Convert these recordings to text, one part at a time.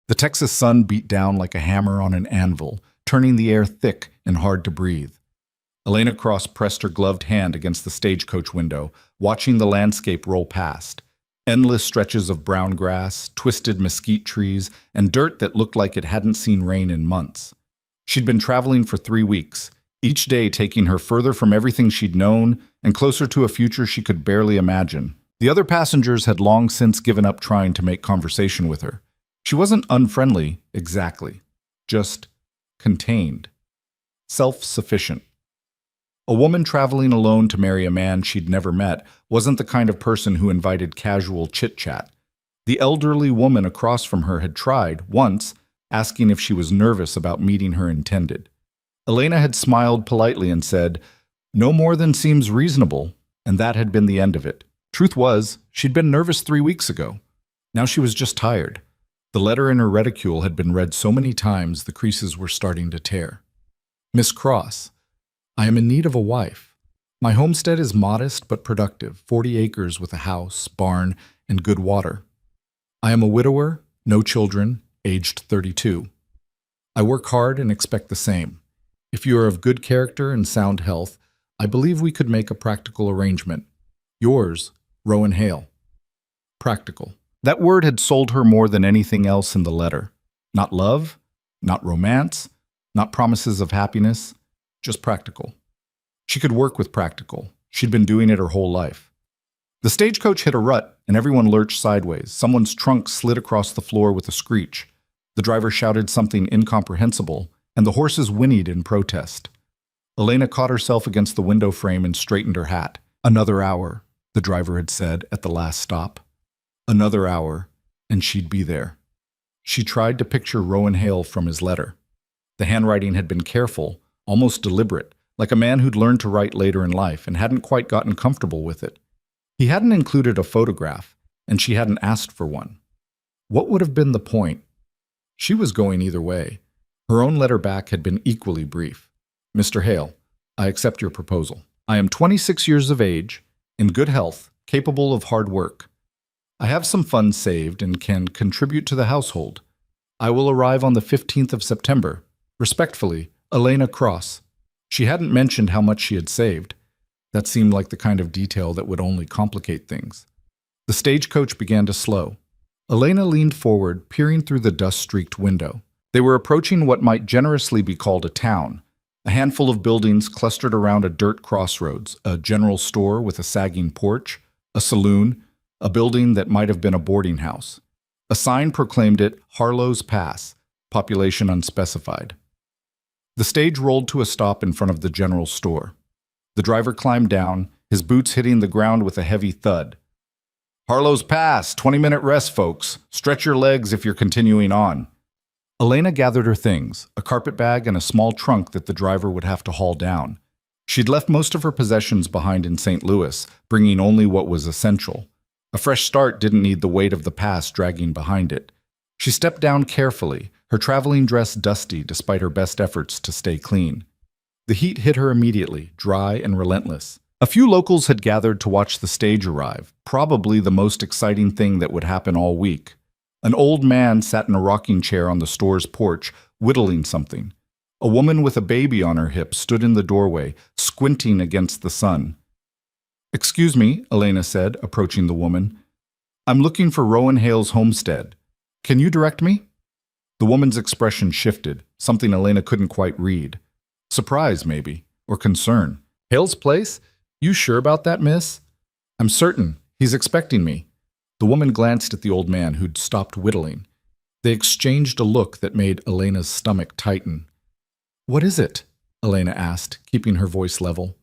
The Texas sun beat down like a hammer on an anvil, turning the air thick and hard to breathe. Elena Cross pressed her gloved hand against the stagecoach window, watching the landscape roll past. Endless stretches of brown grass, twisted mesquite trees, and dirt that looked like it hadn't seen rain in months. She'd been traveling for 3 weeks, each day taking her further from everything she'd known and closer to a future she could barely imagine. The other passengers had long since given up trying to make conversation with her. She wasn't unfriendly, exactly. Just contained. Self-sufficient. A woman traveling alone to marry a man she'd never met wasn't the kind of person who invited casual chit-chat. The elderly woman across from her had tried, once, asking if she was nervous about meeting her intended. Elena had smiled politely and said, "No more than seems reasonable," and that had been the end of it. Truth was, she'd been nervous 3 weeks ago. Now she was just tired. The letter in her reticule had been read so many times the creases were starting to tear. Miss Cross, I am in need of a wife. My homestead is modest but productive, 40 acres with a house, barn, and good water. I am a widower, no children, aged 32. I work hard and expect the same. If you are of good character and sound health, I believe we could make a practical arrangement. Yours, Rowan Hale. Practical. That word had sold her more than anything else in the letter. Not love, not romance, not promises of happiness, just practical. She could work with practical. She'd been doing it her whole life. The stagecoach hit a rut, and everyone lurched sideways. Someone's trunk slid across the floor with a screech. The driver shouted something incomprehensible, and the horses whinnied in protest. Elena caught herself against the window frame and straightened her hat. Another hour, the driver had said at the last stop. Another hour, and she'd be there. She tried to picture Rowan Hale from his letter. The handwriting had been careful, almost deliberate, like a man who'd learned to write later in life and hadn't quite gotten comfortable with it. He hadn't included a photograph, and she hadn't asked for one. What would have been the point? She was going either way. Her own letter back had been equally brief. Mr. Hale, I accept your proposal. I am 26 years of age, in good health, capable of hard work. I have some funds saved and can contribute to the household. I will arrive on the 15th of September. Respectfully, Elena Cross. She hadn't mentioned how much she had saved. That seemed like the kind of detail that would only complicate things. The stagecoach began to slow. Elena leaned forward, peering through the dust-streaked window. They were approaching what might generously be called a town. A handful of buildings clustered around a dirt crossroads, a general store with a sagging porch, a saloon, a building that might have been a boarding house. A sign proclaimed it Harlo's Pass, population unspecified. The stage rolled to a stop in front of the general store. The driver climbed down, his boots hitting the ground with a heavy thud. Harlo's Pass, 20-minute rest, folks. Stretch your legs if you're continuing on. Elena gathered her things, a carpet bag and a small trunk that the driver would have to haul down. She'd left most of her possessions behind in St. Louis, bringing only what was essential. A fresh start didn't need the weight of the past dragging behind it. She stepped down carefully, her traveling dress dusty despite her best efforts to stay clean. The heat hit her immediately, dry and relentless. A few locals had gathered to watch the stage arrive, probably the most exciting thing that would happen all week. An old man sat in a rocking chair on the store's porch, whittling something. A woman with a baby on her hip stood in the doorway, squinting against the sun. "Excuse me," Elena said, approaching the woman. "I'm looking for Rowan Hale's homestead. Can you direct me?" The woman's expression shifted, something Elena couldn't quite read. Surprise, maybe, or concern. "Hale's place? You sure about that, miss?" "I'm certain. He's expecting me." The woman glanced at the old man who'd stopped whittling. They exchanged a look that made Elena's stomach tighten. "What is it?" Elena asked, keeping her voice level.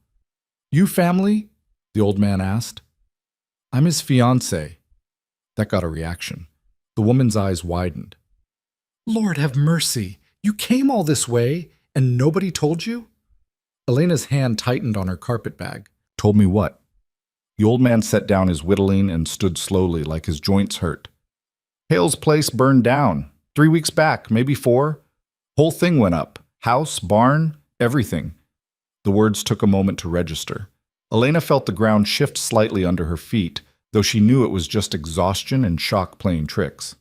"You family?" the old man asked. "I'm his fiancé." That got a reaction. The woman's eyes widened. "Lord have mercy! You came all this way, and nobody told you?" Elena's hand tightened on her carpet bag. "Told me what?" The old man set down his whittling and stood slowly, like his joints hurt. "Hale's place burned down. 3 weeks back, maybe 4. Whole thing went up. House, barn, everything." The words took a moment to register. Elena felt the ground shift slightly under her feet, though she knew it was just exhaustion and shock playing tricks.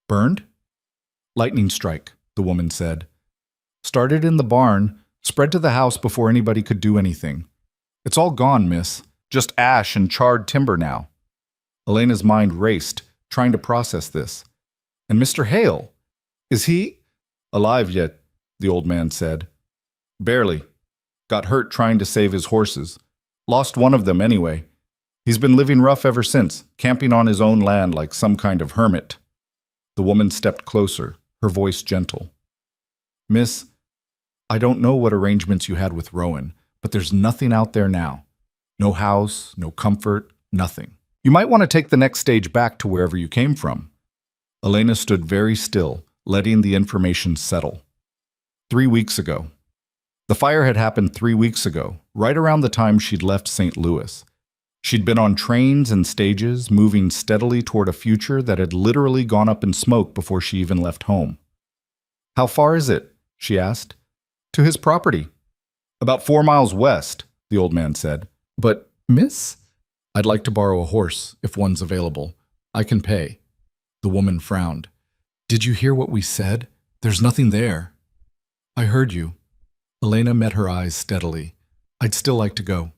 "Burned?" Lightning strike, the woman said. Started in the barn, spread to the house before anybody could do anything. It's all gone, miss. Just ash and charred timber now. Elena's mind raced, trying to process this. And Mr. Hale, is he alive yet? The old man said. Barely. Got hurt trying to save his horses. Lost one of them anyway. He's been living rough ever since, camping on his own land like some kind of hermit. The woman stepped closer, her voice gentle. Miss, I don't know what arrangements you had with Rowan, but there's nothing out there now. No house, no comfort, nothing. You might want to take the next stage back to wherever you came from. Elena stood very still, letting the information settle. 3 weeks ago. The fire had happened 3 weeks ago, right around the time she'd left St. Louis. She'd been on trains and stages, moving steadily toward a future that had literally gone up in smoke before she even left home. How far is it? She asked. To his property. About 4 miles west, the old man said. But, miss? I'd like to borrow a horse, if one's available. I can pay. The woman frowned. Did you hear what we said? There's nothing there. I heard you. Elena met her eyes steadily. I'd still like to go.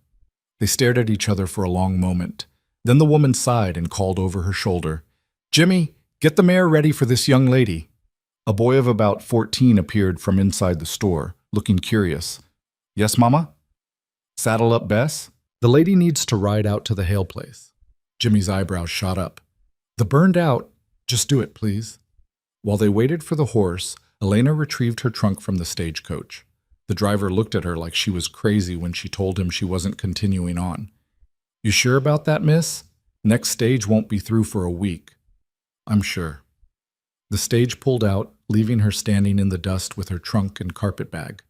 They stared at each other for a long moment. Then the woman sighed and called over her shoulder. Jimmy, get the mare ready for this young lady. A boy of about 14 appeared from inside the store, looking curious. Yes, Mama? Saddle up, Bess. The lady needs to ride out to the Hale place. Jimmy's eyebrows shot up. The burned out. Just do it, please. While they waited for the horse, Elena retrieved her trunk from the stagecoach. The driver looked at her like she was crazy when she told him she wasn't continuing on. You sure about that, miss? Next stage won't be through for a week. I'm sure. The stage pulled out, leaving her standing in the dust with her trunk and carpet bag.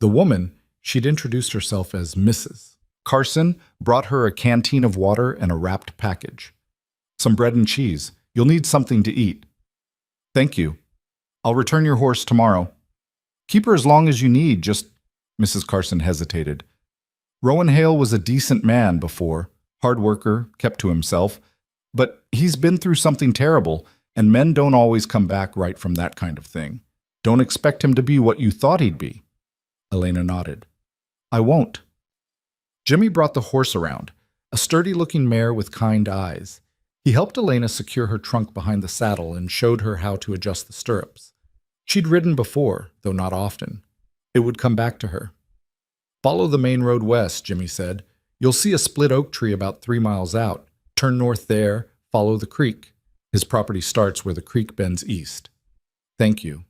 The woman, she'd introduced herself as Mrs. Carson, brought her a canteen of water and a wrapped package. Some bread and cheese. You'll need something to eat. Thank you. I'll return your horse tomorrow. Keep her as long as you need, just... Mrs. Carson hesitated. Rowan Hale was a decent man before, hard worker, kept to himself, but he's been through something terrible, and men don't always come back right from that kind of thing. Don't expect him to be what you thought he'd be. Elena nodded. I won't. Jimmy brought the horse around, a sturdy-looking mare with kind eyes. He helped Elena secure her trunk behind the saddle and showed her how to adjust the stirrups. She'd ridden before, though not often. It would come back to her. Follow the main road west, Jimmy said. You'll see a split oak tree about 3 miles out. Turn north there, follow the creek. His property starts where the creek bends east. Thank you.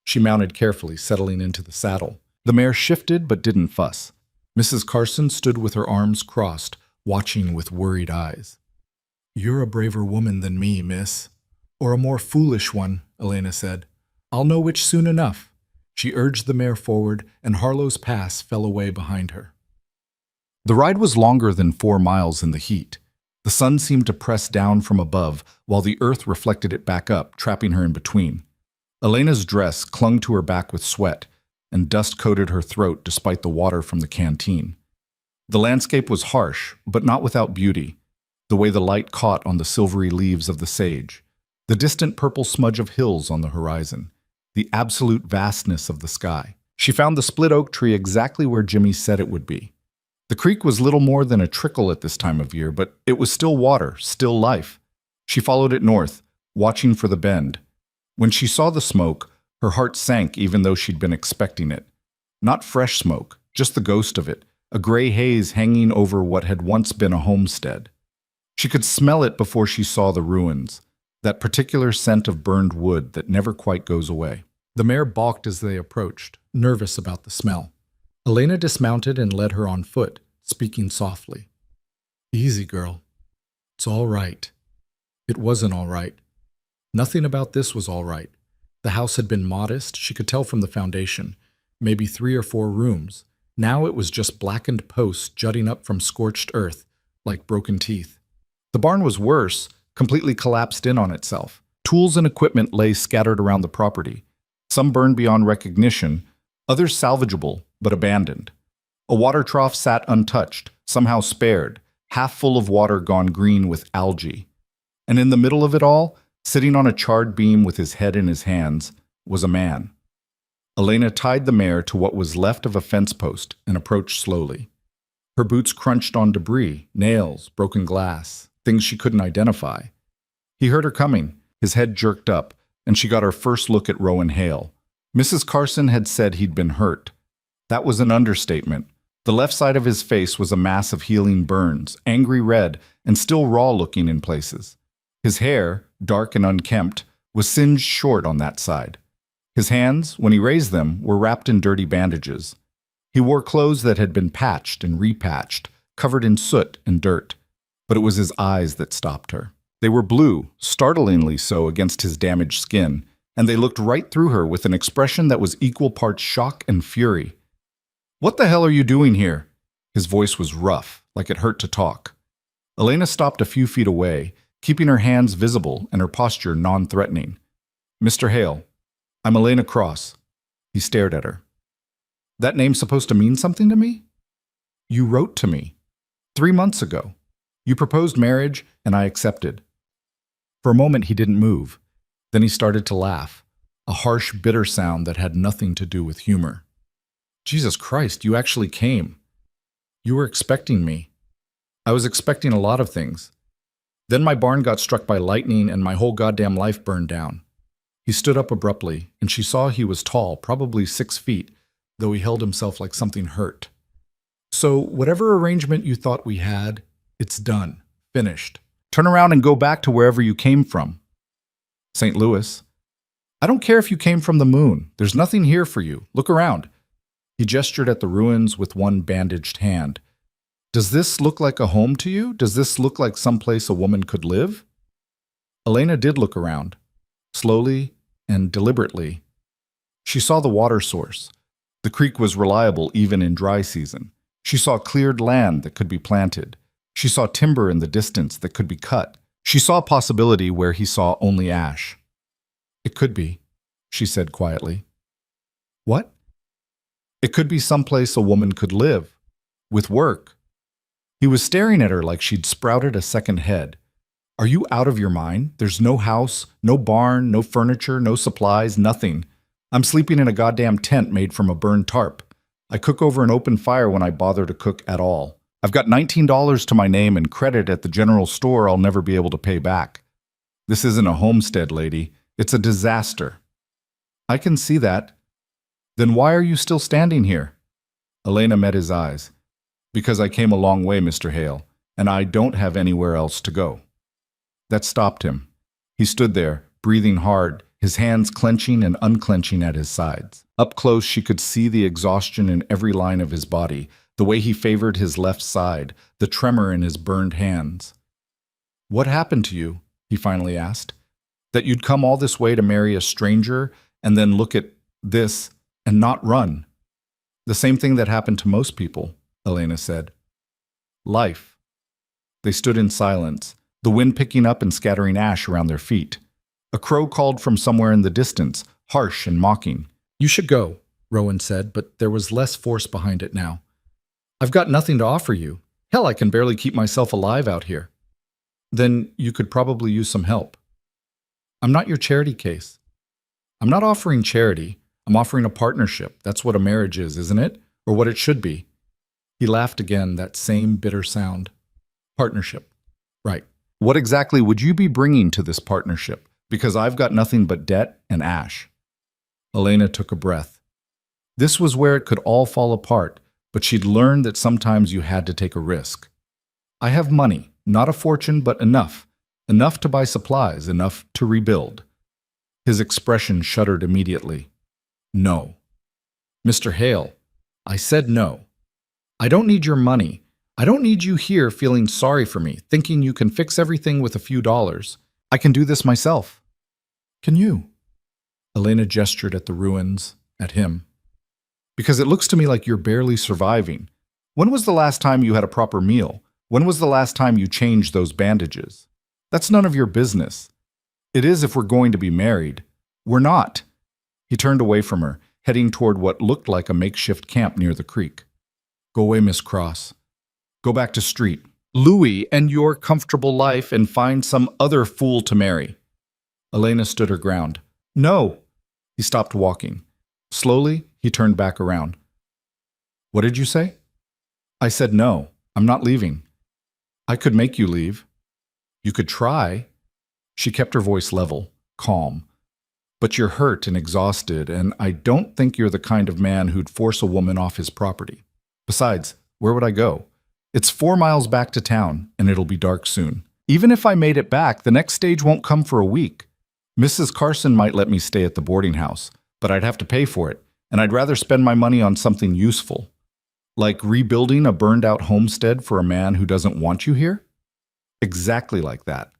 She mounted carefully, settling into the saddle. The mare shifted but didn't fuss. Mrs. Carson stood with her arms crossed, watching with worried eyes. You're a braver woman than me, miss. Or a more foolish one, Elena said. I'll know which soon enough. She urged the mare forward, and Harlo's pass fell away behind her. The ride was longer than 4 miles in the heat. The sun seemed to press down from above, while the earth reflected it back up, trapping her in between. Elena's dress clung to her back with sweat, and dust coated her throat despite the water from the canteen. The landscape was harsh, but not without beauty. The way the light caught on the silvery leaves of the sage, the distant purple smudge of hills on the horizon, the absolute vastness of the sky. She found the split oak tree exactly where Jimmy said it would be. The creek was little more than a trickle at this time of year, but it was still water, still life. She followed it north, watching for the bend. When she saw the smoke, her heart sank even though she'd been expecting it. Not fresh smoke, just the ghost of it, a gray haze hanging over what had once been a homestead. She could smell it before she saw the ruins, that particular scent of burned wood that never quite goes away. The mare balked as they approached, nervous about the smell. Elena dismounted and led her on foot, speaking softly. Easy, girl. It's all right. It wasn't all right. Nothing about this was all right. The house had been modest, she could tell from the foundation, maybe 3 or 4 rooms. Now it was just blackened posts jutting up from scorched earth, like broken teeth. The barn was worse, completely collapsed in on itself. Tools and equipment lay scattered around the property. Some burned beyond recognition, others salvageable, but abandoned. A water trough sat untouched, somehow spared, half full of water gone green with algae. And in the middle of it all, sitting on a charred beam with his head in his hands, was a man. Elena tied the mare to what was left of a fence post and approached slowly. Her boots crunched on debris, nails, broken glass, things she couldn't identify. He heard her coming, his head jerked up, and she got her first look at Rowan Hale. Mrs. Carson had said he'd been hurt. That was an understatement. The left side of his face was a mass of healing burns, angry red, and still raw-looking in places. His hair, dark and unkempt, was singed short on that side. His hands, when he raised them, were wrapped in dirty bandages. He wore clothes that had been patched and repatched, covered in soot and dirt. But it was his eyes that stopped her. They were blue, startlingly so against his damaged skin, and they looked right through her with an expression that was equal parts shock and fury. "What the hell are you doing here?" His voice was rough, like it hurt to talk. Elena stopped a few feet away, keeping her hands visible and her posture non-threatening. "Mr. Hale, I'm Elena Cross." He stared at her. "That name's supposed to mean something to me?" "You wrote to me 3 months ago. You proposed marriage, and I accepted." For a moment he didn't move. Then he started to laugh, a harsh, bitter sound that had nothing to do with humor. "Jesus Christ, you actually came. You were expecting me. I was expecting a lot of things. Then my barn got struck by lightning and my whole goddamn life burned down." He stood up abruptly, and she saw he was tall, probably 6 feet, though he held himself like something hurt. "So whatever arrangement you thought we had, it's done, finished. Turn around and go back to wherever you came from." "St. Louis." "I don't care if you came from the moon. There's nothing here for you. Look around." He gestured at the ruins with one bandaged hand. "Does this look like a home to you? Does this look like someplace a woman could live?" Elena did look around, slowly and deliberately. She saw the water source. The creek was reliable even in dry season. She saw cleared land that could be planted. She saw timber in the distance that could be cut. She saw a possibility where he saw only ash. "It could be," she said quietly. "What?" "It could be someplace a woman could live, with work." He was staring at her like she'd sprouted a second head. "Are you out of your mind? There's no house, no barn, no furniture, no supplies, nothing. I'm sleeping in a goddamn tent made from a burned tarp. I cook over an open fire when I bother to cook at all. I've got $19 to my name and credit at the general store I'll never be able to pay back. This isn't a homestead, lady. It's a disaster." "I can see that. Then why are you still standing here?" Elena met his eyes. "Because I came a long way, Mr. Hale, and I don't have anywhere else to go." That stopped him. He stood there, breathing hard, his hands clenching and unclenching at his sides. Up close she could see the exhaustion in every line of his body, the way he favored his left side, the tremor in his burned hands. "What happened to you?" he finally asked. "That you'd come all this way to marry a stranger and then look at this and not run?" "The same thing that happened to most people," Elena said. "Life." They stood in silence, the wind picking up and scattering ash around their feet. A crow called from somewhere in the distance, harsh and mocking. "You should go," Rowan said, but there was less force behind it now. "I've got nothing to offer you. Hell, I can barely keep myself alive out here." "Then you could probably use some help." "I'm not your charity case." "I'm not offering charity. I'm offering a partnership. That's what a marriage is, isn't it? Or what it should be." He laughed again, that same bitter sound. "Partnership. Right. What exactly would you be bringing to this partnership? Because I've got nothing but debt and ash." Elena took a breath. This was where it could all fall apart, but she'd learned that sometimes you had to take a risk. "I have money, not a fortune, but enough. Enough to buy supplies, enough to rebuild." His expression shuddered immediately. "No." "Mr. Hale, I said no. I don't need your money. I don't need you here feeling sorry for me, thinking you can fix everything with a few dollars. I can do this myself." "Can you?" Elena gestured at the ruins, at him. "Because it looks to me like you're barely surviving. When was the last time you had a proper meal? When was the last time you changed those bandages? That's none of your business. It is if we're going to be married. We're not." He turned away from her, heading toward what looked like a makeshift camp near the creek. "Go away, Miss Cross. Go back to street. Louis and your comfortable life and find some other fool to marry." Elena stood her ground. "No." He He stopped walking. Slowly, he turned back around. What did you say? I said no, I'm not leaving. I could make you leave. You could try. She kept her voice level, calm. But you're hurt and exhausted, and I don't think you're the kind of man who'd force a woman off his property. Besides, where would I go? It's 4 miles back to town, and it'll be dark soon. Even if I made it back, the next stage won't come for a week. Mrs. Carson might let me stay at the boarding house, but I'd have to pay for it, and I'd rather spend my money on something useful. Like rebuilding a burned-out homestead for a man who doesn't want you here? Exactly like that.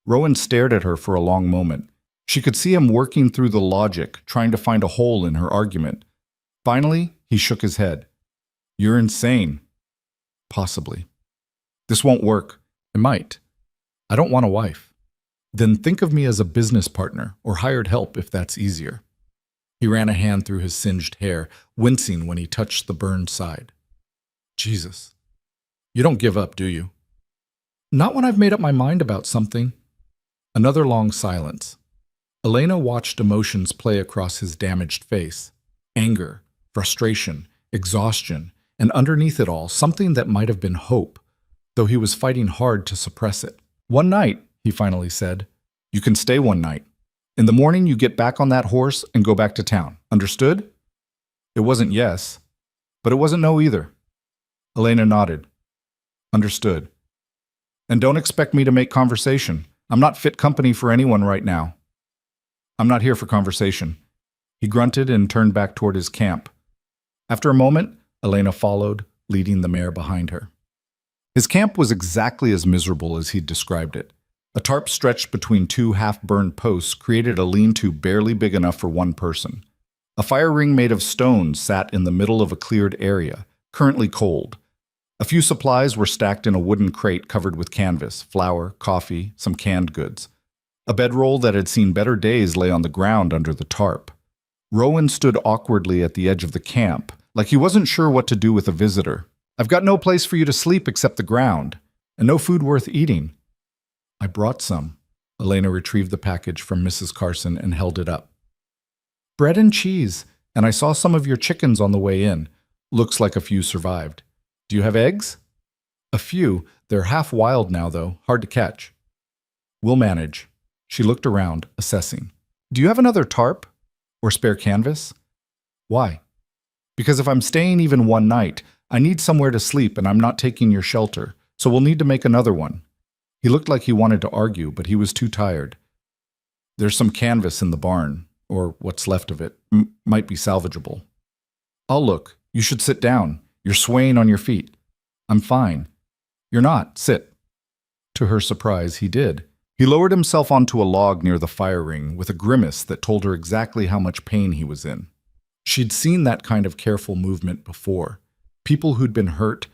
Rowan stared at her for a long moment. She could see him working through the logic, trying to find a hole in her argument. Finally, he shook his head. You're insane. Possibly. This won't work. It might. I don't want a wife. Then think of me as a business partner or hired help if that's easier. He ran a hand through his singed hair, wincing when he touched the burned side. Jesus. You don't give up, do you? Not when I've made up my mind about something. Another long silence. Elena watched emotions play across his damaged face. Anger, frustration, exhaustion, and underneath it all, something that might have been hope, though he was fighting hard to suppress it. One night, he finally said. You can stay one night. In the morning, you get back on that horse and go back to town. Understood? It wasn't yes, but it wasn't no either. Elena nodded. Understood. And don't expect me to make conversation. I'm not fit company for anyone right now. I'm not here for conversation. He grunted and turned back toward his camp. After a moment, Elena followed, leading the mare behind her. His camp was exactly as miserable as he'd described it. A tarp stretched between 2 half-burned posts created a lean-to barely big enough for one person. A fire ring made of stones sat in the middle of a cleared area, currently cold. A few supplies were stacked in a wooden crate covered with canvas, flour, coffee, some canned goods. A bedroll that had seen better days lay on the ground under the tarp. Rowan stood awkwardly at the edge of the camp, like he wasn't sure what to do with a visitor. I've got no place for you to sleep except the ground, and no food worth eating. I brought some. Elena retrieved the package from Mrs. Carson and held it up. Bread and cheese, and I saw some of your chickens on the way in. Looks like a few survived. Do you have eggs? A few. They're half wild now, though. Hard to catch. We'll manage. She looked around, assessing. Do you have another tarp? Or spare canvas? Why? Because if I'm staying even one night, I need somewhere to sleep and I'm not taking your shelter, so we'll need to make another one. He looked like he wanted to argue, but he was too tired. There's some canvas in the barn, or what's left of it. Might be salvageable. I'll look. You should sit down. You're swaying on your feet. I'm fine. You're not. Sit. To her surprise, he did. He lowered himself onto a log near the fire ring with a grimace that told her exactly how much pain he was in. She'd seen that kind of careful movement before. People who'd been hurt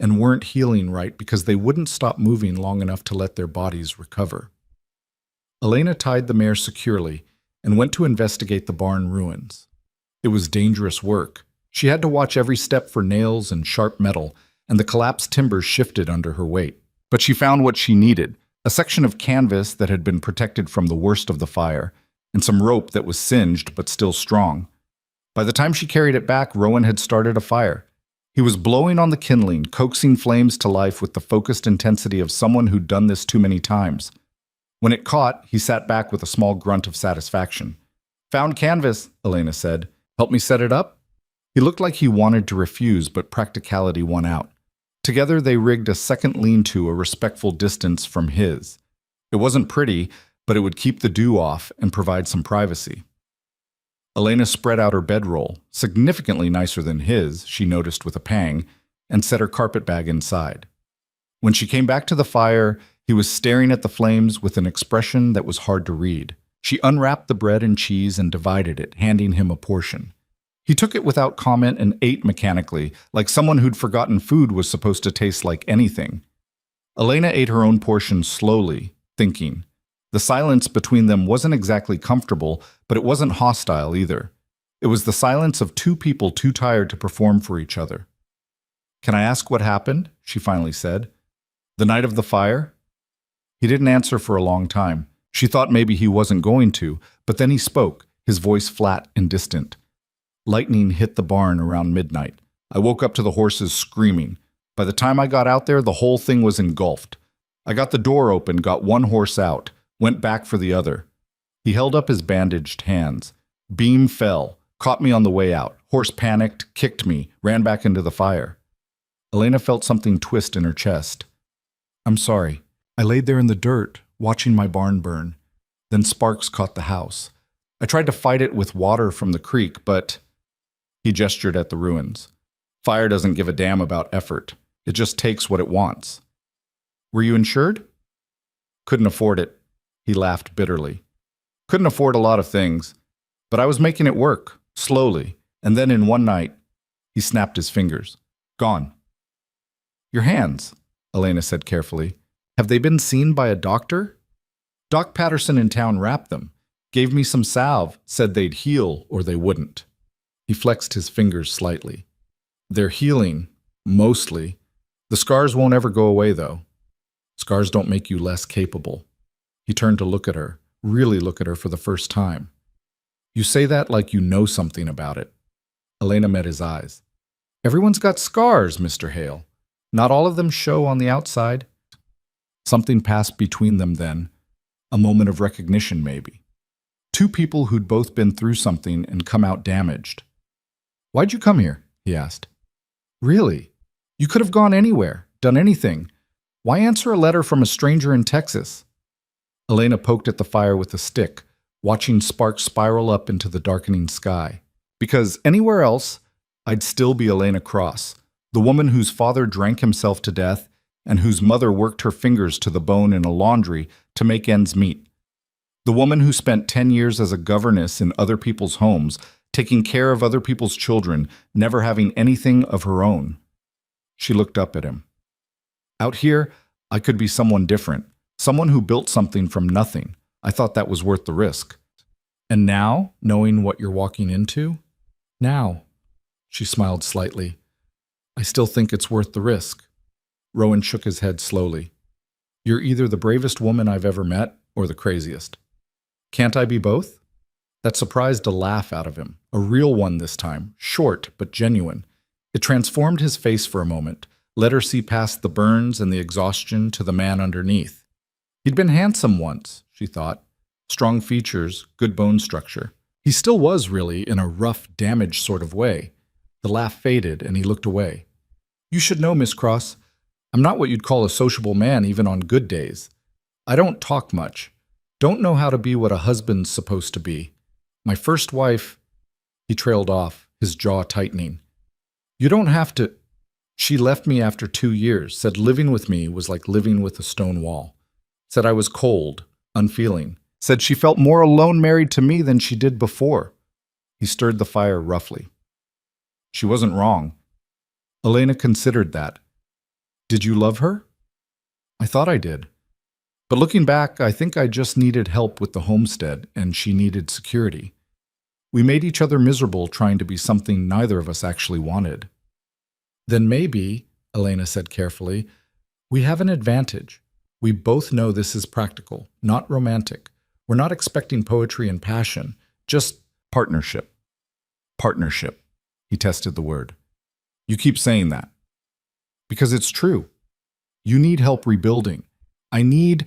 and weren't healing right because they wouldn't stop moving long enough to let their bodies recover. Elena tied the mare securely and went to investigate the barn ruins. It was dangerous work. She had to watch every step for nails and sharp metal, and the collapsed timbers shifted under her weight. But she found what she needed, a section of canvas that had been protected from the worst of the fire, and some rope that was singed but still strong. By the time she carried it back, Rowan had started a fire. He was blowing on the kindling, coaxing flames to life with the focused intensity of someone who'd done this too many times. When it caught, he sat back with a small grunt of satisfaction. Found canvas, Elena said. Help me set it up? He looked like he wanted to refuse, but practicality won out. Together they rigged a second lean-to a respectful distance from his. It wasn't pretty, but it would keep the dew off and provide some privacy. Elena spread out her bedroll, significantly nicer than his, she noticed with a pang, and set her carpet bag inside. When she came back to the fire, he was staring at the flames with an expression that was hard to read. She unwrapped the bread and cheese and divided it, handing him a portion. He took it without comment and ate mechanically, like someone who'd forgotten food was supposed to taste like anything. Elena ate her own portion slowly, thinking. The silence between them wasn't exactly comfortable, but it wasn't hostile either. It was the silence of two people too tired to perform for each other. Can I ask what happened? She finally said. The night of the fire? He didn't answer for a long time. She thought maybe he wasn't going to, but then he spoke. his voice flat and distant. Lightning hit the barn around midnight. I woke up to the horses screaming. By the time I got out there, the whole thing was engulfed. I got the door open, got one horse out, went back for the other. He held up his bandaged hands. Beam fell, caught me on the way out. Horse panicked, kicked me, ran back into the fire. Elena felt something twist in her chest. I'm sorry. I laid there in the dirt, watching my barn burn. Then sparks caught the house. I tried to fight it with water from the creek, but... He gestured at the ruins. Fire doesn't give a damn about effort. It just takes what it wants. Were you insured? Couldn't afford it. He laughed bitterly. Couldn't afford a lot of things, but I was making it work, slowly, and then in one night, he snapped his fingers. Gone. Your hands, Elena said carefully. Have they been seen by a doctor? Doc Patterson in town wrapped them, gave me some salve, said they'd heal or they wouldn't. He flexed his fingers slightly. They're healing, mostly. The scars won't ever go away, though. Scars don't make you less capable. He turned to look at her, really look at her for the first time. You say that like you know something about it. Elena met his eyes. Everyone's got scars, Mr. Hale. Not all of them show on the outside. Something passed between them then. A moment of recognition, maybe. Two people who'd both been through something and come out damaged. Why'd you come here? He asked. Really? You could have gone anywhere, done anything. Why answer a letter from a stranger in Texas? Elena poked at the fire with a stick, watching sparks spiral up into the darkening sky. Because anywhere else, I'd still be Elena Cross, the woman whose father drank himself to death and whose mother worked her fingers to the bone in a laundry to make ends meet. The woman who spent 10 years as a governess in other people's homes, taking care of other people's children, never having anything of her own. She looked up at him. Out here, I could be someone different, someone who built something from nothing. I thought that was worth the risk. And now, knowing what you're walking into? Now, she smiled slightly. I still think it's worth the risk. Rowan shook his head slowly. You're either the bravest woman I've ever met or the craziest. Can't I be both? That surprised a laugh out of him, a real one this time, short but genuine. It transformed his face for a moment, let her see past the burns and the exhaustion to the man underneath. He'd been handsome once, she thought. Strong features, good bone structure. He still was, really, in a rough, damaged sort of way. The laugh faded, and he looked away. You should know, Miss Cross, I'm not what you'd call a sociable man even on good days. I don't talk much. Don't know how to be what a husband's supposed to be. My first wife... He trailed off, his jaw tightening. You don't have to... She left me after 2 years, said living with me was like living with a stone wall. Said I was cold, unfeeling. Said she felt more alone married to me than she did before. He stirred the fire roughly. She wasn't wrong. Elena considered that. Did you love her? I thought I did. But looking back, I think I just needed help with the homestead, and she needed security. We made each other miserable trying to be something neither of us actually wanted. Then maybe, Elena said carefully, we have an advantage. We both know this is practical, not romantic. We're not expecting poetry and passion, just partnership. Partnership. He tested the word. You keep saying that. Because it's true. You need help rebuilding. I need...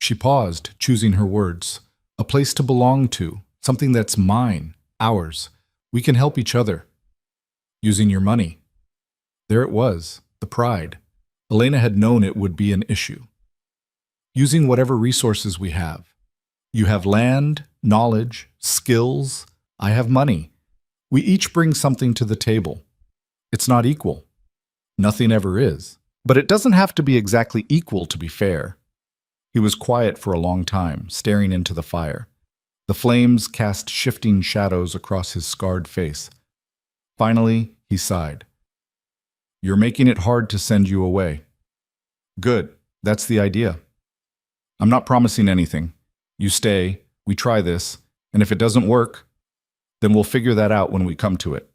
She paused, choosing her words. A place to belong to, something that's mine, ours. We can help each other. Using your money. There it was, the pride. Elena had known it would be an issue. Using whatever resources we have. You have land, knowledge, skills. I have money. We each bring something to the table. It's not equal. Nothing ever is. But it doesn't have to be exactly equal to be fair. He was quiet for a long time, staring into the fire. The flames cast shifting shadows across his scarred face. Finally, he sighed. You're making it hard to send you away. Good. That's the idea. I'm not promising anything. You stay, we try this, and if it doesn't work, then we'll figure that out when we come to it.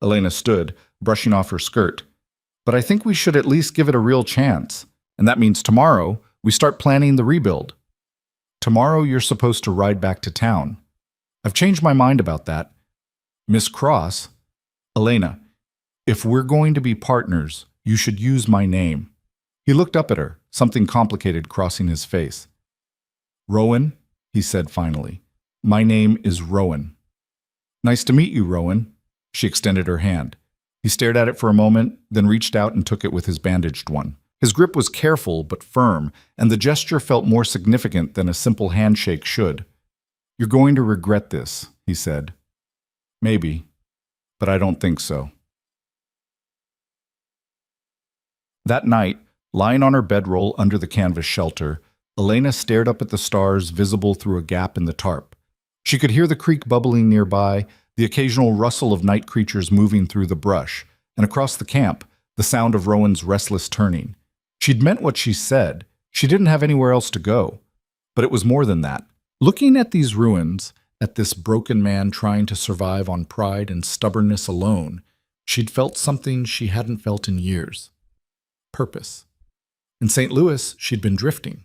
Elena stood, brushing off her skirt. But I think we should at least give it a real chance. And that means tomorrow, we start planning the rebuild. Tomorrow you're supposed to ride back to town. I've changed my mind about that. Miss Cross, Elena, if we're going to be partners, you should use my name. He looked up at her, something complicated crossing his face. Rowan, he said finally. My name is Rowan. Nice to meet you, Rowan. She extended her hand. He stared at it for a moment, then reached out and took it with his bandaged one. His grip was careful but firm, and the gesture felt more significant than a simple handshake should. You're going to regret this, he said. Maybe, but I don't think so. That night, lying on her bedroll under the canvas shelter, Elena stared up at the stars visible through a gap in the tarp. She could hear the creek bubbling nearby, the occasional rustle of night creatures moving through the brush, and across the camp, the sound of Rowan's restless turning. She'd meant what she said. She didn't have anywhere else to go. But it was more than that. Looking at these ruins, at this broken man trying to survive on pride and stubbornness alone, she'd felt something she hadn't felt in years. Purpose. In St. Louis, she'd been drifting,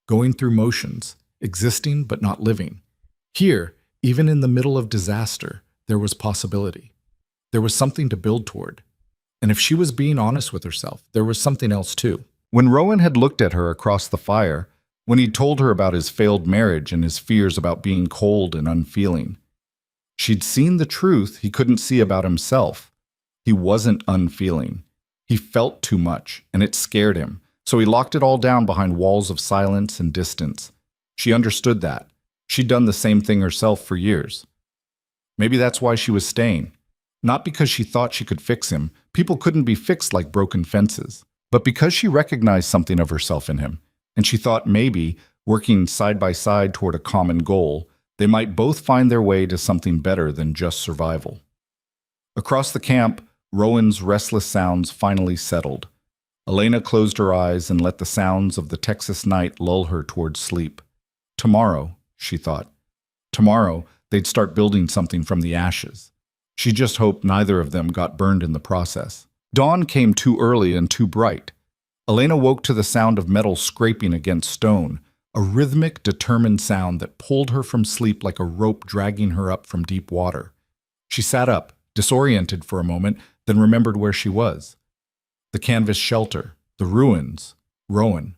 going through motions, existing but not living. Here, even in the middle of disaster, there was possibility. There was something to build toward. And if she was being honest with herself, there was something else too. When Rowan had looked at her across the fire, when he'd told her about his failed marriage and his fears about being cold and unfeeling, she'd seen the truth he couldn't see about himself. He wasn't unfeeling. He felt too much, and it scared him, so he locked it all down behind walls of silence and distance. She understood that. She'd done the same thing herself for years. Maybe that's why she was staying. Not because she thought she could fix him. People couldn't be fixed like broken fences. But because she recognized something of herself in him, and she thought maybe, working side by side toward a common goal, they might both find their way to something better than just survival. Across the camp, Rowan's restless sounds finally settled. Elena closed her eyes and let the sounds of the Texas night lull her toward sleep. Tomorrow, she thought. Tomorrow, they'd start building something from the ashes. She just hoped neither of them got burned in the process. Dawn came too early and too bright. Elena woke to the sound of metal scraping against stone, a rhythmic, determined sound that pulled her from sleep like a rope dragging her up from deep water. She sat up, disoriented for a moment, then remembered where she was. The canvas shelter, the ruins, Rowan.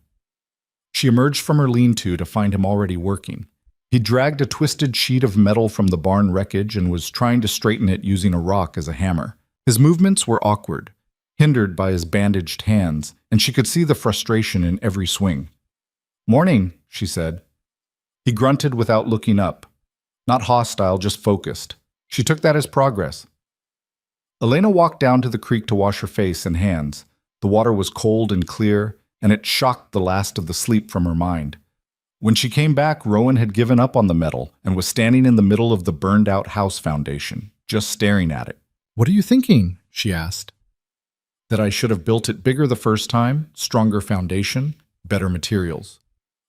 She emerged from her lean-to to find him already working. He dragged a twisted sheet of metal from the barn wreckage and was trying to straighten it using a rock as a hammer. His movements were awkward, hindered by his bandaged hands, and she could see the frustration in every swing. "Morning," she said. He grunted without looking up. Not hostile, just focused. She took that as progress. Elena walked down to the creek to wash her face and hands. The water was cold and clear, and it shocked the last of the sleep from her mind. When she came back, Rowan had given up on the metal and was standing in the middle of the burned-out house foundation, just staring at it. "What are you thinking?" she asked. That I should have built it bigger the first time, stronger foundation, better materials.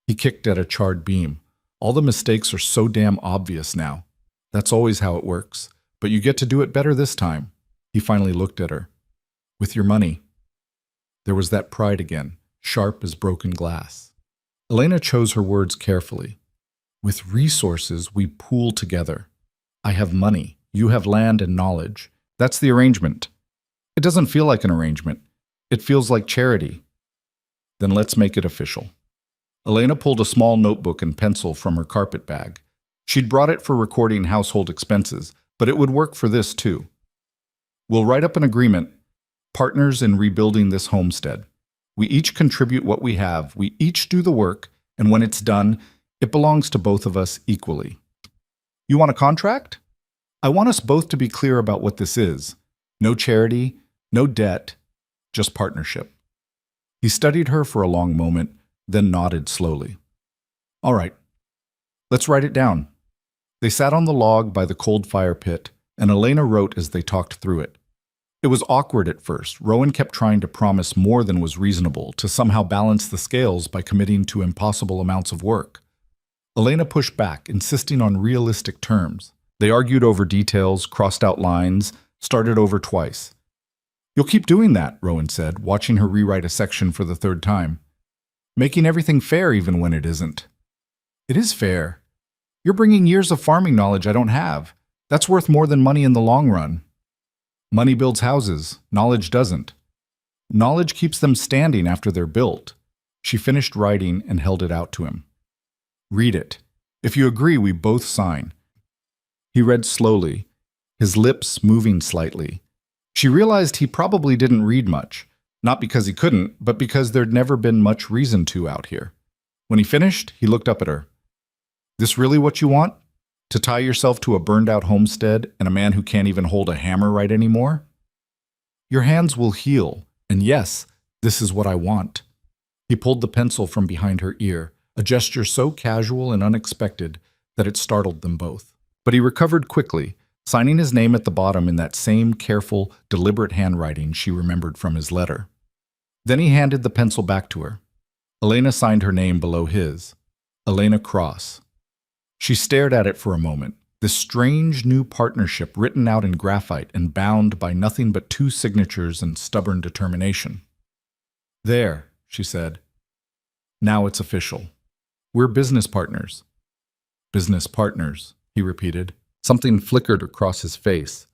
He kicked at a charred beam. "All the mistakes are so damn obvious now. That's always how it works, but you get to do it better this time." He finally looked at her. "With your money." There was that pride again, sharp as broken glass. Elena chose her words carefully. "With resources, we pool together. I have money, you have land and knowledge. That's the arrangement." "It doesn't feel like an arrangement. It feels like charity." "Then let's make it official." Elena pulled a small notebook and pencil from her carpet bag. She'd brought it for recording household expenses, but it would work for this too. "We'll write up an agreement. Partners in rebuilding this homestead. We each contribute what we have, we each do the work, and when it's done, it belongs to both of us equally." "You want a contract?" "I want us both to be clear about what this is. No charity, no debt, just partnership." He studied her for a long moment, then nodded slowly. "All right, let's write it down." They sat on the log by the cold fire pit, and Elena wrote as they talked through it. It was awkward at first. Rowan kept trying to promise more than was reasonable, to somehow balance the scales by committing to impossible amounts of work. Elena pushed back, insisting on realistic terms. They argued over details, crossed out lines, started over twice. "You'll keep doing that," Rowan said, watching her rewrite a section for the third time. "Making everything fair even when it isn't." "It is fair." You're bringing years of farming knowledge I don't have. That's worth more than money in the long run. Money builds houses, knowledge doesn't. Knowledge keeps them standing after they're built. She finished writing and held it out to him. Read it. If you agree, we both sign. He read slowly, his lips moving slightly. She realized he probably didn't read much, not because he couldn't, but because there'd never been much reason to out here. When he finished, he looked up at her. This really what you want? To tie yourself to a burned-out homestead and a man who can't even hold a hammer right anymore? Your hands will heal, and yes, this is what I want. He pulled the pencil from behind her ear, a gesture so casual and unexpected that it startled them both. But he recovered quickly, signing his name at the bottom in that same careful, deliberate handwriting she remembered from his letter. Then he handed the pencil back to her. Elena signed her name below his. Elena Cross. She stared at it for a moment, this strange new partnership written out in graphite and bound by nothing but two signatures and stubborn determination. There, she said. Now it's official. We're business partners. Business partners, he repeated. Something flickered across his face.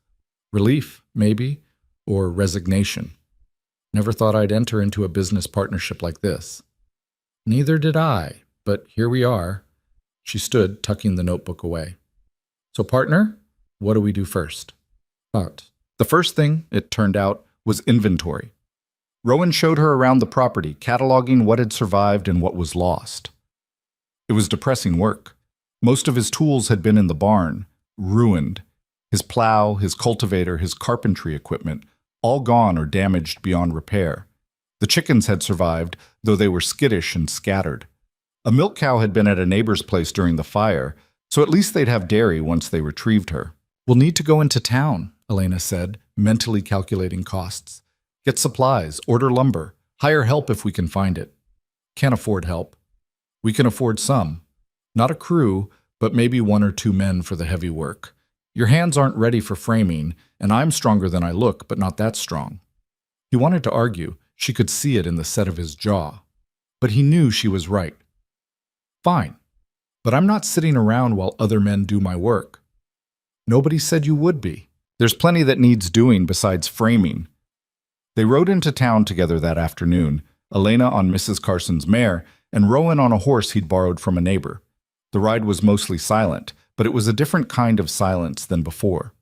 Relief, maybe, or resignation. Never thought I'd enter into a business partnership like this. Neither did I, but here we are. She stood, tucking the notebook away. So, partner, what do we do first? The first thing, it turned out, was inventory. Rowan showed her around the property, cataloging what had survived and what was lost. It was depressing work. Most of his tools had been in the barn, ruined. His plow, his cultivator, his carpentry equipment, all gone or damaged beyond repair. The chickens had survived, though they were skittish and scattered. A milk cow had been at a neighbor's place during the fire, so at least they'd have dairy once they retrieved her. We'll need to go into town, Elena said, mentally calculating costs. Get supplies, order lumber, hire help if we can find it. Can't afford help. We can afford some. Not a crew, but maybe 1 or 2 men for the heavy work. Your hands aren't ready for framing, and I'm stronger than I look, but not that strong. He wanted to argue. She could see it in the set of his jaw. But he knew she was right. Fine, but I'm not sitting around while other men do my work. Nobody said you would be. There's plenty that needs doing besides framing. They rode into town together that afternoon, Elena on Mrs. Carson's mare, and Rowan on a horse he'd borrowed from a neighbor. The ride was mostly silent, but it was a different kind of silence than before.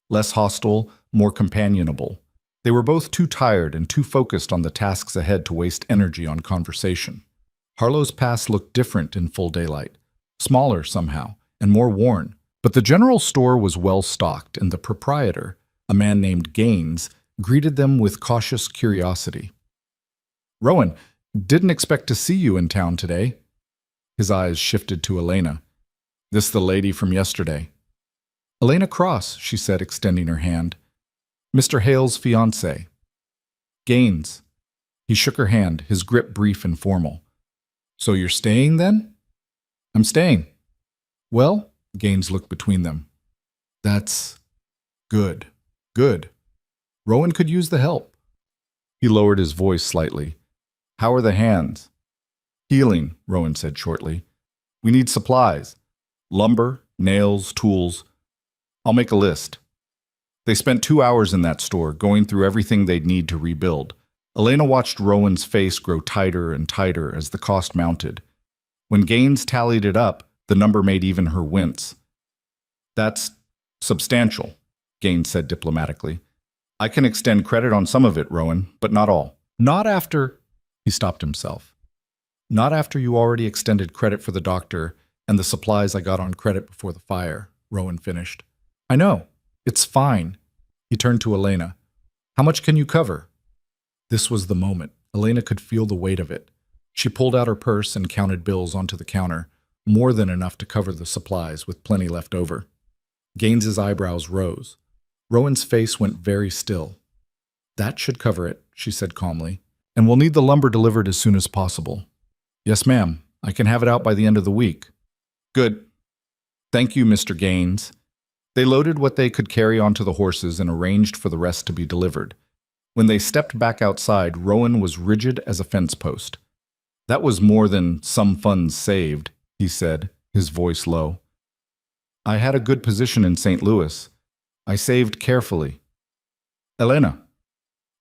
Less hostile, more companionable. They were both too tired and too focused on the tasks ahead to waste energy on conversation. Harlo's pass looked different in full daylight, smaller somehow, and more worn. But the general store was well stocked, and the proprietor, a man named Gaines, greeted them with cautious curiosity. Rowan, didn't expect to see you in town today. His eyes shifted to Elena. This the lady from yesterday. Elena Cross, she said, extending her hand. Mr. Hale's fiancée. Gaines. He shook her hand, his grip brief and formal. So you're staying then? I'm staying. Well, Gaines looked between them. That's good. Good. Rowan could use the help. He lowered his voice slightly. How are the hands? Healing, Rowan said shortly. We need supplies. Lumber, nails, tools. I'll make a list. They spent 2 hours in that store, going through everything they'd need to rebuild. Elena watched Rowan's face grow tighter and tighter as the cost mounted. When Gaines tallied it up, the number made even her wince. That's substantial, Gaines said diplomatically. I can extend credit on some of it, Rowan, but not all. Not after... He stopped himself. Not after you already extended credit for the doctor and the supplies I got on credit before the fire, Rowan finished. I know. It's fine. He turned to Elena. How much can you cover? This was the moment. Elena could feel the weight of it. She pulled out her purse and counted bills onto the counter, more than enough to cover the supplies, with plenty left over. Gaines's eyebrows rose. Rowan's face went very still. That should cover it, she said calmly. And we'll need the lumber delivered as soon as possible. Yes, ma'am. I can have it out by the end of the week. Good. Thank you, Mr. Gaines. They loaded what they could carry onto the horses and arranged for the rest to be delivered. When they stepped back outside, Rowan was rigid as a fence post. That was more than some funds saved, he said, his voice low. I had a good position in St. Louis. I saved carefully. Elena.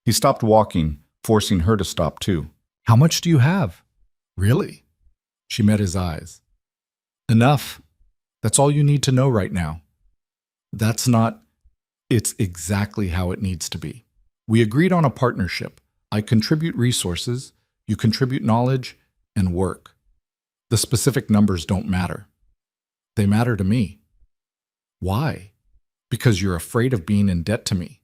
He stopped walking, forcing her to stop too. How much do you have? Really? She met his eyes. Enough. That's all you need to know right now. That's not... It's exactly how it needs to be. We agreed on a partnership. I contribute resources, you contribute knowledge and work. The specific numbers don't matter. They matter to me. Why? Because you're afraid of being in debt to me.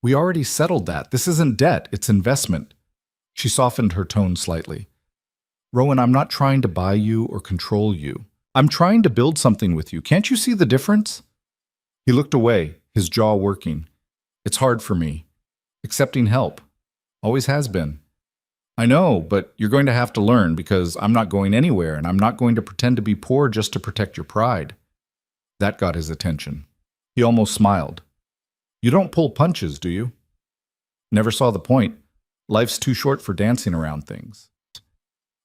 We already settled that. This isn't debt, it's investment. She softened her tone slightly. Rowan, I'm not trying to buy you or control you. I'm trying to build something with you. Can't you see the difference? He looked away, his jaw working. It's hard for me. Accepting help. Always has been. I know, but you're going to have to learn because I'm not going anywhere and I'm not going to pretend to be poor just to protect your pride. That got his attention. He almost smiled. You don't pull punches, do you? Never saw the point. Life's too short for dancing around things.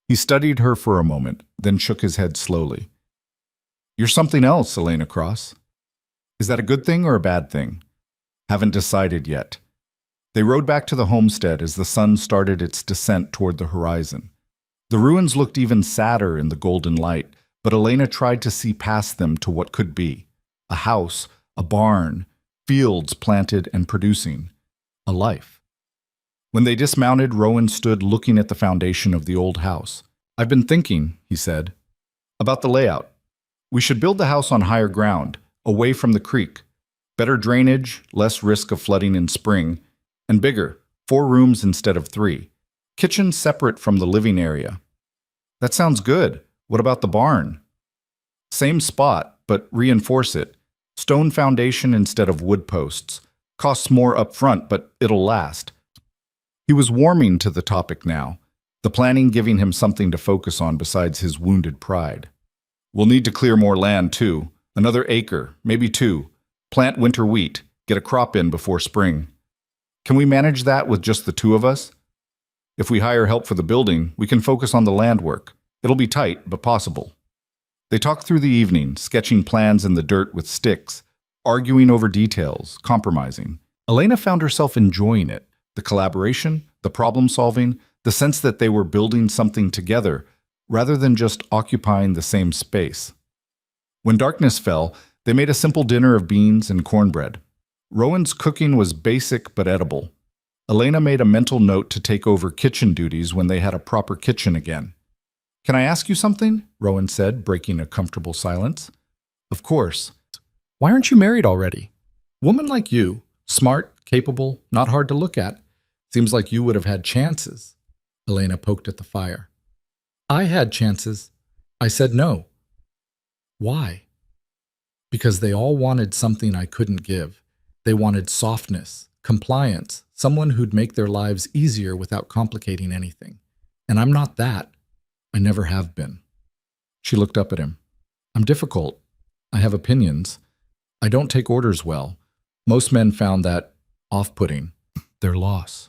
He studied her for a moment, then shook his head slowly. You're something else, Elena Cross. Is that a good thing or a bad thing? Haven't decided yet. They rode back to the homestead as the sun started its descent toward the horizon. The ruins looked even sadder in the golden light, but Elena tried to see past them to what could be. A house, a barn, fields planted and producing. A life. When they dismounted, Rowan stood looking at the foundation of the old house. I've been thinking, he said, about the layout. We should build the house on higher ground, away from the creek. Better drainage, less risk of flooding in spring, and bigger, 4 rooms instead of 3. Kitchen separate from the living area. That sounds good. What about the barn? Same spot, but reinforce it. Stone foundation instead of wood posts. Costs more up front, but it'll last. He was warming to the topic now, the planning giving him something to focus on besides his wounded pride. We'll need to clear more land, too. Another acre, maybe 2. Plant winter wheat, get a crop in before spring. Can we manage that with just the 2 of us? If we hire help for the building, we can focus on the land work. It'll be tight, but possible. They talked through the evening, sketching plans in the dirt with sticks, arguing over details, compromising. Elena found herself enjoying it. The collaboration, the problem-solving, the sense that they were building something together, rather than just occupying the same space. When darkness fell, they made a simple dinner of beans and cornbread. Rowan's cooking was basic but edible. Elena made a mental note to take over kitchen duties when they had a proper kitchen again. Can I ask you something? Rowan said, breaking a comfortable silence. Of course. Why aren't you married already? Woman like you, smart, capable, not hard to look at. Seems like you would have had chances. Elena poked at the fire. I had chances. I said no. Why? Because they all wanted something I couldn't give. They wanted softness, compliance, someone who'd make their lives easier without complicating anything. And I'm not that. I never have been. She looked up at him. I'm difficult. I have opinions. I don't take orders well. Most men found that off-putting. Their loss.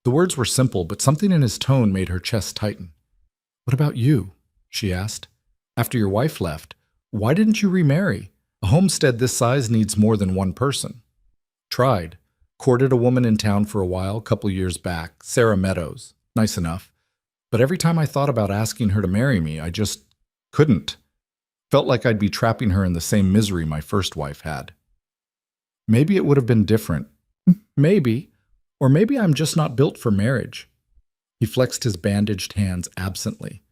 The words were simple, but something in his tone made her chest tighten. What about you? She asked. After your wife left, why didn't you remarry? A homestead this size needs more than one person. Tried. Courted a woman in town for a while, couple years back, Sarah Meadows. Nice enough. But every time I thought about asking her to marry me, I just couldn't. Felt like I'd be trapping her in the same misery my first wife had. Maybe it would have been different. Maybe. Or maybe I'm just not built for marriage. He flexed his bandaged hands absently.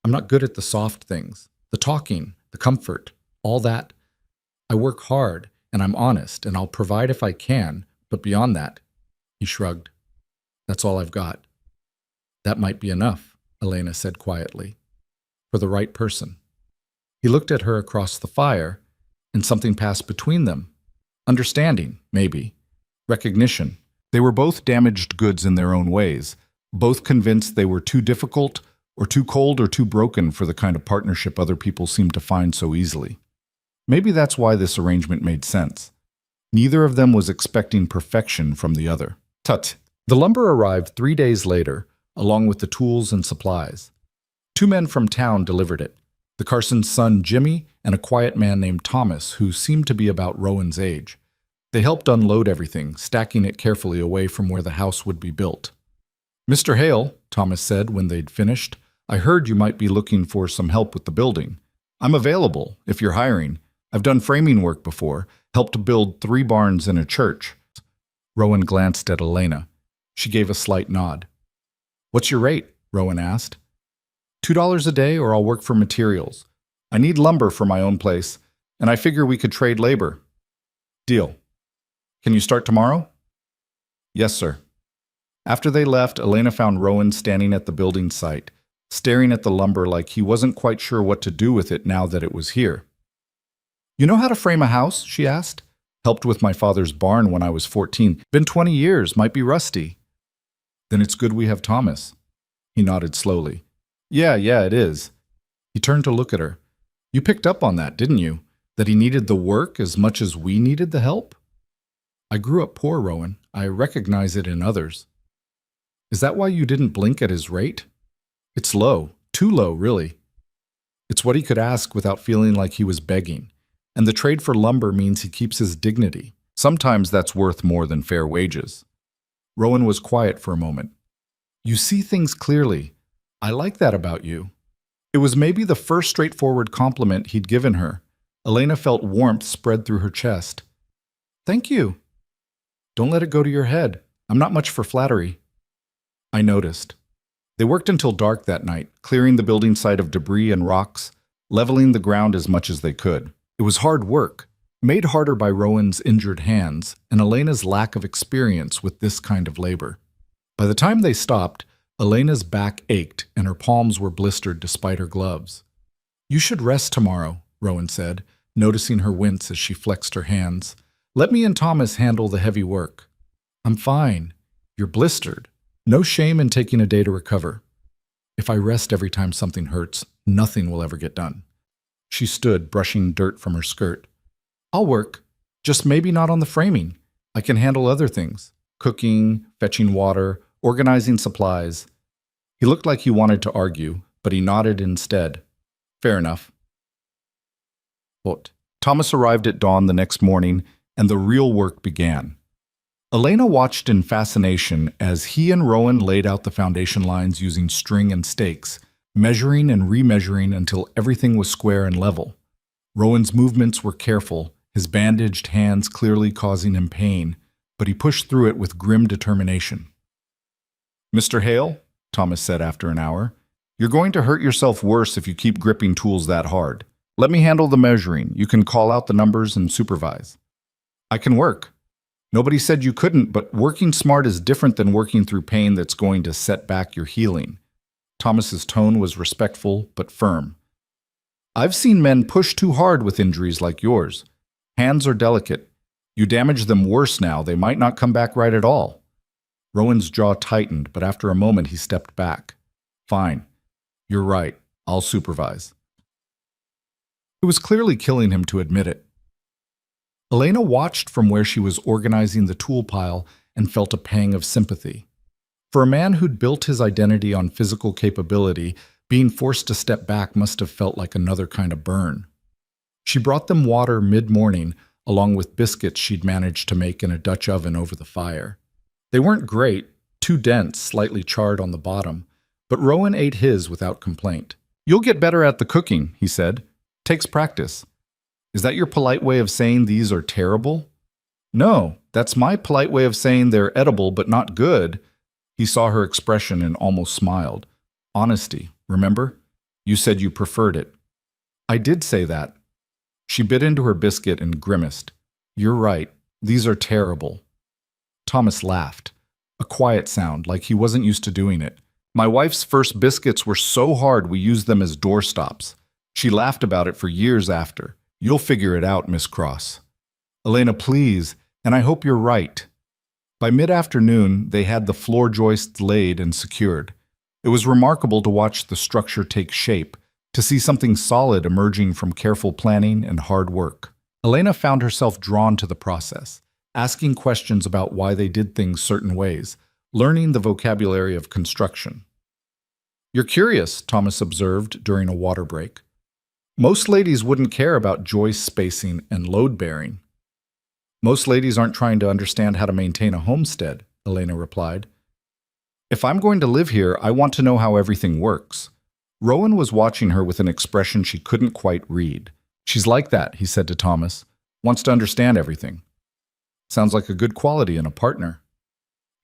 I'm not good at the soft things, the talking, the comfort, all that. I work hard, and I'm honest, and I'll provide if I can, but beyond that, he shrugged. That's all I've got. That might be enough, Elena said quietly. For the right person. He looked at her across the fire, and something passed between them. Understanding, maybe. Recognition. They were both damaged goods in their own ways, both convinced they were too difficult, or too cold or too broken for the kind of partnership other people seemed to find so easily. Maybe that's why this arrangement made sense. Neither of them was expecting perfection from the other. Tut. The lumber arrived 3 days later, along with the tools and supplies. 2 men from town delivered it. the Carsons' son Jimmy, and a quiet man named Thomas, who seemed to be about Rowan's age. They helped unload everything, stacking it carefully away from where the house would be built. "Mr. Hale," Thomas said when they'd finished, "I heard you might be looking for some help with the building. I'm available, if you're hiring. I've done framing work before, helped build 3 barns and a church." Rowan glanced at Elena. She gave a slight nod. "What's your rate?" Rowan asked. $2 a day, or I'll work for materials. I need lumber for my own place, and I figure we could trade labor." "Deal. Can you start tomorrow?" "Yes, sir." After they left, Elena found Rowan standing at the building site, staring at the lumber like he wasn't quite sure what to do with it now that it was here. "You know how to frame a house?" she asked. "Helped with my father's barn when I was 14. Been 20 years, might be rusty." "Then it's good we have Thomas." He nodded slowly. Yeah, it is." He turned to look at her. "You picked up on that, didn't you? That he needed the work as much as we needed the help?" "I grew up poor, Rowan. I recognize it in others." "Is that why you didn't blink at his rate?" "It's low. Too low, really." It's what he could ask without feeling like he was begging. And the trade for lumber means he keeps his dignity. Sometimes that's worth more than fair wages. Rowan was quiet for a moment. "You see things clearly. I like that about you." It was maybe the first straightforward compliment he'd given her. Elena felt warmth spread through her chest. "Thank you." "Don't let it go to your head. I'm not much for flattery." I noticed. They worked until dark that night, clearing the building site of debris and rocks, leveling the ground as much as they could. It was hard work, made harder by Rowan's injured hands and Elena's lack of experience with this kind of labor. By the time they stopped, Elena's back ached and her palms were blistered despite her gloves. "You should rest tomorrow," Rowan said, noticing her wince as she flexed her hands. "Let me and Thomas handle the heavy work." "I'm fine. You're blistered. No shame in taking a day to recover." "If I rest every time something hurts, nothing will ever get done." She stood, brushing dirt from her skirt. "I'll work, just maybe not on the framing. I can handle other things. Cooking, fetching water, organizing supplies." He looked like he wanted to argue, but he nodded instead. "Fair enough." But Thomas arrived at dawn the next morning, and the real work began. Elena watched in fascination as he and Rowan laid out the foundation lines using string and stakes, measuring and remeasuring until everything was square and level. Rowan's movements were careful, his bandaged hands clearly causing him pain, but he pushed through it with grim determination. "Mr. Hale," Thomas said after an hour, "you're going to hurt yourself worse if you keep gripping tools that hard. Let me handle the measuring. You can call out the numbers and supervise." "I can work." "Nobody said you couldn't, but working smart is different than working through pain that's going to set back your healing." Thomas's tone was respectful but firm. "I've seen men push too hard with injuries like yours. Hands are delicate. You damage them worse now, they might not come back right at all." Rowan's jaw tightened, but after a moment he stepped back. "Fine. You're right. I'll supervise." It was clearly killing him to admit it. Elena watched from where she was organizing the tool pile and felt a pang of sympathy. For a man who'd built his identity on physical capability, being forced to step back must have felt like another kind of burn. She brought them water mid-morning, along with biscuits she'd managed to make in a Dutch oven over the fire. They weren't great, too dense, slightly charred on the bottom, but Rowan ate his without complaint. "You'll get better at the cooking," he said. "Takes practice." "Is that your polite way of saying these are terrible?" "No, that's my polite way of saying they're edible but not good." He saw her expression and almost smiled. "Honesty, remember? You said you preferred it." "I did say that." She bit into her biscuit and grimaced. "You're right. These are terrible." Thomas laughed. A quiet sound, like he wasn't used to doing it. "My wife's first biscuits were so hard we used them as doorstops. She laughed about it for years after. You'll figure it out, Miss Cross." "Elena, please, and I hope you're right." By mid-afternoon, they had the floor joists laid and secured. It was remarkable to watch the structure take shape, to see something solid emerging from careful planning and hard work. Elena found herself drawn to the process, asking questions about why they did things certain ways, learning the vocabulary of construction. "You're curious," Thomas observed during a water break. Most ladies wouldn't care about joist spacing and load bearing. Most ladies aren't trying to understand how to maintain a homestead, Elena replied. If I'm going to live here, I want to know how everything works. Rowan was watching her with an expression she couldn't quite read. She's like that, he said to Thomas. Wants to understand everything. Sounds like a good quality in a partner.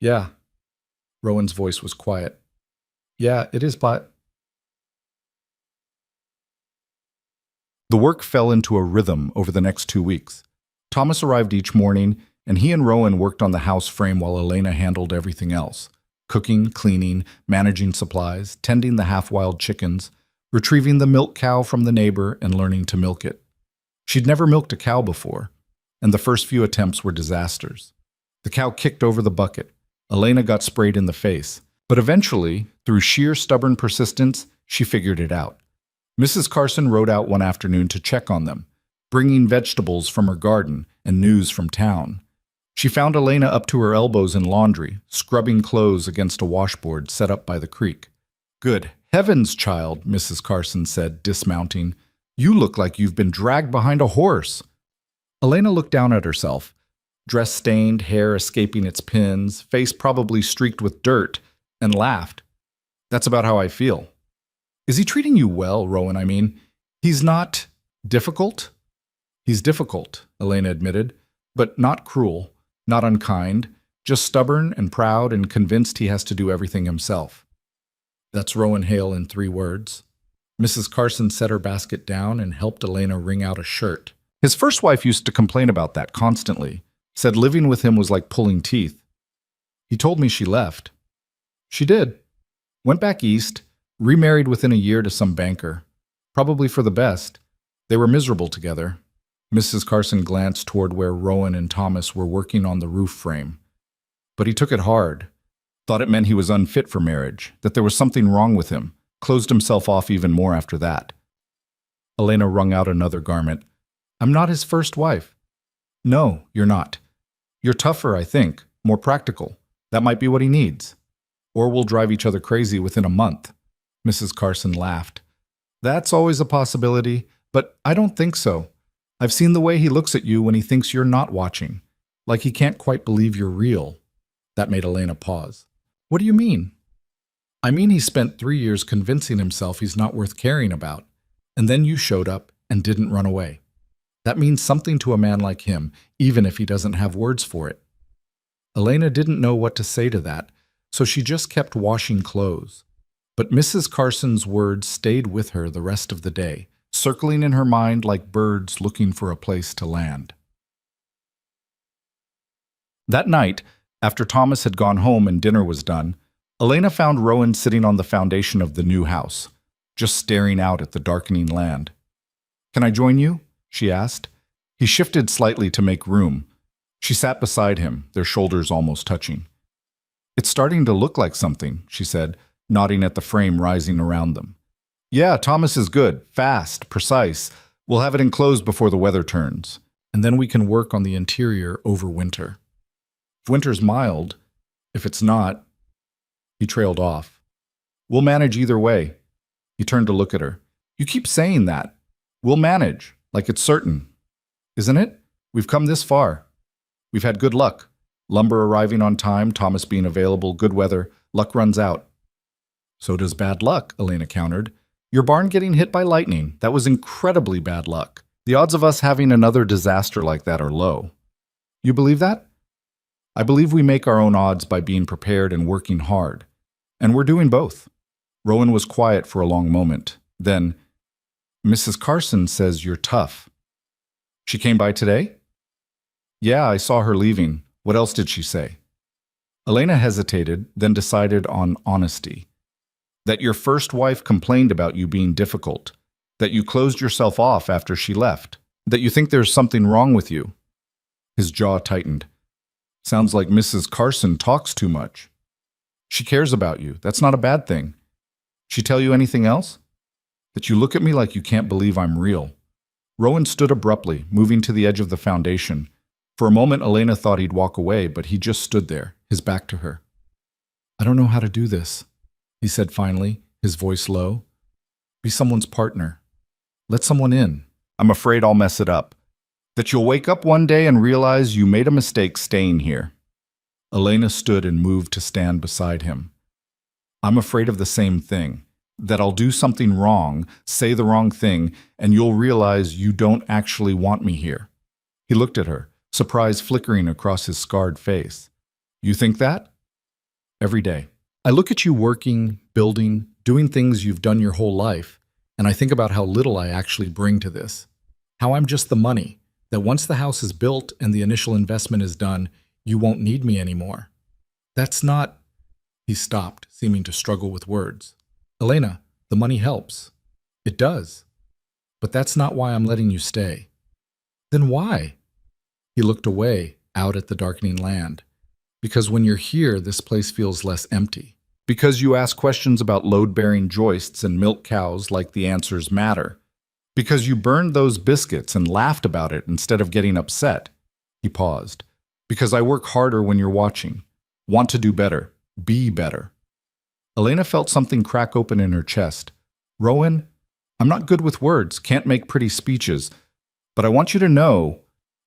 Yeah. Rowan's voice was quiet. Yeah, it is, but... The work fell into a rhythm over the next 2 weeks. Thomas arrived each morning, and he and Rowan worked on the house frame while Elena handled everything else. Cooking, cleaning, managing supplies, tending the half-wild chickens, retrieving the milk cow from the neighbor and learning to milk it. She'd never milked a cow before, and the first few attempts were disasters. The cow kicked over the bucket. Elena got sprayed in the face, but eventually, through sheer stubborn persistence, she figured it out. Mrs. Carson rode out one afternoon to check on them, bringing vegetables from her garden and news from town. She found Elena up to her elbows in laundry, scrubbing clothes against a washboard set up by the creek. Good heavens, child, Mrs. Carson said, dismounting. You look like you've been dragged behind a horse. Elena looked down at herself, dress stained, hair escaping its pins, face probably streaked with dirt, and laughed. That's about how I feel. Is he treating you well, Rowan, I mean? He's not difficult? He's difficult, Elena admitted, but not cruel, not unkind, just stubborn and proud and convinced he has to do everything himself. That's Rowan Hale in 3 words. Mrs. Carson set her basket down and helped Elena wring out a shirt. His first wife used to complain about that constantly, said living with him was like pulling teeth. He told me she left. She did. Went back east, remarried within a year to some banker. Probably for the best. They were miserable together. Mrs. Carson glanced toward where Rowan and Thomas were working on the roof frame. But he took it hard. Thought it meant he was unfit for marriage, that there was something wrong with him, closed himself off even more after that. Elena wrung out another garment. I'm not his first wife. No, you're not. You're tougher, I think, more practical. That might be what he needs. Or we'll drive each other crazy within a month. Mrs. Carson laughed. That's always a possibility, but I don't think so. I've seen the way he looks at you when he thinks you're not watching, like he can't quite believe you're real. That made Elena pause. What do you mean? I mean he spent 3 years convincing himself he's not worth caring about, and then you showed up and didn't run away. That means something to a man like him, even if he doesn't have words for it. Elena didn't know what to say to that, so she just kept washing clothes. But Mrs. Carson's words stayed with her the rest of the day, circling in her mind like birds looking for a place to land. That night, after Thomas had gone home and dinner was done, Elena found Rowan sitting on the foundation of the new house, just staring out at the darkening land. Can I join you? She asked. He shifted slightly to make room. She sat beside him, their shoulders almost touching. It's starting to look like something, she said, nodding at the frame rising around them. Yeah, Thomas is good, fast, precise. We'll have it enclosed before the weather turns, and then we can work on the interior over winter. If winter's mild, if it's not... He trailed off. We'll manage either way. He turned to look at her. You keep saying that. We'll manage, like it's certain. Isn't it? We've come this far. We've had good luck. Lumber arriving on time, Thomas being available, good weather. Luck runs out. So does bad luck, Elena countered. Your barn getting hit by lightning, that was incredibly bad luck. The odds of us having another disaster like that are low. You believe that? I believe we make our own odds by being prepared and working hard. And we're doing both. Rowan was quiet for a long moment. Then, Mrs. Carson says you're tough. She came by today? Yeah, I saw her leaving. What else did she say? Elena hesitated, then decided on honesty. That your first wife complained about you being difficult. That you closed yourself off after she left. That you think there's something wrong with you. His jaw tightened. Sounds like Mrs. Carson talks too much. She cares about you. That's not a bad thing. She tell you anything else? That you look at me like you can't believe I'm real. Rowan stood abruptly, moving to the edge of the foundation. For a moment, Elena thought he'd walk away, but he just stood there, his back to her. I don't know how to do this, he said finally, his voice low. Be someone's partner. Let someone in. I'm afraid I'll mess it up. That you'll wake up one day and realize you made a mistake staying here. Elena stood and moved to stand beside him. I'm afraid of the same thing. That I'll do something wrong, say the wrong thing, and you'll realize you don't actually want me here. He looked at her, surprise flickering across his scarred face. You think that? Every day. I look at you working, building, doing things you've done your whole life, and I think about how little I actually bring to this. How I'm just the money, that once the house is built and the initial investment is done, you won't need me anymore. That's not... He stopped, seeming to struggle with words. Elena, the money helps. It does. But that's not why I'm letting you stay. Then why? He looked away, out at the darkening land. Because when you're here, this place feels less empty. Because you ask questions about load-bearing joists and milk cows like the answers matter. Because you burned those biscuits and laughed about it instead of getting upset. He paused. Because I work harder when you're watching. Want to do better. Be better. Elena felt something crack open in her chest. Rowan, I'm not good with words, can't make pretty speeches, but I want you to know,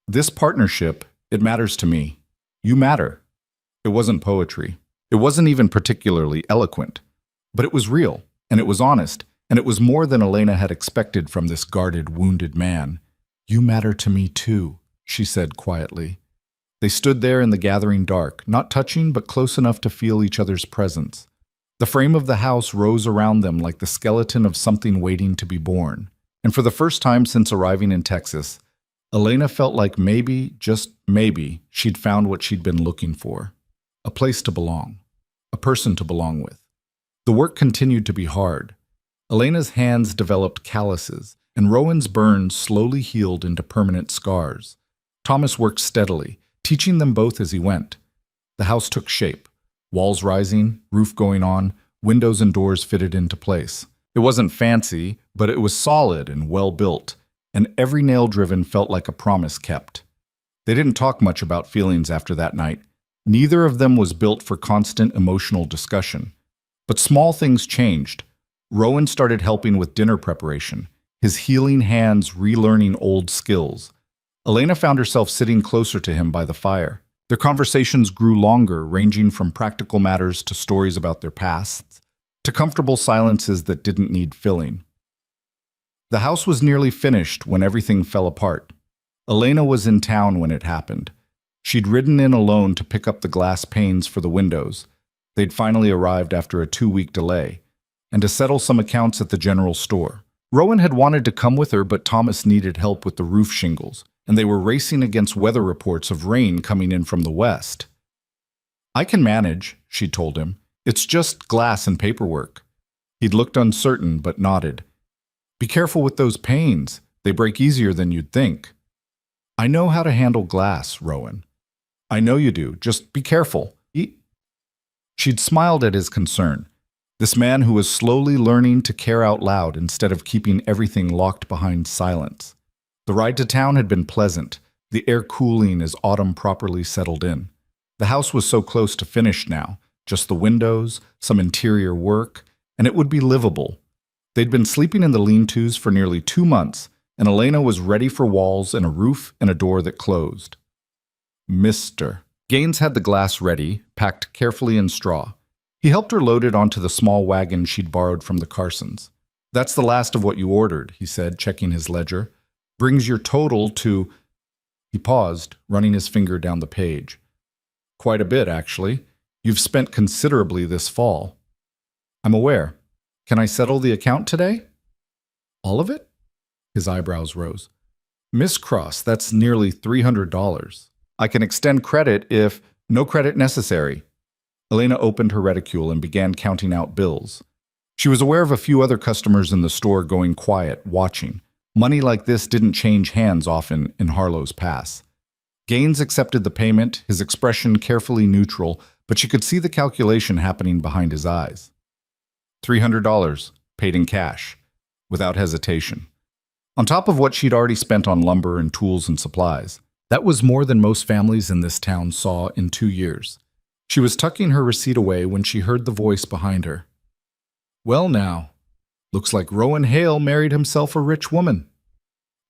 this partnership, it matters to me. You matter. It wasn't poetry. It wasn't even particularly eloquent. But it was real, and it was honest, and it was more than Elena had expected from this guarded, wounded man. You matter to me too, she said quietly. They stood there in the gathering dark, not touching but close enough to feel each other's presence. The frame of the house rose around them like the skeleton of something waiting to be born. And for the first time since arriving in Texas, Elena felt like maybe, just maybe, she'd found what she'd been looking for. A place to belong. A person to belong with. The work continued to be hard. Elena's hands developed calluses, and Rowan's burns slowly healed into permanent scars. Thomas worked steadily, teaching them both as he went. The house took shape. Walls rising, roof going on, windows and doors fitted into place. It wasn't fancy, but it was solid and well built, and every nail driven felt like a promise kept. They didn't talk much about feelings after that night. Neither of them was built for constant emotional discussion. But small things changed. Rowan started helping with dinner preparation, his healing hands relearning old skills. Elena found herself sitting closer to him by the fire. Their conversations grew longer, ranging from practical matters to stories about their pasts, to comfortable silences that didn't need filling. The house was nearly finished when everything fell apart. Elena was in town when it happened. She'd ridden in alone to pick up the glass panes for the windows. They'd finally arrived after a 2-week delay, and to settle some accounts at the general store. Rowan had wanted to come with her, but Thomas needed help with the roof shingles, and they were racing against weather reports of rain coming in from the west. I can manage, she told him. It's just glass and paperwork. He'd looked uncertain, but nodded. Be careful with those panes. They break easier than you'd think. I know how to handle glass, Rowan. I know you do. Just be careful. She'd smiled at his concern. This man who was slowly learning to care out loud instead of keeping everything locked behind silence. The ride to town had been pleasant, the air cooling as autumn properly settled in. The house was so close to finished now, just the windows, some interior work, and it would be livable. They'd been sleeping in the lean-tos for nearly 2 months, and Elena was ready for walls and a roof and a door that closed. Mr. Gaines had the glass ready, packed carefully in straw. He helped her load it onto the small wagon she'd borrowed from the Carsons. That's the last of what you ordered, he said, checking his ledger. Brings your total to... He paused, running his finger down the page. Quite a bit, actually. You've spent considerably this fall. I'm aware. Can I settle the account today? All of it? His eyebrows rose. Miss Cross, that's nearly $300. I can extend credit if... No credit necessary. Elena opened her reticule and began counting out bills. She was aware of a few other customers in the store going quiet, watching. Money like this didn't change hands often in Harlo's past. Gaines accepted the payment, his expression carefully neutral, but she could see the calculation happening behind his eyes. $300, paid in cash, without hesitation. On top of what she'd already spent on lumber and tools and supplies. That was more than most families in this town saw in 2 years. She was tucking her receipt away when she heard the voice behind her. Well now. Looks like Rowan Hale married himself a rich woman.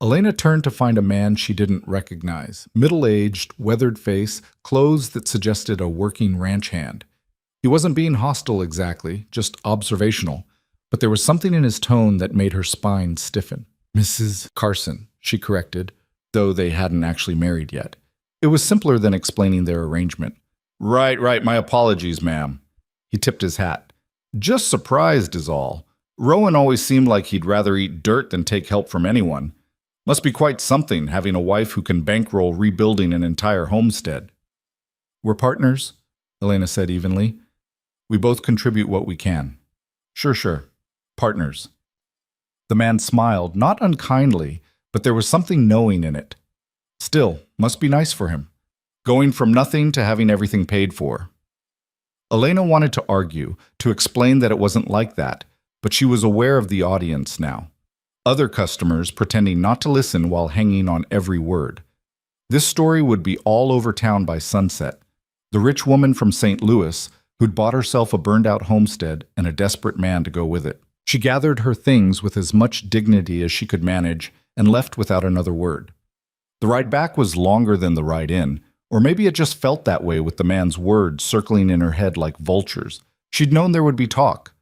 Elena turned to find a man she didn't recognize, middle-aged, weathered face, clothes that suggested a working ranch hand. He wasn't being hostile exactly, just observational, but there was something in his tone that made her spine stiffen. Mrs. Carson, she corrected, though they hadn't actually married yet. It was simpler than explaining their arrangement. Right, my apologies, ma'am. He tipped his hat. Just surprised is all. Rowan always seemed like he'd rather eat dirt than take help from anyone. Must be quite something, having a wife who can bankroll rebuilding an entire homestead. We're partners, Elena said evenly. We both contribute what we can. Sure. Partners. The man smiled, not unkindly, but there was something knowing in it. Still, must be nice for him. Going from nothing to having everything paid for. Elena wanted to argue, to explain that it wasn't like that, but she was aware of the audience now. Other customers pretending not to listen while hanging on every word. This story would be all over town by sunset. The rich woman from St. Louis who'd bought herself a burned-out homestead and a desperate man to go with it. She gathered her things with as much dignity as she could manage and left without another word. The ride back was longer than the ride in, or maybe it just felt that way with the man's words circling in her head like vultures. She'd known there would be talk.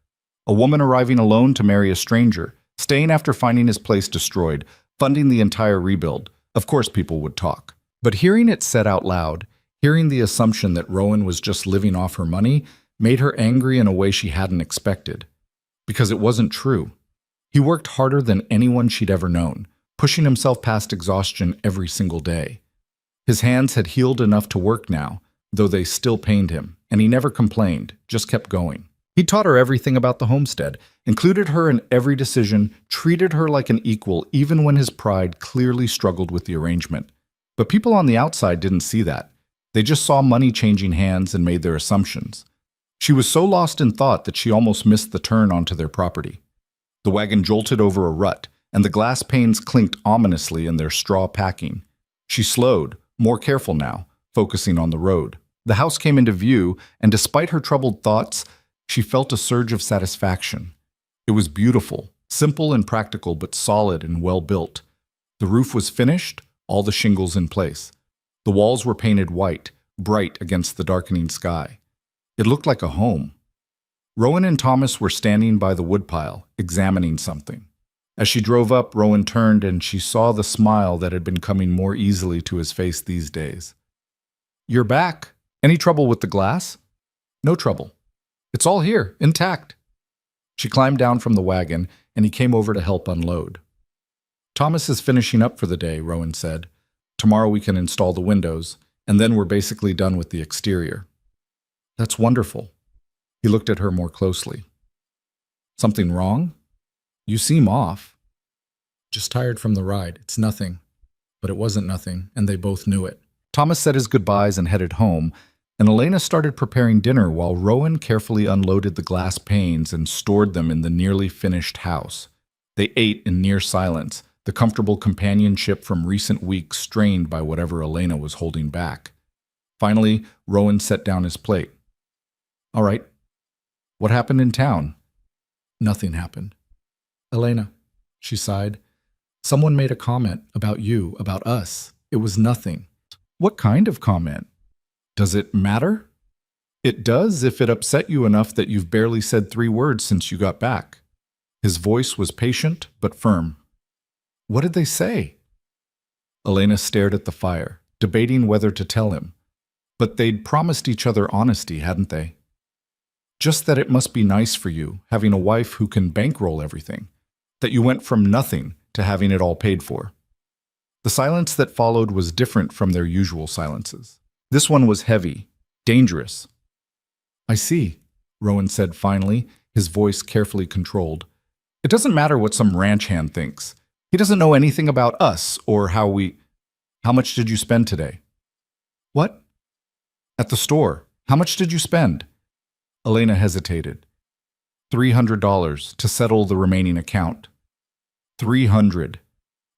A woman arriving alone to marry a stranger, staying after finding his place destroyed, funding the entire rebuild. Of course people would talk. But hearing it said out loud, hearing the assumption that Rowan was just living off her money, made her angry in a way she hadn't expected. Because it wasn't true. He worked harder than anyone she'd ever known, pushing himself past exhaustion every single day. His hands had healed enough to work now, though they still pained him, and he never complained, just kept going. He taught her everything about the homestead, included her in every decision, treated her like an equal even when his pride clearly struggled with the arrangement. But people on the outside didn't see that. They just saw money changing hands and made their assumptions. She was so lost in thought that she almost missed the turn onto their property. The wagon jolted over a rut, and the glass panes clinked ominously in their straw packing. She slowed, more careful now, focusing on the road. The house came into view, and despite her troubled thoughts, she felt a surge of satisfaction. It was beautiful, simple and practical, but solid and well built. The roof was finished, all the shingles in place. The walls were painted white, bright against the darkening sky. It looked like a home. Rowan and Thomas were standing by the woodpile, examining something. As she drove up, Rowan turned and she saw the smile that had been coming more easily to his face these days. "You're back. Any trouble with the glass?" "No trouble. It's all here, intact." She climbed down from the wagon, and he came over to help unload. "Thomas is finishing up for the day," Rowan said. "Tomorrow we can install the windows, and then we're basically done with the exterior." "That's wonderful." He looked at her more closely. "Something wrong? You seem off." "Just tired from the ride. It's nothing." But it wasn't nothing, and they both knew it. Thomas said his goodbyes and headed home, and Elena started preparing dinner while Rowan carefully unloaded the glass panes and stored them in the nearly finished house. They ate in near silence, the comfortable companionship from recent weeks strained by whatever Elena was holding back. Finally, Rowan set down his plate. "All right. What happened in town?" "Nothing happened." "Elena," she sighed, "someone made a comment about you, about us. It was nothing." "What kind of comment? Does it matter?" "It does if it upset you enough that you've barely said 3 words since you got back." His voice was patient but firm. "What did they say?" Elena stared at the fire, debating whether to tell him. But they'd promised each other honesty, hadn't they? Just that it must be nice for you, having a wife who can bankroll everything. That you went from nothing to having it all paid for. The silence that followed was different from their usual silences. This one was heavy, dangerous. "I see," Rowan said finally, his voice carefully controlled. "It doesn't matter what some ranch hand thinks. He doesn't know anything about us or how we... How much did you spend today?" "What?" "At the store. How much did you spend?" Elena hesitated. $300 to settle the remaining account. 300.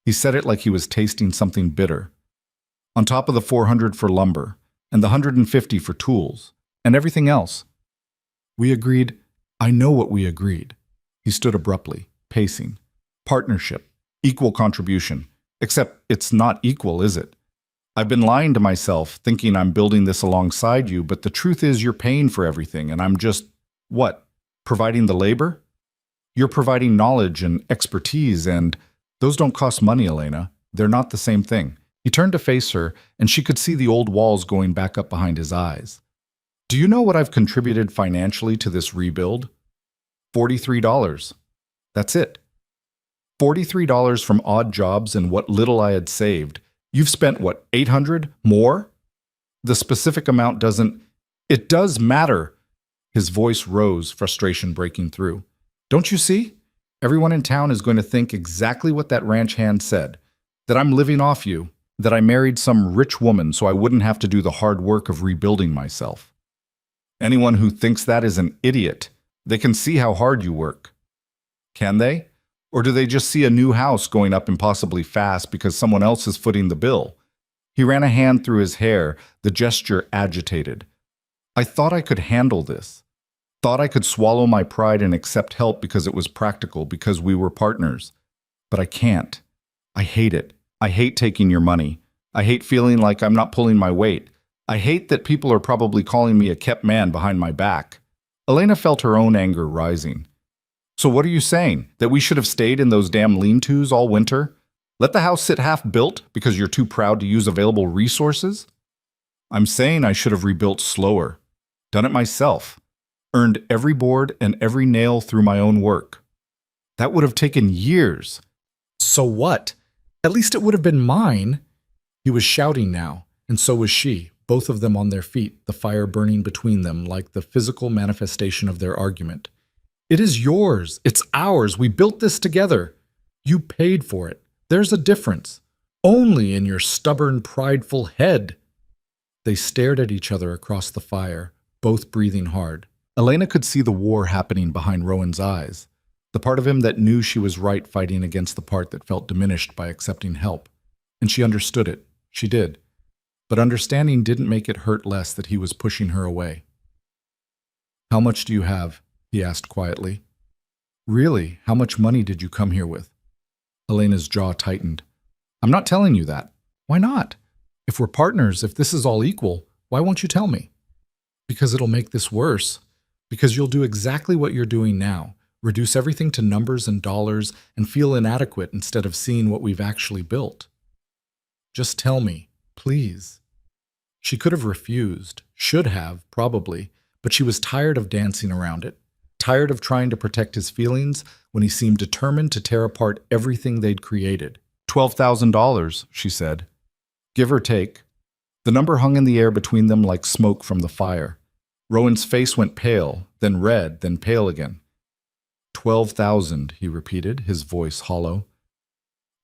He said it like he was tasting something bitter. On top of the 400 for lumber, and the 150 for tools, and everything else. "We agreed. I know what we agreed." He stood abruptly. pacing. Partnership. Equal contribution. Except it's not equal, is it? I've been lying to myself, thinking I'm building this alongside you, but the truth is you're paying for everything, and I'm just, what, providing the labor? You're providing knowledge and expertise, and those don't cost money, Elena. They're not the same thing. He turned to face her, and she could see the old walls going back up behind his eyes. Do you know what I've contributed financially to this rebuild? $43. That's it. $43 from odd jobs and what little I had saved. You've spent, what, $800? More? The specific amount doesn't... It does matter. His voice rose, frustration breaking through. Don't you see? Everyone in town is going to think exactly what that ranch hand said. That I'm living off you. That I married some rich woman so I wouldn't have to do the hard work of rebuilding myself. Anyone who thinks that is an idiot. They can see how hard you work. Can they? Or do they just see a new house going up impossibly fast because someone else is footing the bill? He ran a hand through his hair, the gesture agitated. I thought I could handle this. Thought I could swallow my pride and accept help because it was practical, because we were partners. But I can't. I hate it. I hate taking your money. I hate feeling like I'm not pulling my weight. I hate that people are probably calling me a kept man behind my back. Elena felt her own anger rising. So what are you saying? That we should have stayed in those damn lean-tos all winter? Let the house sit half-built because you're too proud to use available resources? I'm saying I should have rebuilt slower. Done it myself. Earned every board and every nail through my own work. That would have taken years. So what? At least it would have been mine. He was shouting now, and so was she, both of them on their feet, the fire burning between them like the physical manifestation of their argument. It is yours. It's ours. We built this together. You paid for it. There's a difference. Only in your stubborn, prideful head. They stared at each other across the fire, both breathing hard. Elena could see the war happening behind Rowan's eyes, the part of him that knew she was right fighting against the part that felt diminished by accepting help. And she understood it. She did. But understanding didn't make it hurt less that he was pushing her away. How much do you have? He asked quietly. Really, how much money did you come here with? Elena's jaw tightened. I'm not telling you that. Why not? If we're partners, if this is all equal, why won't you tell me? Because it'll make this worse. Because you'll do exactly what you're doing now. Reduce everything to numbers and dollars and feel inadequate instead of seeing what we've actually built. Just tell me, please. She could have refused, should have, probably, but she was tired of dancing around it. Tired of trying to protect his feelings when he seemed determined to tear apart everything they'd created. $12,000, she said. Give or take. The number hung in the air between them like smoke from the fire. Rowan's face went pale, then red, then pale again. 12,000, he repeated, his voice hollow.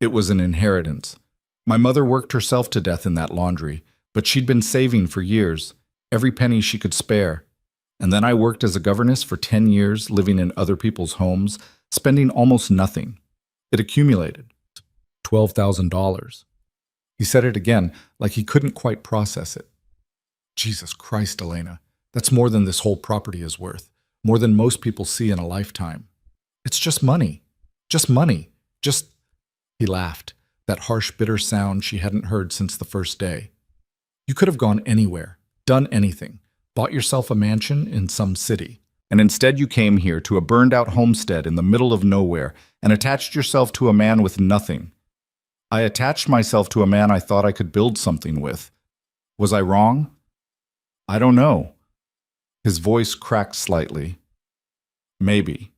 It was an inheritance. My mother worked herself to death in that laundry, but she'd been saving for years, every penny she could spare. And then I worked as a governess for 10 years, living in other people's homes, spending almost nothing. It accumulated. $12,000. He said it again, like he couldn't quite process it. Jesus Christ, Elena, that's more than this whole property is worth, more than most people see in a lifetime. It's just money. Just money. Just... He laughed, that harsh, bitter sound she hadn't heard since the first day. You could have gone anywhere, done anything. Bought yourself a mansion in some city, and instead you came here to a burned-out homestead in the middle of nowhere and attached yourself to a man with nothing. I attached myself to a man I thought I could build something with. Was I wrong? I don't know. His voice cracked slightly. Maybe.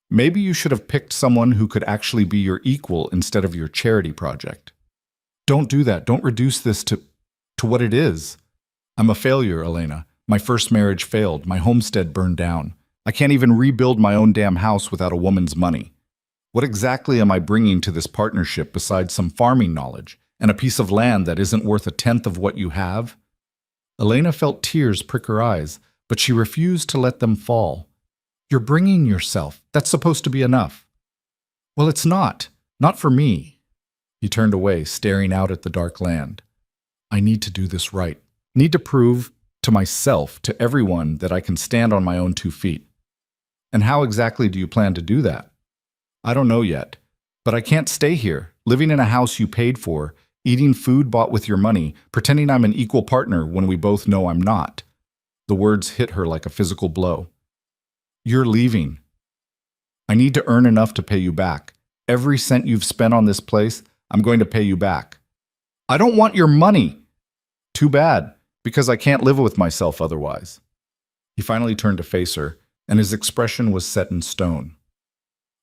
Maybe you should have picked someone who could actually be your equal instead of your charity project. Don't do that. Don't reduce this to what it is. I'm a failure, Elena. My first marriage failed. My homestead burned down. I can't even rebuild my own damn house without a woman's money. What exactly am I bringing to this partnership besides some farming knowledge and a piece of land that isn't worth a tenth of what you have? Elena felt tears prick her eyes, but she refused to let them fall. You're bringing yourself. That's supposed to be enough. Well, it's not. Not for me. He turned away, staring out at the dark land. I need to do this right. Need to prove to myself, to everyone, that I can stand on my own 2 feet. And how exactly do you plan to do that? I don't know yet. But I can't stay here, living in a house you paid for, eating food bought with your money, pretending I'm an equal partner when we both know I'm not. The words hit her like a physical blow. You're leaving. I need to earn enough to pay you back. Every cent you've spent on this place, I'm going to pay you back. I don't want your money. Too bad, because I can't live with myself otherwise. He finally turned to face her, and his expression was set in stone.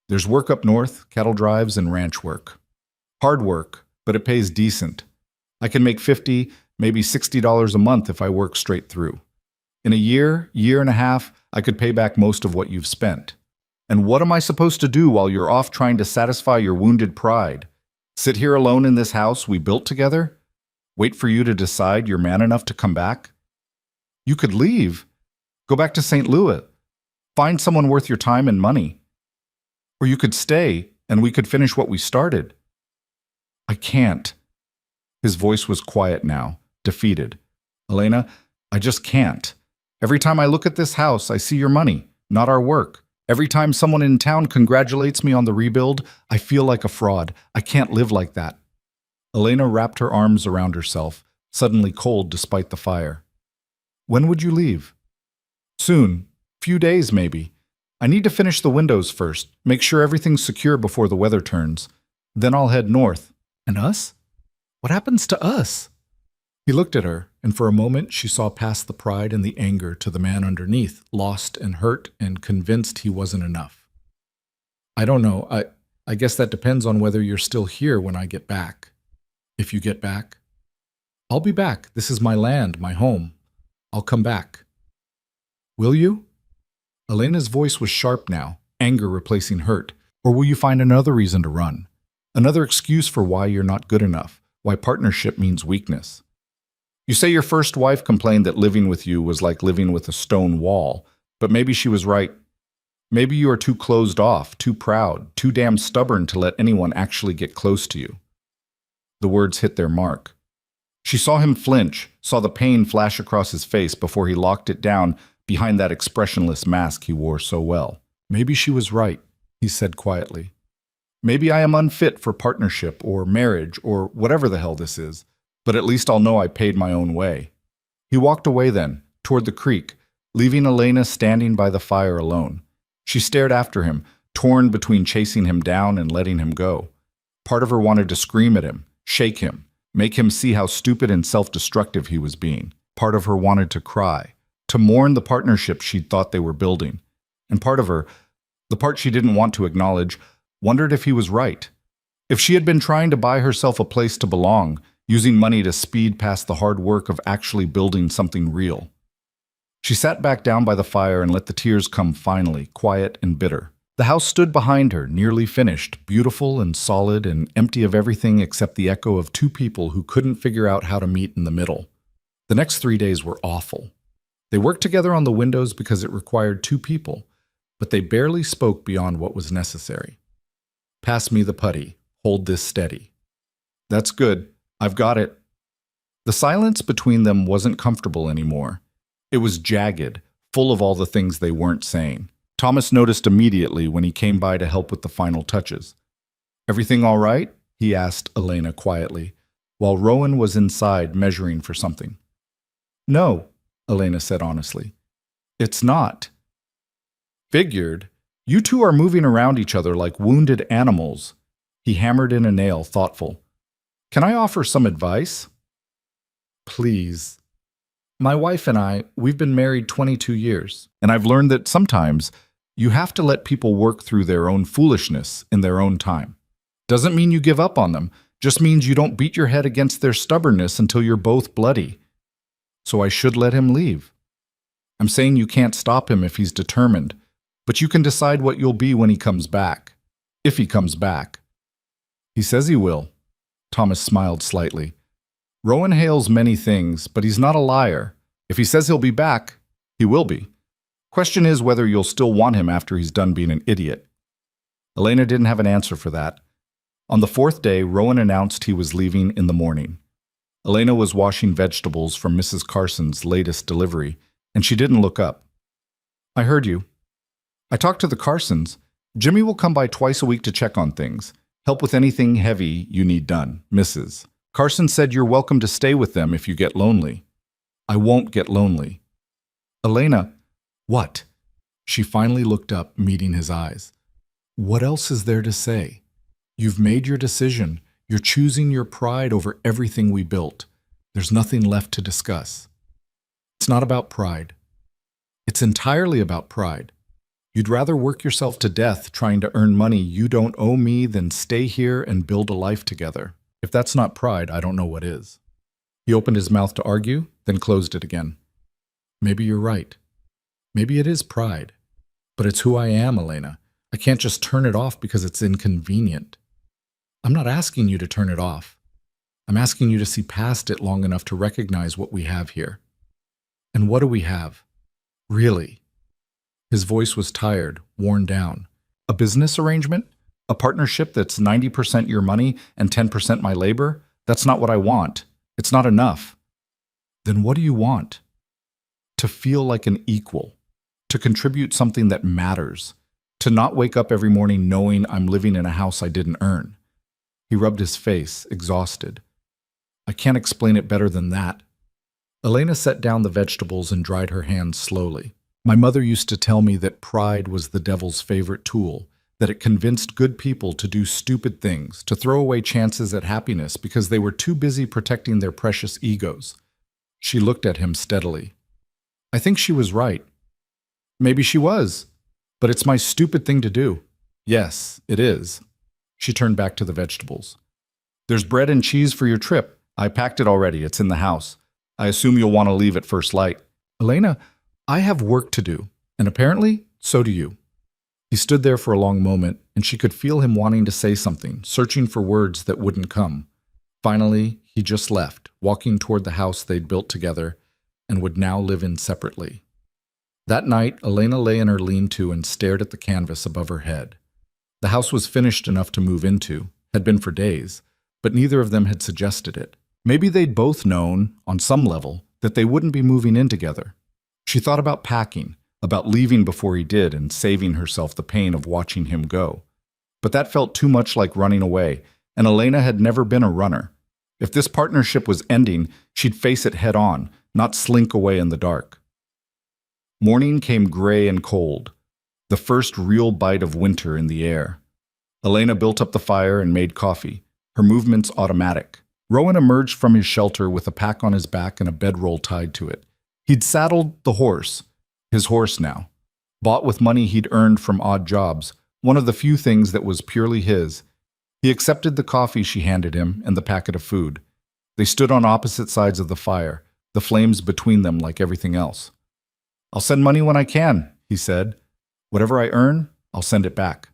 There's work up north, cattle drives, and ranch work. Hard work, but it pays decent. I can make $50, maybe $60 a month if I work straight through. In a year and a half, I could pay back most of what you've spent. And what am I supposed to do while you're off trying to satisfy your wounded pride? Sit here alone in this house we built together? Wait for you to decide you're man enough to come back? You could leave. Go back to St. Louis. Find someone worth your time and money. Or you could stay, and we could finish what we started. I can't. His voice was quiet now, defeated. Elena, I just can't. Every time I look at this house, I see your money, not our work. Every time someone in town congratulates me on the rebuild, I feel like a fraud. I can't live like that. Elena wrapped her arms around herself, suddenly cold despite the fire. When would you leave? Soon. Few days, maybe. I need to finish the windows first, make sure everything's secure before the weather turns. Then I'll head north. And us? What happens to us? He looked at her, and for a moment she saw past the pride and the anger to the man underneath, lost and hurt and convinced he wasn't enough. I don't know. I guess that depends on whether you're still here when I get back. If you get back. I'll be back. This is my land, my home. I'll come back. Will you? Elena's voice was sharp now, anger replacing hurt. Or will you find another reason to run? Another excuse for why you're not good enough, why partnership means weakness. You say your first wife complained that living with you was like living with a stone wall, but maybe she was right. Maybe you are too closed off, too proud, too damn stubborn to let anyone actually get close to you. The words hit their mark. She saw him flinch, saw the pain flash across his face before he locked it down behind that expressionless mask he wore so well. Maybe she was right, he said quietly. Maybe I am unfit for partnership or marriage or whatever the hell this is, but at least I'll know I paid my own way. He walked away then, toward the creek, leaving Elena standing by the fire alone. She stared after him, torn between chasing him down and letting him go. Part of her wanted to scream at him, shake him, make him see how stupid and self-destructive he was being. Part of her wanted to cry, to mourn the partnership she'd thought they were building. And part of her, the part she didn't want to acknowledge, wondered if he was right. If she had been trying to buy herself a place to belong, using money to speed past the hard work of actually building something real. She sat back down by the fire and let the tears come finally, quiet and bitter. The house stood behind her, nearly finished, beautiful and solid and empty of everything except the echo of two people who couldn't figure out how to meet in the middle. The next 3 days were awful. They worked together on the windows because it required two people, but they barely spoke beyond what was necessary. Pass me the putty. Hold this steady. That's good. I've got it. The silence between them wasn't comfortable anymore. It was jagged, full of all the things they weren't saying. Thomas noticed immediately when he came by to help with the final touches. Everything all right? He asked Elena quietly, while Rowan was inside measuring for something. No, Elena said honestly. It's not. Figured. You two are moving around each other like wounded animals. He hammered in a nail, thoughtful. Can I offer some advice? Please. My wife and I, we've been married 22 years, and I've learned that sometimes you have to let people work through their own foolishness in their own time. Doesn't mean you give up on them, just means you don't beat your head against their stubbornness until you're both bloody. So I should let him leave. I'm saying you can't stop him if he's determined, but you can decide what you'll be when he comes back. If he comes back. He says he will. Thomas smiled slightly. Rowan hails many things, but he's not a liar. If he says he'll be back, he will be. Question is whether you'll still want him after he's done being an idiot. Elena didn't have an answer for that. On the 4th day, Rowan announced he was leaving in the morning. Elena was washing vegetables from Mrs. Carson's latest delivery, and she didn't look up. I heard you. I talked to the Carsons. Jimmy will come by twice a week to check on things. Help with anything heavy you need done, Mrs. Carson said you're welcome to stay with them if you get lonely. I won't get lonely. Elena, what? She finally looked up, meeting his eyes. What else is there to say? You've made your decision. You're choosing your pride over everything we built. There's nothing left to discuss. It's not about pride. It's entirely about pride. You'd rather work yourself to death trying to earn money you don't owe me than stay here and build a life together. If that's not pride, I don't know what is. He opened his mouth to argue, then closed it again. Maybe you're right. Maybe it is pride. But it's who I am, Elena. I can't just turn it off because it's inconvenient. I'm not asking you to turn it off. I'm asking you to see past it long enough to recognize what we have here. And what do we have? Really? His voice was tired, worn down. A business arrangement? A partnership that's 90% your money and 10% my labor? That's not what I want. It's not enough. Then what do you want? To feel like an equal. To contribute something that matters. To not wake up every morning knowing I'm living in a house I didn't earn. He rubbed his face, exhausted. I can't explain it better than that. Elena set down the vegetables and dried her hands slowly. My mother used to tell me that pride was the devil's favorite tool, that it convinced good people to do stupid things, to throw away chances at happiness because they were too busy protecting their precious egos. She looked at him steadily. I think she was right. Maybe she was, but it's my stupid thing to do. Yes, it is. She turned back to the vegetables. There's bread and cheese for your trip. I packed it already. It's in the house. I assume you'll want to leave at first light. Elena, I have work to do, and apparently, so do you. He stood there for a long moment, and she could feel him wanting to say something, searching for words that wouldn't come. Finally, he just left, walking toward the house they'd built together and would now live in separately. That night, Elena lay in her lean-to and stared at the canvas above her head. The house was finished enough to move into, had been for days, but neither of them had suggested it. Maybe they'd both known, on some level, that they wouldn't be moving in together. She thought about packing, about leaving before he did and saving herself the pain of watching him go. But that felt too much like running away, and Elena had never been a runner. If this partnership was ending, she'd face it head on, not slink away in the dark. Morning came gray and cold, the first real bite of winter in the air. Elena built up the fire and made coffee, her movements automatic. Rowan emerged from his shelter with a pack on his back and a bedroll tied to it. He'd saddled the horse, his horse now, bought with money he'd earned from odd jobs, one of the few things that was purely his. He accepted the coffee she handed him and the packet of food. They stood on opposite sides of the fire, the flames between them like everything else. I'll send money when I can, he said. Whatever I earn, I'll send it back.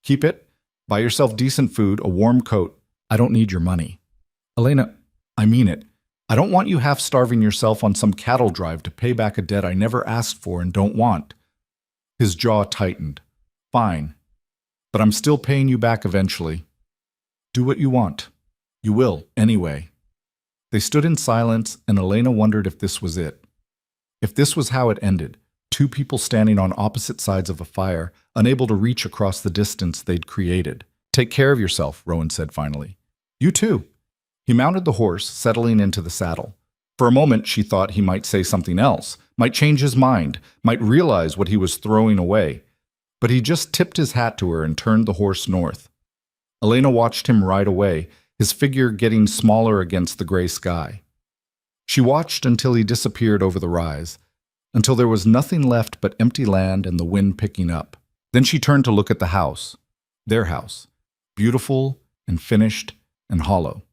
Keep it. Buy yourself decent food, a warm coat. I don't need your money. Elena, I mean it. I don't want you half-starving yourself on some cattle drive to pay back a debt I never asked for and don't want. His jaw tightened. Fine. But I'm still paying you back eventually. Do what you want. You will, anyway. They stood in silence, and Elena wondered if this was it. If this was how it ended, two people standing on opposite sides of a fire, unable to reach across the distance they'd created. Take care of yourself, Rowan said finally. You too. He mounted the horse, settling into the saddle. For a moment, she thought he might say something else, might change his mind, might realize what he was throwing away. But he just tipped his hat to her and turned the horse north. Elena watched him ride away, his figure getting smaller against the gray sky. She watched until he disappeared over the rise, until there was nothing left but empty land and the wind picking up. Then she turned to look at the house, their house, beautiful and finished and hollow.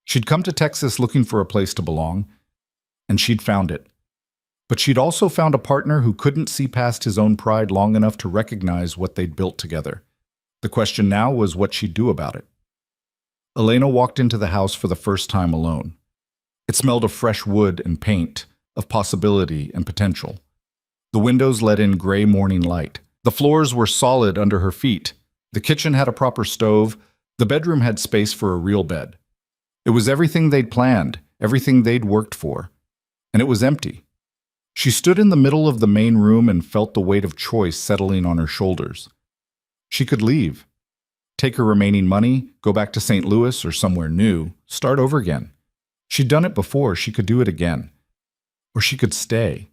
She'd come to Texas looking for a place to belong, and she'd found it. But she'd also found a partner who couldn't see past his own pride long enough to recognize what they'd built together. The question now was what she'd do about it. Elena walked into the house for the first time alone. It smelled of fresh wood and paint, of possibility and potential. The windows let in gray morning light. The floors were solid under her feet. The kitchen had a proper stove. The bedroom had space for a real bed. It was everything they'd planned, everything they'd worked for. And it was empty. She stood in the middle of the main room and felt the weight of choice settling on her shoulders. She could leave, take her remaining money, go back to St. Louis or somewhere new, start over again. She'd done it before, she could do it again. Or she could stay,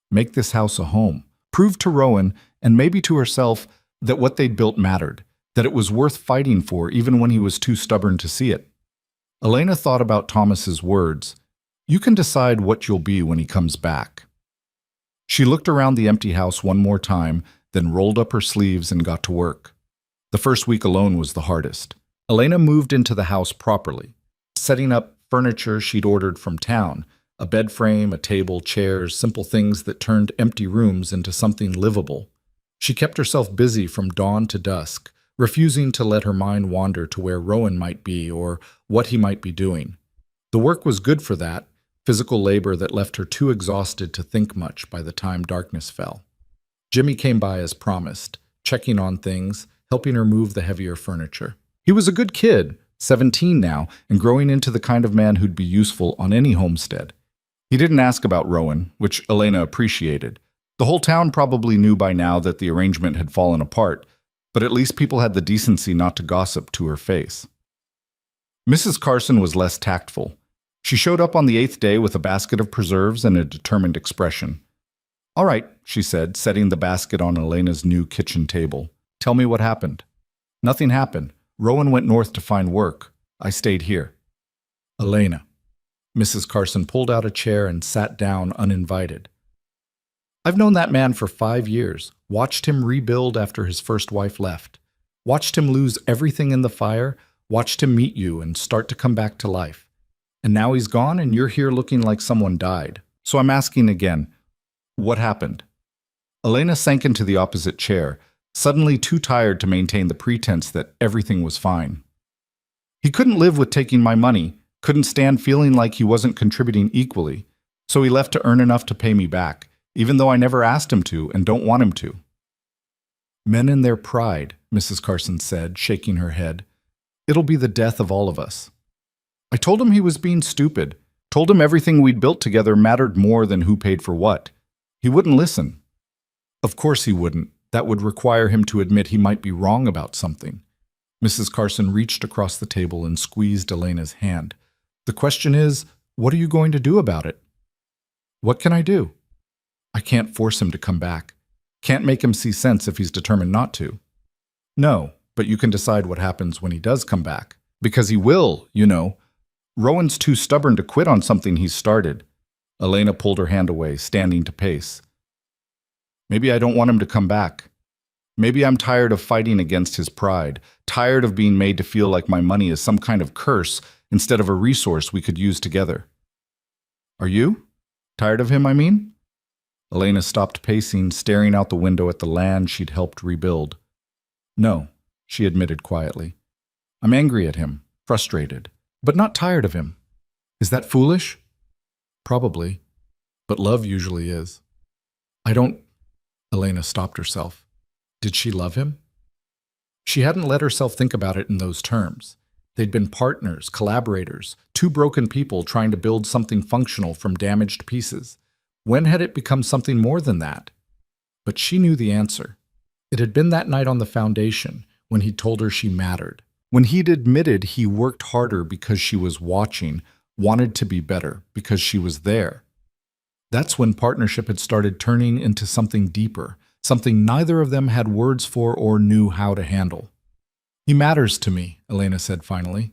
make this house a home, prove to Rowan and maybe to herself that what they'd built mattered, that it was worth fighting for even when he was too stubborn to see it. Elena thought about Thomas's words, "You can decide what you'll be when he comes back." She looked around the empty house one more time, then rolled up her sleeves and got to work. The first week alone was the hardest. Elena moved into the house properly, setting up furniture she'd ordered from town, a bed frame, a table, chairs, simple things that turned empty rooms into something livable. She kept herself busy from dawn to dusk, refusing to let her mind wander to where Rowan might be or what he might be doing. The work was good for that, physical labor that left her too exhausted to think much by the time darkness fell. Jimmy came by as promised, checking on things, helping her move the heavier furniture. He was a good kid, 17 now, and growing into the kind of man who'd be useful on any homestead. He didn't ask about Rowan, which Elena appreciated. The whole town probably knew by now that the arrangement had fallen apart, but at least people had the decency not to gossip to her face. Mrs. Carson was less tactful. She showed up on the 8th day with a basket of preserves and a determined expression. "All right," she said, setting the basket on Elena's new kitchen table. "Tell me what happened." "Nothing happened. Rowan went north to find work. I stayed here." "Elena." Mrs. Carson pulled out a chair and sat down uninvited. "I've known that man for 5 years, watched him rebuild after his first wife left, watched him lose everything in the fire, watched him meet you and start to come back to life. And now he's gone and you're here looking like someone died. So I'm asking again, what happened?" Elena sank into the opposite chair, suddenly too tired to maintain the pretense that everything was fine. "He couldn't live with taking my money, couldn't stand feeling like he wasn't contributing equally, so he left to earn enough to pay me back, even though I never asked him to and don't want him to." "Men and their pride," Mrs. Carson said, shaking her head. "It'll be the death of all of us." "I told him he was being stupid, told him everything we'd built together mattered more than who paid for what. He wouldn't listen." "Of course he wouldn't. That would require him to admit he might be wrong about something." Mrs. Carson reached across the table and squeezed Elena's hand. "The question is, what are you going to do about it?" "What can I do?" "I can't force him to come back. Can't make him see sense if he's determined not to." "No, but you can decide what happens when he does come back. Because he will, you know. Rowan's too stubborn to quit on something he's started." Elena pulled her hand away, standing to pace. "Maybe I don't want him to come back. Maybe I'm tired of fighting against his pride, tired of being made to feel like my money is some kind of curse instead of a resource we could use together." "Are you? Tired of him, I mean?" Elena stopped pacing, staring out the window at the land she'd helped rebuild. "No," she admitted quietly. "I'm angry at him, frustrated, but not tired of him." "Is that foolish?" "Probably, but love usually is." "I don't—" Elena stopped herself. Did she love him? She hadn't let herself think about it in those terms. They'd been partners, collaborators, two broken people trying to build something functional from damaged pieces. When had it become something more than that? But she knew the answer. It had been that night on the foundation, when he told her she mattered. When he'd admitted he worked harder because she was watching, wanted to be better because she was there. That's when partnership had started turning into something deeper, something neither of them had words for or knew how to handle. "He matters to me," Elena said finally.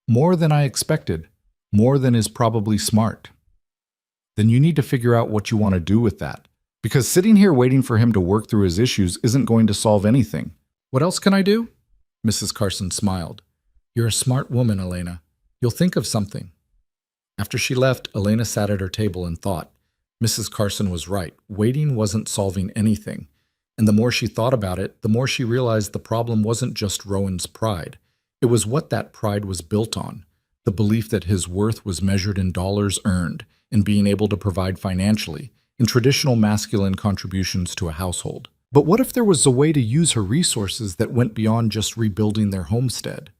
"More than I expected, more than is probably smart." "Then you need to figure out what you want to do with that, because sitting here waiting for him to work through his issues isn't going to solve anything." "What else can I do?" Mrs. Carson smiled. "You're a smart woman, Elena. You'll think of something." After she left, Elena sat at her table and thought. Mrs. Carson was right. Waiting wasn't solving anything. And the more she thought about it, the more she realized the problem wasn't just Rowan's pride. It was what that pride was built on. The belief that his worth was measured in dollars earned, in being able to provide financially, in traditional masculine contributions to a household. But what if there was a way to use her resources that went beyond just rebuilding their homestead?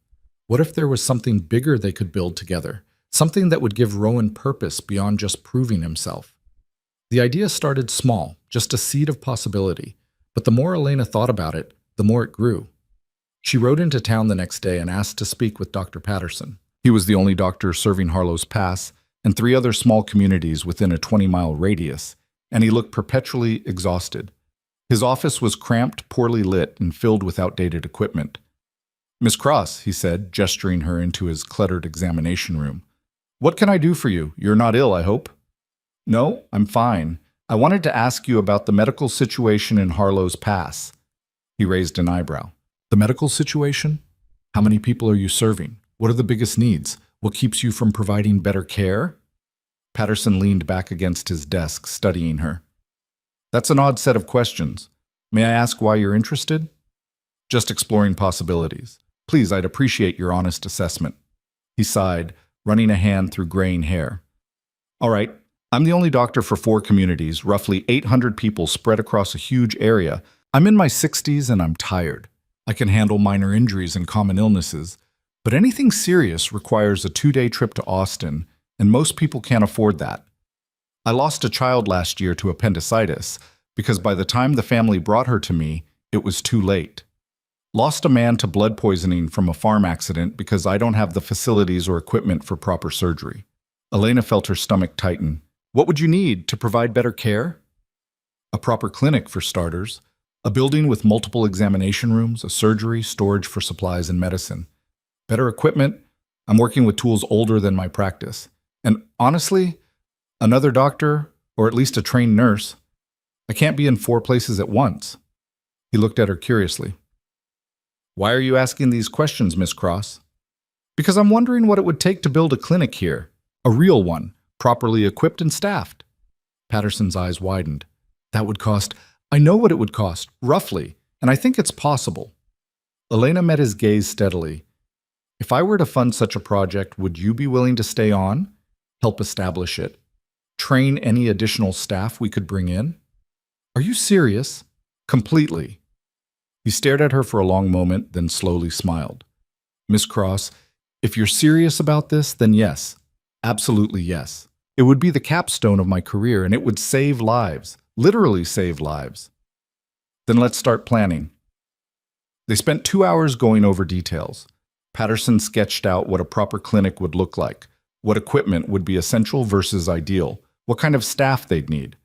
What if there was something bigger they could build together? Something that would give Rowan purpose beyond just proving himself? The idea started small, just a seed of possibility. But the more Elena thought about it, the more it grew. She rode into town the next day and asked to speak with Dr. Patterson. He was the only doctor serving Harlo's Pass and 3 other small communities within a 20-mile radius, and he looked perpetually exhausted. His office was cramped, poorly lit, and filled with outdated equipment. "Miss Cross," he said, gesturing her into his cluttered examination room. "What can I do for you? You're not ill, I hope?" "No, I'm fine. I wanted to ask you about the medical situation in Harlo's Pass." He raised an eyebrow. "The medical situation? How many people are you serving? What are the biggest needs? What keeps you from providing better care?" Patterson leaned back against his desk, studying her. "That's an odd set of questions. May I ask why you're interested?" "Just exploring possibilities. Please, I'd appreciate your honest assessment." He sighed, running a hand through graying hair. "All right, I'm the only doctor for 4 communities, roughly 800 people spread across a huge area. I'm in my 60s and I'm tired. I can handle minor injuries and common illnesses, but anything serious requires a 2-day trip to Austin, and most people can't afford that. I lost a child last year to appendicitis because by the time the family brought her to me, it was too late. Lost a man to blood poisoning from a farm accident because I don't have the facilities or equipment for proper surgery." Elena felt her stomach tighten. "What would you need to provide better care?" "A proper clinic, for starters. A building with multiple examination rooms, a surgery, storage for supplies and medicine. Better equipment. I'm working with tools older than my practice. And honestly, another doctor, or at least a trained nurse. I can't be in 4 places at once." He looked at her curiously. "Why are you asking these questions, Miss Cross?" "Because I'm wondering what it would take to build a clinic here. A real one, properly equipped and staffed." Patterson's eyes widened. "That would cost—" "I know what it would cost, roughly, and I think it's possible." Elena met his gaze steadily. "If I were to fund such a project, would you be willing to stay on? Help establish it? Train any additional staff we could bring in?" "Are you serious?" "Completely." He stared at her for a long moment, then slowly smiled. "Miss Cross, if you're serious about this, then yes. Absolutely yes. It would be the capstone of my career, and it would save lives. Literally save lives." "Then let's start planning." They spent 2 hours going over details. Patterson sketched out what a proper clinic would look like, what equipment would be essential versus ideal, what kind of staff they'd need.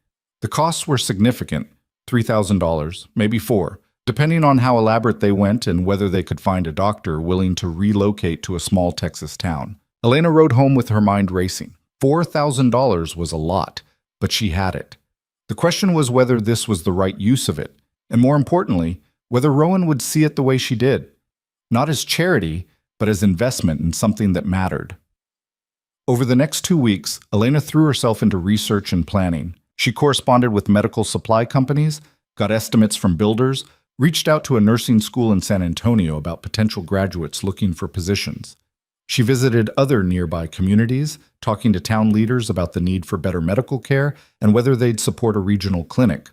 The costs were significant, $3,000, maybe 4, depending on how elaborate they went and whether they could find a doctor willing to relocate to a small Texas town. Elena rode home with her mind racing. $4,000 was a lot, but she had it. The question was whether this was the right use of it, and more importantly, whether Rowan would see it the way she did. Not as charity, but as investment in something that mattered. Over the next 2 weeks, Elena threw herself into research and planning. She corresponded with medical supply companies, got estimates from builders, reached out to a nursing school in San Antonio about potential graduates looking for positions. She visited other nearby communities, talking to town leaders about the need for better medical care and whether they'd support a regional clinic.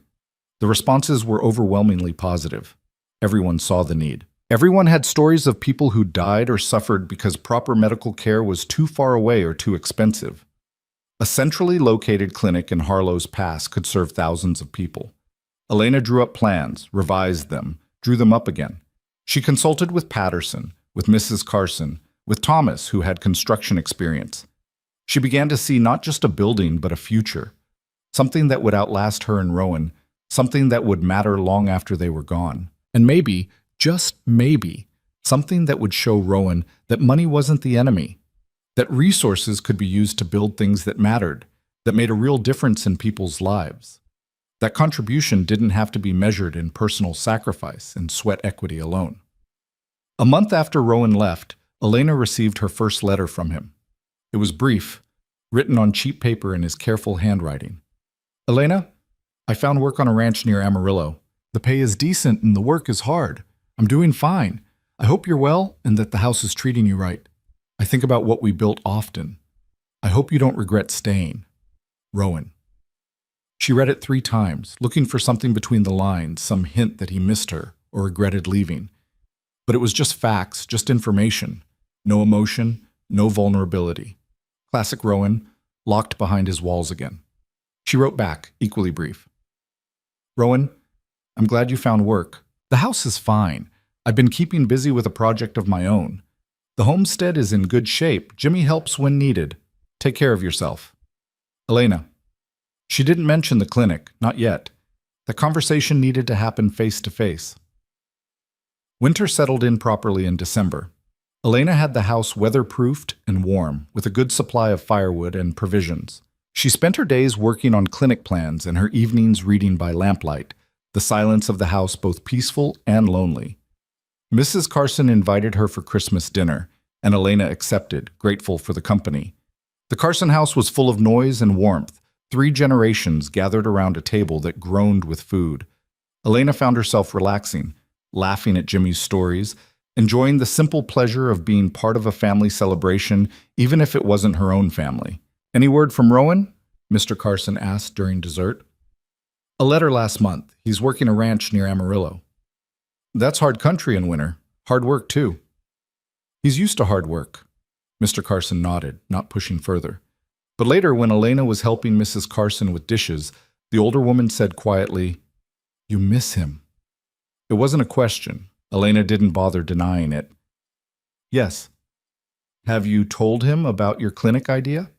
The responses were overwhelmingly positive. Everyone saw the need. Everyone had stories of people who died or suffered because proper medical care was too far away or too expensive. A centrally located clinic in Harlo's Pass could serve thousands of people. Elena drew up plans, revised them, drew them up again. She consulted with Patterson, with Mrs. Carson, with Thomas, who had construction experience. She began to see not just a building, but a future. Something that would outlast her and Rowan, something that would matter long after they were gone. And maybe, just maybe, something that would show Rowan that money wasn't the enemy, that resources could be used to build things that mattered, that made a real difference in people's lives. That contribution didn't have to be measured in personal sacrifice and sweat equity alone. A month after Rowan left, Elena received her first letter from him. It was brief, written on cheap paper in his careful handwriting. "Elena, I found work on a ranch near Amarillo. The pay is decent and the work is hard. I'm doing fine. I hope you're well and that the house is treating you right. I think about what we built often. I hope you don't regret staying. Rowan." She read it 3 times, looking for something between the lines, some hint that he missed her or regretted leaving. But it was just facts, just information. No emotion, no vulnerability. Classic Rowan, locked behind his walls again. She wrote back, equally brief. "Rowan, I'm glad you found work. The house is fine. I've been keeping busy with a project of my own. The homestead is in good shape. Jimmy helps when needed. Take care of yourself. Elena. She didn't mention the clinic, not yet. The conversation needed to happen face to face. Winter settled in properly in December. Elena had the house weatherproofed and warm, with a good supply of firewood and provisions. She spent her days working on clinic plans and her evenings reading by lamplight, the silence of the house both peaceful and lonely. Mrs. Carson invited her for Christmas dinner, and Elena accepted, grateful for the company. The Carson house was full of noise and warmth, 3 generations gathered around a table that groaned with food. Elena found herself relaxing, laughing at Jimmy's stories, enjoying the simple pleasure of being part of a family celebration, even if it wasn't her own family. "Any word from Rowan?" Mr. Carson asked during dessert. "A letter last month. He's working a ranch near Amarillo." "That's hard country in winter. Hard work, too." "He's used to hard work." Mr. Carson nodded, not pushing further. But later, when Elena was helping Mrs. Carson with dishes, the older woman said quietly, "You miss him." It wasn't a question. Elena didn't bother denying it. "Yes." "Have you told him about your clinic idea?"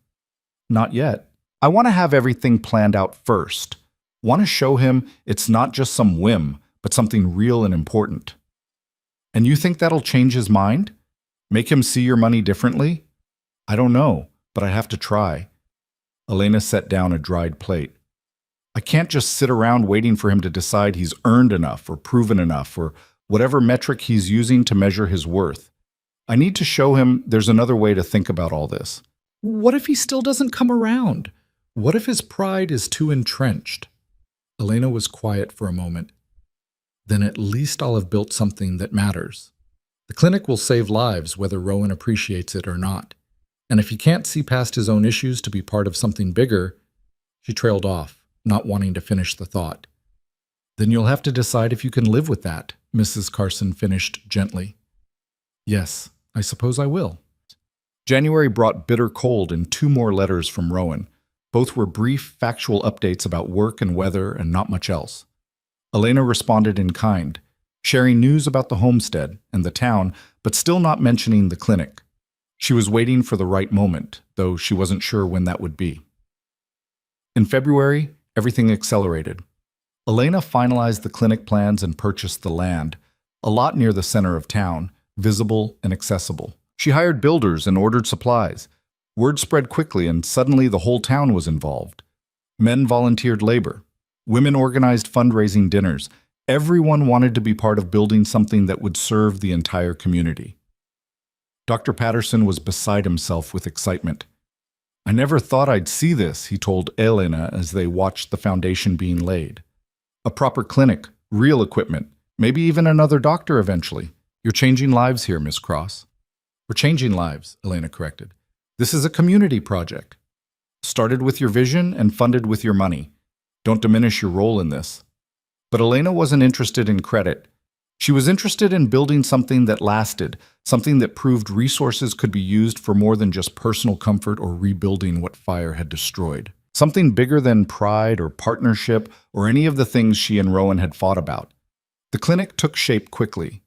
"Not yet. I want to have everything planned out first. Want to show him it's not just some whim, but something real and important." "And you think that'll change his mind? Make him see your money differently?" "I don't know, but I have to try." Elena set down a dried plate. "I can't just sit around waiting for him to decide he's earned enough or proven enough or whatever metric he's using to measure his worth. I need to show him there's another way to think about all this." "What if he still doesn't come around? What if his pride is too entrenched?" Elena was quiet for a moment. "Then at least I'll have built something that matters. The clinic will save lives whether Rowan appreciates it or not. And if he can't see past his own issues to be part of something bigger," she trailed off, not wanting to finish the thought. "Then you'll have to decide if you can live with that," Mrs. Carson finished gently. "Yes, I suppose I will." January brought bitter cold and 2 more letters from Rowan. Both were brief, factual updates about work and weather and not much else. Elena responded in kind, sharing news about the homestead and the town, but still not mentioning the clinic. She was waiting for the right moment, though she wasn't sure when that would be. In February, everything accelerated. Elena finalized the clinic plans and purchased the land, a lot near the center of town, visible and accessible. She hired builders and ordered supplies. Word spread quickly, and suddenly the whole town was involved. Men volunteered labor. Women organized fundraising dinners. Everyone wanted to be part of building something that would serve the entire community. Dr. Patterson was beside himself with excitement. "I never thought I'd see this," he told Elena as they watched the foundation being laid. "A proper clinic, real equipment, maybe even another doctor eventually. You're changing lives here, Miss Cross." "We're changing lives," Elena corrected. "This is a community project. Started with your vision and funded with your money. Don't diminish your role in this." But Elena wasn't interested in credit. She was interested in building something that lasted, something that proved resources could be used for more than just personal comfort or rebuilding what fire had destroyed. Something bigger than pride or partnership or any of the things she and Rowan had fought about. The clinic took shape quickly.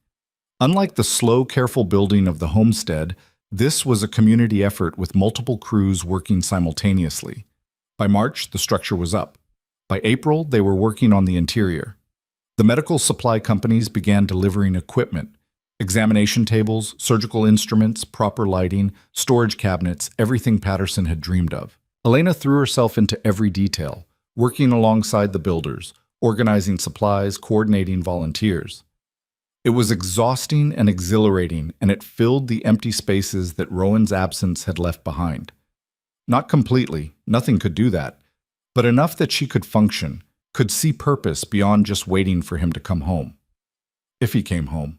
Unlike the slow, careful building of the homestead, this was a community effort with multiple crews working simultaneously. By March, the structure was up. By April, they were working on the interior. The medical supply companies began delivering equipment, examination tables, surgical instruments, proper lighting, storage cabinets, everything Patterson had dreamed of. Elena threw herself into every detail, working alongside the builders, organizing supplies, coordinating volunteers. It was exhausting and exhilarating, and it filled the empty spaces that Rowan's absence had left behind. Not completely, nothing could do that, but enough that she could function, could see purpose beyond just waiting for him to come home. If he came home.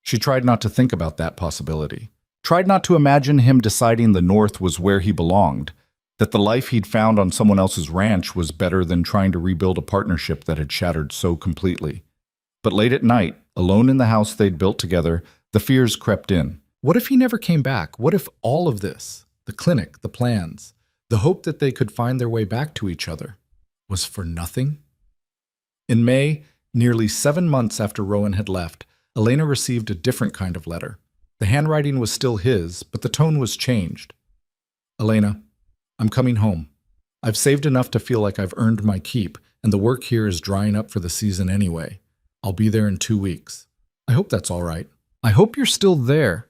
She tried not to think about that possibility. Tried not to imagine him deciding the North was where he belonged, that the life he'd found on someone else's ranch was better than trying to rebuild a partnership that had shattered so completely. But late at night, alone in the house they'd built together, the fears crept in. What if he never came back? What if all of this, the clinic, the plans, the hope that they could find their way back to each other, was for nothing? In May, Nearly 7 months after Rowan had left, Elena received a different kind of letter. The handwriting was still his, but the tone was changed. Elena, I'm coming home. I've saved enough to feel like I've earned my keep, and the work here is drying up for the season anyway. I'll be there in 2 weeks. I hope that's all right. I hope you're still there.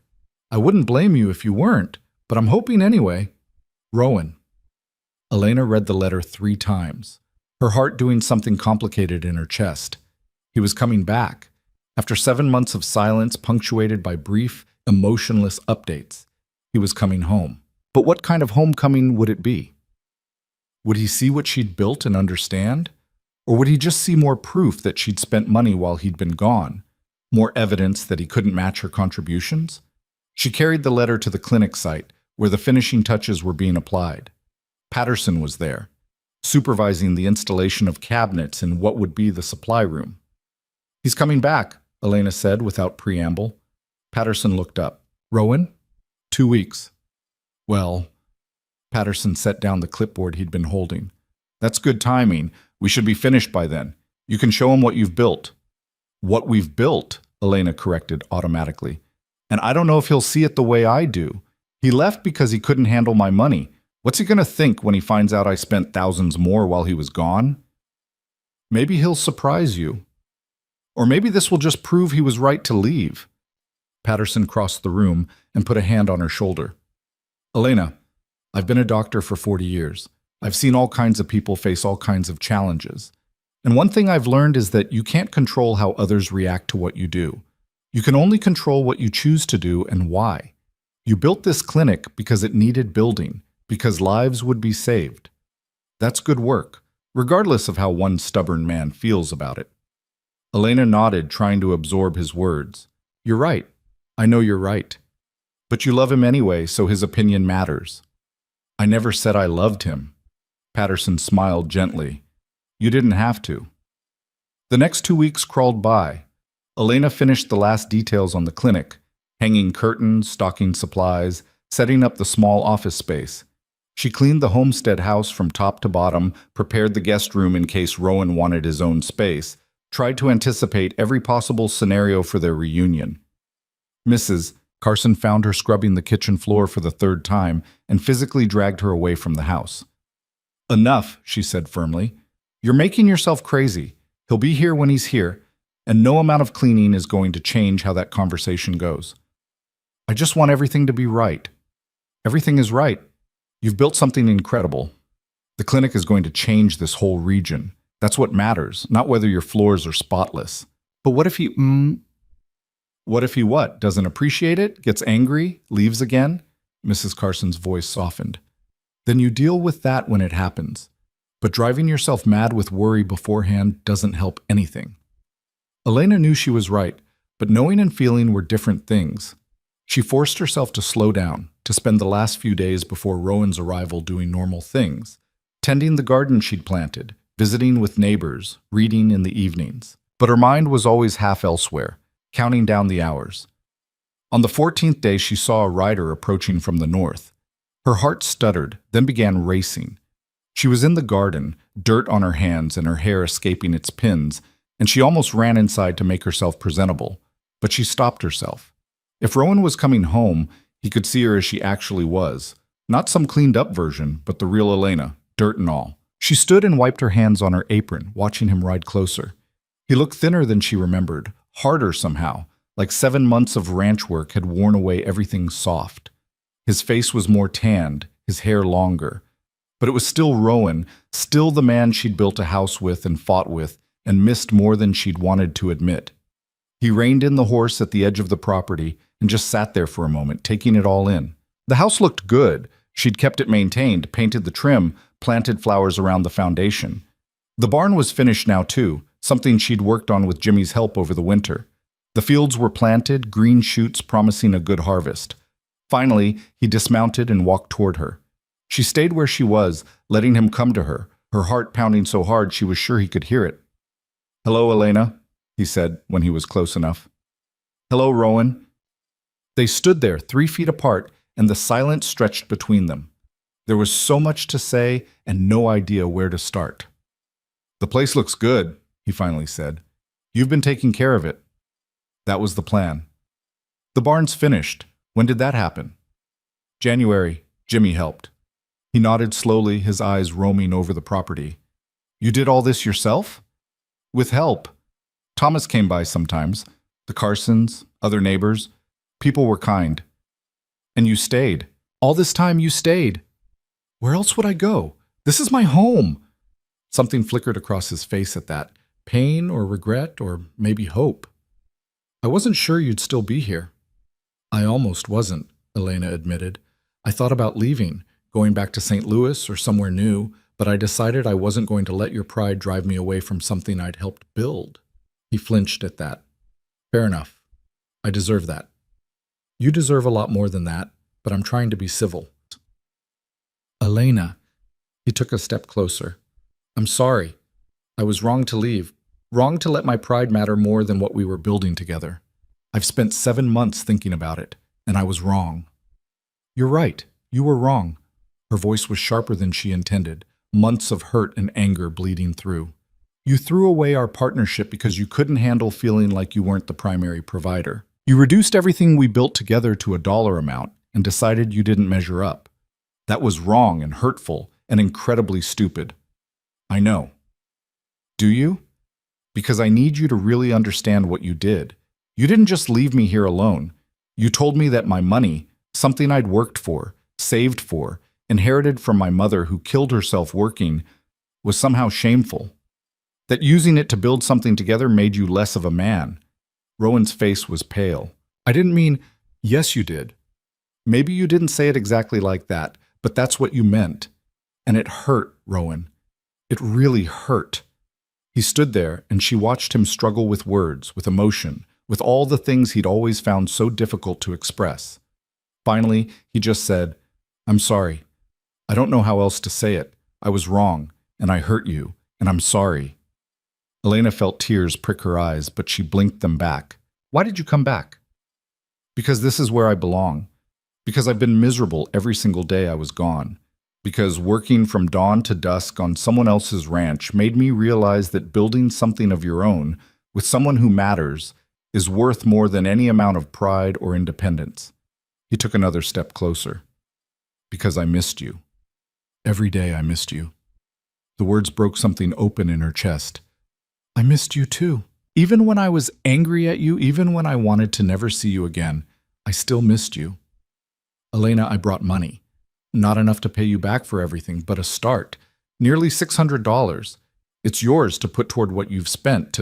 I wouldn't blame you if you weren't, but I'm hoping anyway. Rowan. Elena read the letter 3 times, her heart doing something complicated in her chest. He was coming back. After 7 months of silence punctuated by brief, emotionless updates, he was coming home. But what kind of homecoming would it be? Would he see what she'd built and understand? Or would he just see more proof that she'd spent money while he'd been gone? More evidence that he couldn't match her contributions? She carried the letter to the clinic site, where the finishing touches were being applied. Patterson was there, supervising the installation of cabinets in what would be the supply room. He's coming back, Elena said without preamble. Patterson looked up. Rowan? 2 weeks. Well, Patterson set down the clipboard he'd been holding. That's good timing. We should be finished by then. You can show him what you've built. What we've built, Elena corrected automatically. And I don't know if he'll see it the way I do. He left because he couldn't handle my money. What's he going to think when he finds out I spent thousands more while he was gone? Maybe he'll surprise you. Or maybe this will just prove he was right to leave. Patterson crossed the room and put a hand on her shoulder. Elena, I've been a doctor for 40 years. I've seen all kinds of people face all kinds of challenges. And one thing I've learned is that you can't control how others react to what you do. You can only control what you choose to do and why. You built this clinic because it needed building, because lives would be saved. That's good work, regardless of how one stubborn man feels about it. Elena nodded, trying to absorb his words. You're right. I know you're right. But you love him anyway, so his opinion matters. I never said I loved him. Patterson smiled gently. You didn't have to. The next 2 weeks crawled by. Elena finished the last details on the clinic, hanging curtains, stocking supplies, setting up the small office space. She cleaned the Homestead house from top to bottom, prepared the guest room in case Rowan wanted his own space, tried to anticipate every possible scenario for their reunion. Mrs. Carson found her scrubbing the kitchen floor for the 3rd time and physically dragged her away from the house. Enough, she said firmly. You're making yourself crazy. He'll be here when he's here, and no amount of cleaning is going to change how that conversation goes. I just want everything to be right. Everything is right. You've built something incredible. The clinic is going to change this whole region. That's what matters, not whether your floors are spotless. But what if he, What if he what? Doesn't appreciate it? Gets angry? Leaves again? Mrs. Carson's voice softened. Then you deal with that when it happens. But driving yourself mad with worry beforehand doesn't help anything. Elena knew she was right, but knowing and feeling were different things. She forced herself to slow down, to spend the last few days before Rowan's arrival doing normal things, tending the garden she'd planted, visiting with neighbors, reading in the evenings. But her mind was always half elsewhere, counting down the hours. On the 14th day, she saw a rider approaching from the north. Her heart stuttered, then began racing. She was in the garden, dirt on her hands and her hair escaping its pins, and she almost ran inside to make herself presentable. But she stopped herself. If Rowan was coming home, he could see her as she actually was. Not some cleaned-up version, but the real Elena, dirt and all. She stood and wiped her hands on her apron, watching him ride closer. He looked thinner than she remembered, harder somehow, like 7 months of ranch work had worn away everything soft. His face was more tanned, his hair longer. But it was still Rowan, still the man she'd built a house with and fought with, and missed more than she'd wanted to admit. He reined in the horse at the edge of the property and just sat there for a moment, taking it all in. The house looked good. She'd kept it maintained, painted the trim, planted flowers around the foundation. The barn was finished now too, something she'd worked on with Jimmy's help over the winter. The fields were planted, green shoots promising a good harvest. Finally, he dismounted and walked toward her. She stayed where she was, letting him come to her, her heart pounding so hard she was sure he could hear it. "Hello, Elena," he said when he was close enough. "Hello, Rowan." They stood there 3 feet apart, and the silence stretched between them. There was so much to say and no idea where to start. "The place looks good," he finally said. You've been taking care of it. That was the plan. The barn's finished. When did that happen? January. Jimmy helped. He nodded slowly, his eyes roaming over the property. You did all this yourself? With help. Thomas came by sometimes. The Carsons, other neighbors. People were kind. And you stayed. All this time you stayed. Where else would I go? This is my home. Something flickered across his face at that. Pain or regret or maybe hope. I wasn't sure you'd still be here. I almost wasn't, Elena admitted. I thought about leaving, going back to St. Louis or somewhere new, but I decided I wasn't going to let your pride drive me away from something I'd helped build. He flinched at that. Fair enough. I deserve that. You deserve a lot more than that, but I'm trying to be civil. Elena. He took a step closer. I'm sorry. I was wrong to leave, wrong to let my pride matter more than what we were building together. I've spent 7 months thinking about it, and I was wrong. You're right. You were wrong. Her voice was sharper than she intended, months of hurt and anger bleeding through. You threw away our partnership because you couldn't handle feeling like you weren't the primary provider. You reduced everything we built together to a dollar amount and decided you didn't measure up. That was wrong and hurtful and incredibly stupid. I know. Do you? Because I need you to really understand what you did. You didn't just leave me here alone. You told me that my money, something I'd worked for, saved for, inherited from my mother who killed herself working, was somehow shameful. That using it to build something together made you less of a man. Rowan's face was pale. I didn't mean, yes, you did. Maybe you didn't say it exactly like that, but that's what you meant. And it hurt, Rowan. It really hurt. He stood there, and she watched him struggle with words, with emotion, with all the things he'd always found so difficult to express. Finally, he just said, I'm sorry. I don't know how else to say it. I was wrong, and I hurt you, and I'm sorry. Elena felt tears prick her eyes, but she blinked them back. Why did you come back? Because this is where I belong. Because I've been miserable every single day I was gone. Because working from dawn to dusk on someone else's ranch made me realize that building something of your own, with someone who matters, is worth more than any amount of pride or independence. He took another step closer. Because I missed you. Every day I missed you. The words broke something open in her chest. I missed you too. Even when I was angry at you, even when I wanted to never see you again, I still missed you. Elena, I brought money. Not enough to pay you back for everything, but a start. Nearly $600. It's yours to put toward what you've spent.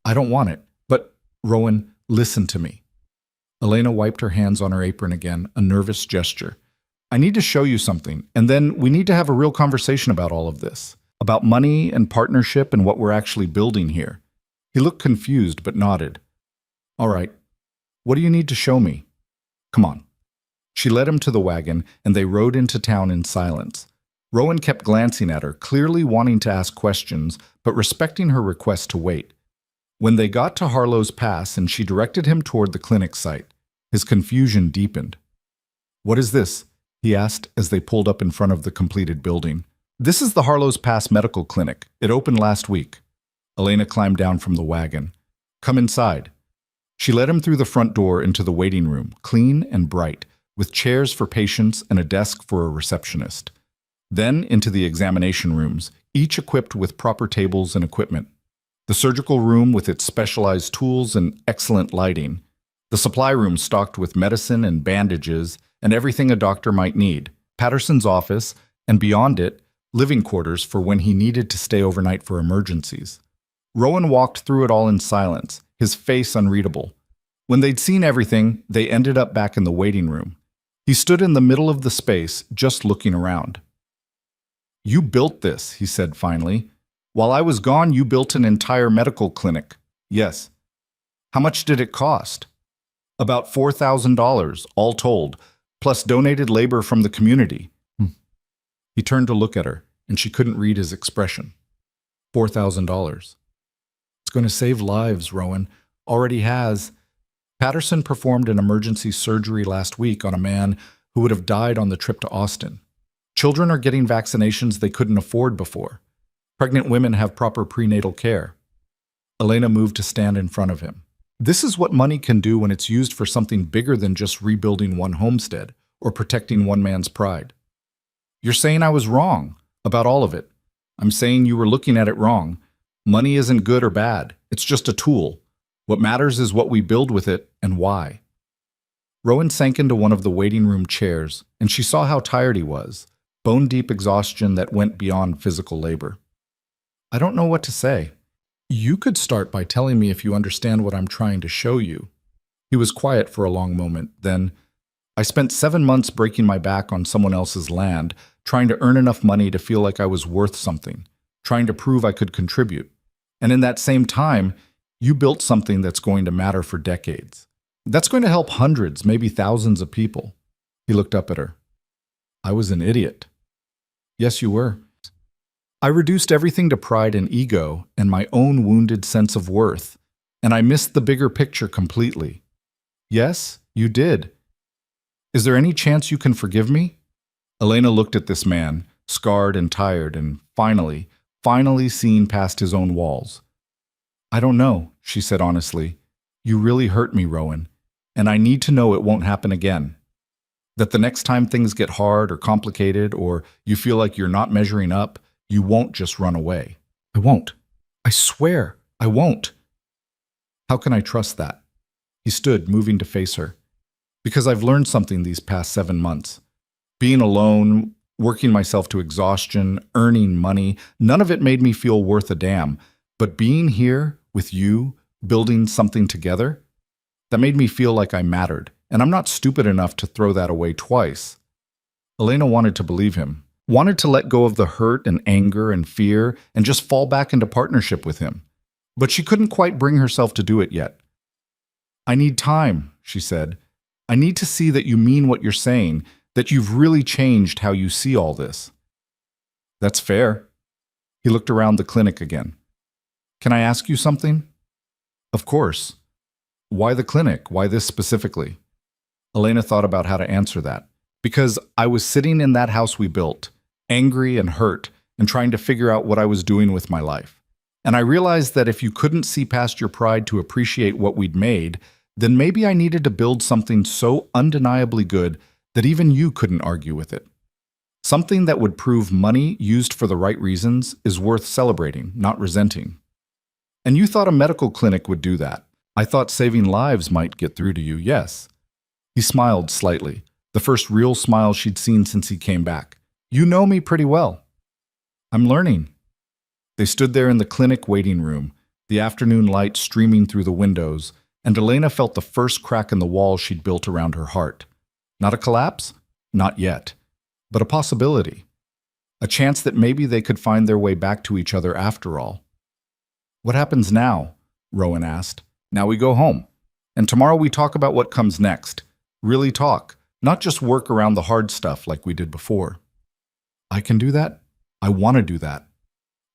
I don't want it. But, Rowan, listen to me. Elena wiped her hands on her apron again, a nervous gesture. I need to show you something, and then we need to have a real conversation about all of this. About money and partnership and what we're actually building here. He looked confused, but nodded. All right. What do you need to show me? Come on. She led him to the wagon, and they rode into town in silence. Rowan kept glancing at her, clearly wanting to ask questions, but respecting her request to wait. When they got to Harlo's Pass and she directed him toward the clinic site, his confusion deepened. What is this? He asked as they pulled up in front of the completed building. This is the Harlo's Pass Medical Clinic. It opened last week. Elena climbed down from the wagon. Come inside. She led him through the front door into the waiting room, clean and bright, with chairs for patients and a desk for a receptionist. Then into the examination rooms, each equipped with proper tables and equipment. The surgical room with its specialized tools and excellent lighting. The supply room stocked with medicine and bandages and everything a doctor might need. Patterson's office, and beyond it, living quarters for when he needed to stay overnight for emergencies. Rowan walked through it all in silence, his face unreadable. When they'd seen everything, they ended up back in the waiting room. He stood in the middle of the space, just looking around. You built this, he said finally. While I was gone, you built an entire medical clinic. Yes. How much did it cost? About $4,000, all told, plus donated labor from the community. He turned to look at her, and she couldn't read his expression. $4,000. It's going to save lives, Rowan. Already has. Patterson performed an emergency surgery last week on a man who would have died on the trip to Austin. Children are getting vaccinations they couldn't afford before. Pregnant women have proper prenatal care. Elena moved to stand in front of him. This is what money can do when it's used for something bigger than just rebuilding one homestead or protecting one man's pride. You're saying I was wrong about all of it. I'm saying you were looking at it wrong. Money isn't good or bad. It's just a tool. What matters is what we build with it and why. Rowan sank into one of the waiting room chairs, and she saw how tired he was, bone-deep exhaustion that went beyond physical labor. I don't know what to say. You could start by telling me if you understand what I'm trying to show you. He was quiet for a long moment. Then, I spent 7 months breaking my back on someone else's land, trying to earn enough money to feel like I was worth something, trying to prove I could contribute. And in that same time, you built something that's going to matter for decades. That's going to help hundreds, maybe thousands of people. He looked up at her. I was an idiot. Yes, you were. I reduced everything to pride and ego and my own wounded sense of worth, and I missed the bigger picture completely. Yes, you did. Is there any chance you can forgive me? Elena looked at this man, scarred and tired, and finally seen past his own walls. I don't know, she said honestly. You really hurt me, Rowan, and I need to know it won't happen again. That the next time things get hard or complicated or you feel like you're not measuring up, you won't just run away. I won't. I swear, I won't. How can I trust that? He stood, moving to face her. Because I've learned something these past 7 months. Being alone, working myself to exhaustion, earning money, none of it made me feel worth a damn. But being here with you, building something together, that made me feel like I mattered. And I'm not stupid enough to throw that away twice. Elena wanted to believe him. Wanted to let go of the hurt and anger and fear and just fall back into partnership with him. But she couldn't quite bring herself to do it yet. I need time, she said. I need to see that you mean what you're saying, that you've really changed how you see all this. That's fair. He looked around the clinic again. Can I ask you something? Of course. Why the clinic? Why this specifically? Elena thought about how to answer that. Because I was sitting in that house we built, angry and hurt, and trying to figure out what I was doing with my life. And I realized that if you couldn't see past your pride to appreciate what we'd made, then maybe I needed to build something so undeniably good that even you couldn't argue with it. Something that would prove money used for the right reasons is worth celebrating, not resenting. And you thought a medical clinic would do that. I thought saving lives might get through to you, yes. He smiled slightly, the first real smile she'd seen since he came back. You know me pretty well. I'm learning. They stood there in the clinic waiting room, the afternoon light streaming through the windows, and Elena felt the first crack in the wall she'd built around her heart. Not a collapse? Not yet. But a possibility. A chance that maybe they could find their way back to each other after all. What happens now? Rowan asked. Now we go home. And tomorrow we talk about what comes next. Really talk, not just work around the hard stuff like we did before. I can do that? I want to do that.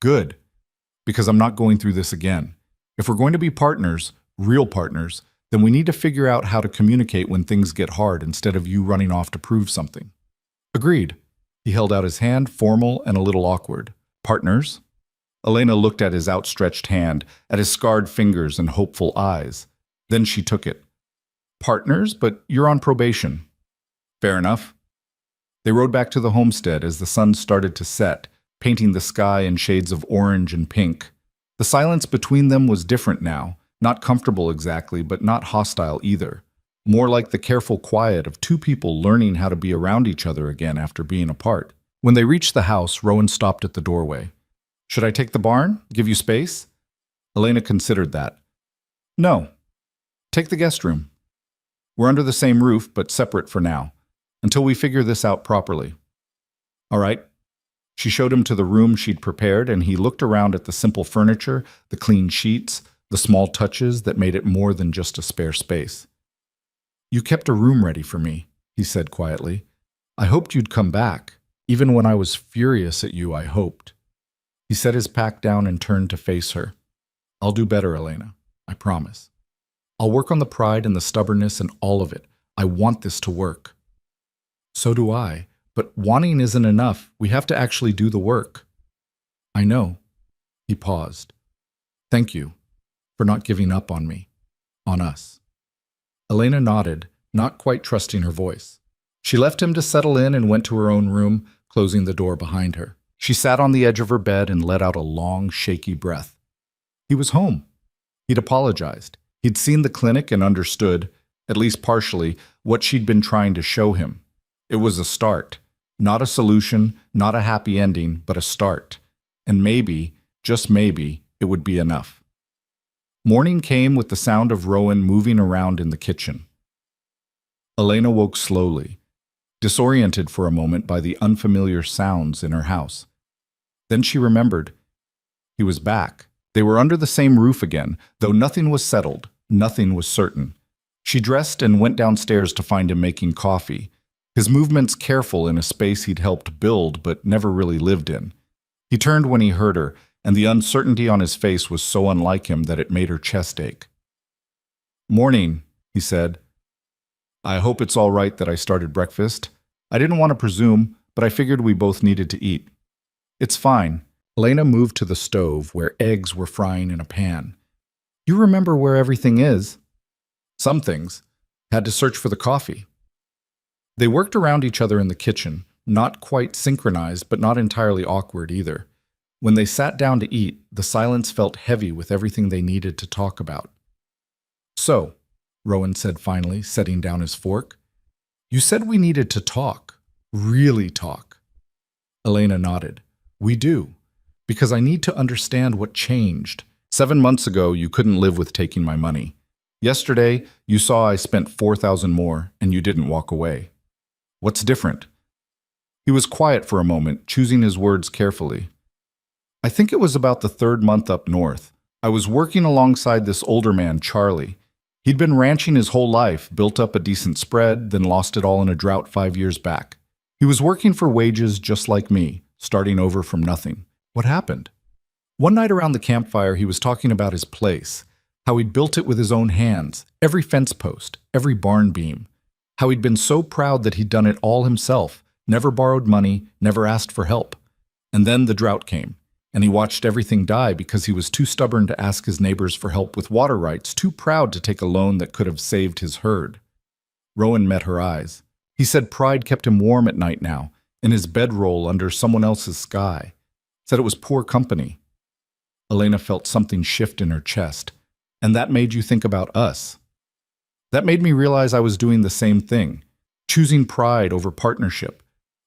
Good. Because I'm not going through this again. If we're going to be partners, real partners, then we need to figure out how to communicate when things get hard instead of you running off to prove something. Agreed. He held out his hand, formal and a little awkward. Partners? Elena looked at his outstretched hand, at his scarred fingers and hopeful eyes. Then she took it. Partners, but you're on probation. Fair enough. They rode back to the homestead as the sun started to set, painting the sky in shades of orange and pink. The silence between them was different now, not comfortable exactly, but not hostile either. More like the careful quiet of two people learning how to be around each other again after being apart. When they reached the house, Rowan stopped at the doorway. Should I take the barn? Give you space? Elena considered that. No. Take the guest room. We're under the same roof, but separate for now, until we figure this out properly. All right. She showed him to the room she'd prepared, and he looked around at the simple furniture, the clean sheets, the small touches that made it more than just a spare space. You kept a room ready for me, he said quietly. I hoped you'd come back. Even when I was furious at you, I hoped. He set his pack down and turned to face her. I'll do better, Elena. I promise. I'll work on the pride and the stubbornness and all of it. I want this to work. So do I. But wanting isn't enough. We have to actually do the work. I know. He paused. Thank you. for not giving up on me, on us. Elena nodded, not quite trusting her voice. She left him to settle in and went to her own room, closing the door behind her. She sat on the edge of her bed and let out a long, shaky breath. He was home. He'd apologized. He'd seen the clinic and understood, at least partially, what she'd been trying to show him. It was a start. Not a solution, not a happy ending, but a start. And maybe, just maybe, it would be enough. Morning came with the sound of Rowan moving around in the kitchen. Elena woke slowly, disoriented for a moment by the unfamiliar sounds in her house. Then she remembered. He was back. They were under the same roof again, though nothing was settled, nothing was certain. She dressed and went downstairs to find him making coffee, his movements careful in a space he'd helped build but never really lived in. He turned when he heard her, and the uncertainty on his face was so unlike him that it made her chest ache. "Morning," he said. "I hope it's all right that I started breakfast. I didn't want to presume, but I figured we both needed to eat." "It's fine." Elena moved to the stove where eggs were frying in a pan. "You remember where everything is?" "Some things. Had to search for the coffee." They worked around each other in the kitchen, not quite synchronized but not entirely awkward either. When they sat down to eat, the silence felt heavy with everything they needed to talk about. "So," Rowan said finally, setting down his fork, "you said we needed to talk. Really talk." Elena nodded. "We do. Because I need to understand what changed. 7 months ago, you couldn't live with taking my money. Yesterday, you saw I spent 4,000 more, and you didn't walk away. What's different?" He was quiet for a moment, choosing his words carefully. "I think it was about the 3rd month up north. I was working alongside this older man, Charlie. He'd been ranching his whole life, built up a decent spread, then lost it all in a drought 5 years back. He was working for wages just like me, starting over from nothing. What happened? One night around the campfire, he was talking about his place, how he'd built it with his own hands, every fence post, every barn beam, how he'd been so proud that he'd done it all himself, never borrowed money, never asked for help. And then the drought came, and he watched everything die because he was too stubborn to ask his neighbors for help with water rights, too proud to take a loan that could have saved his herd." Rowan met her eyes. He said pride kept him warm at night now, in his bedroll under someone else's sky. Said it was poor company. Elena felt something shift in her chest. "And that made you think about us?" "That made me realize I was doing the same thing, choosing pride over partnership,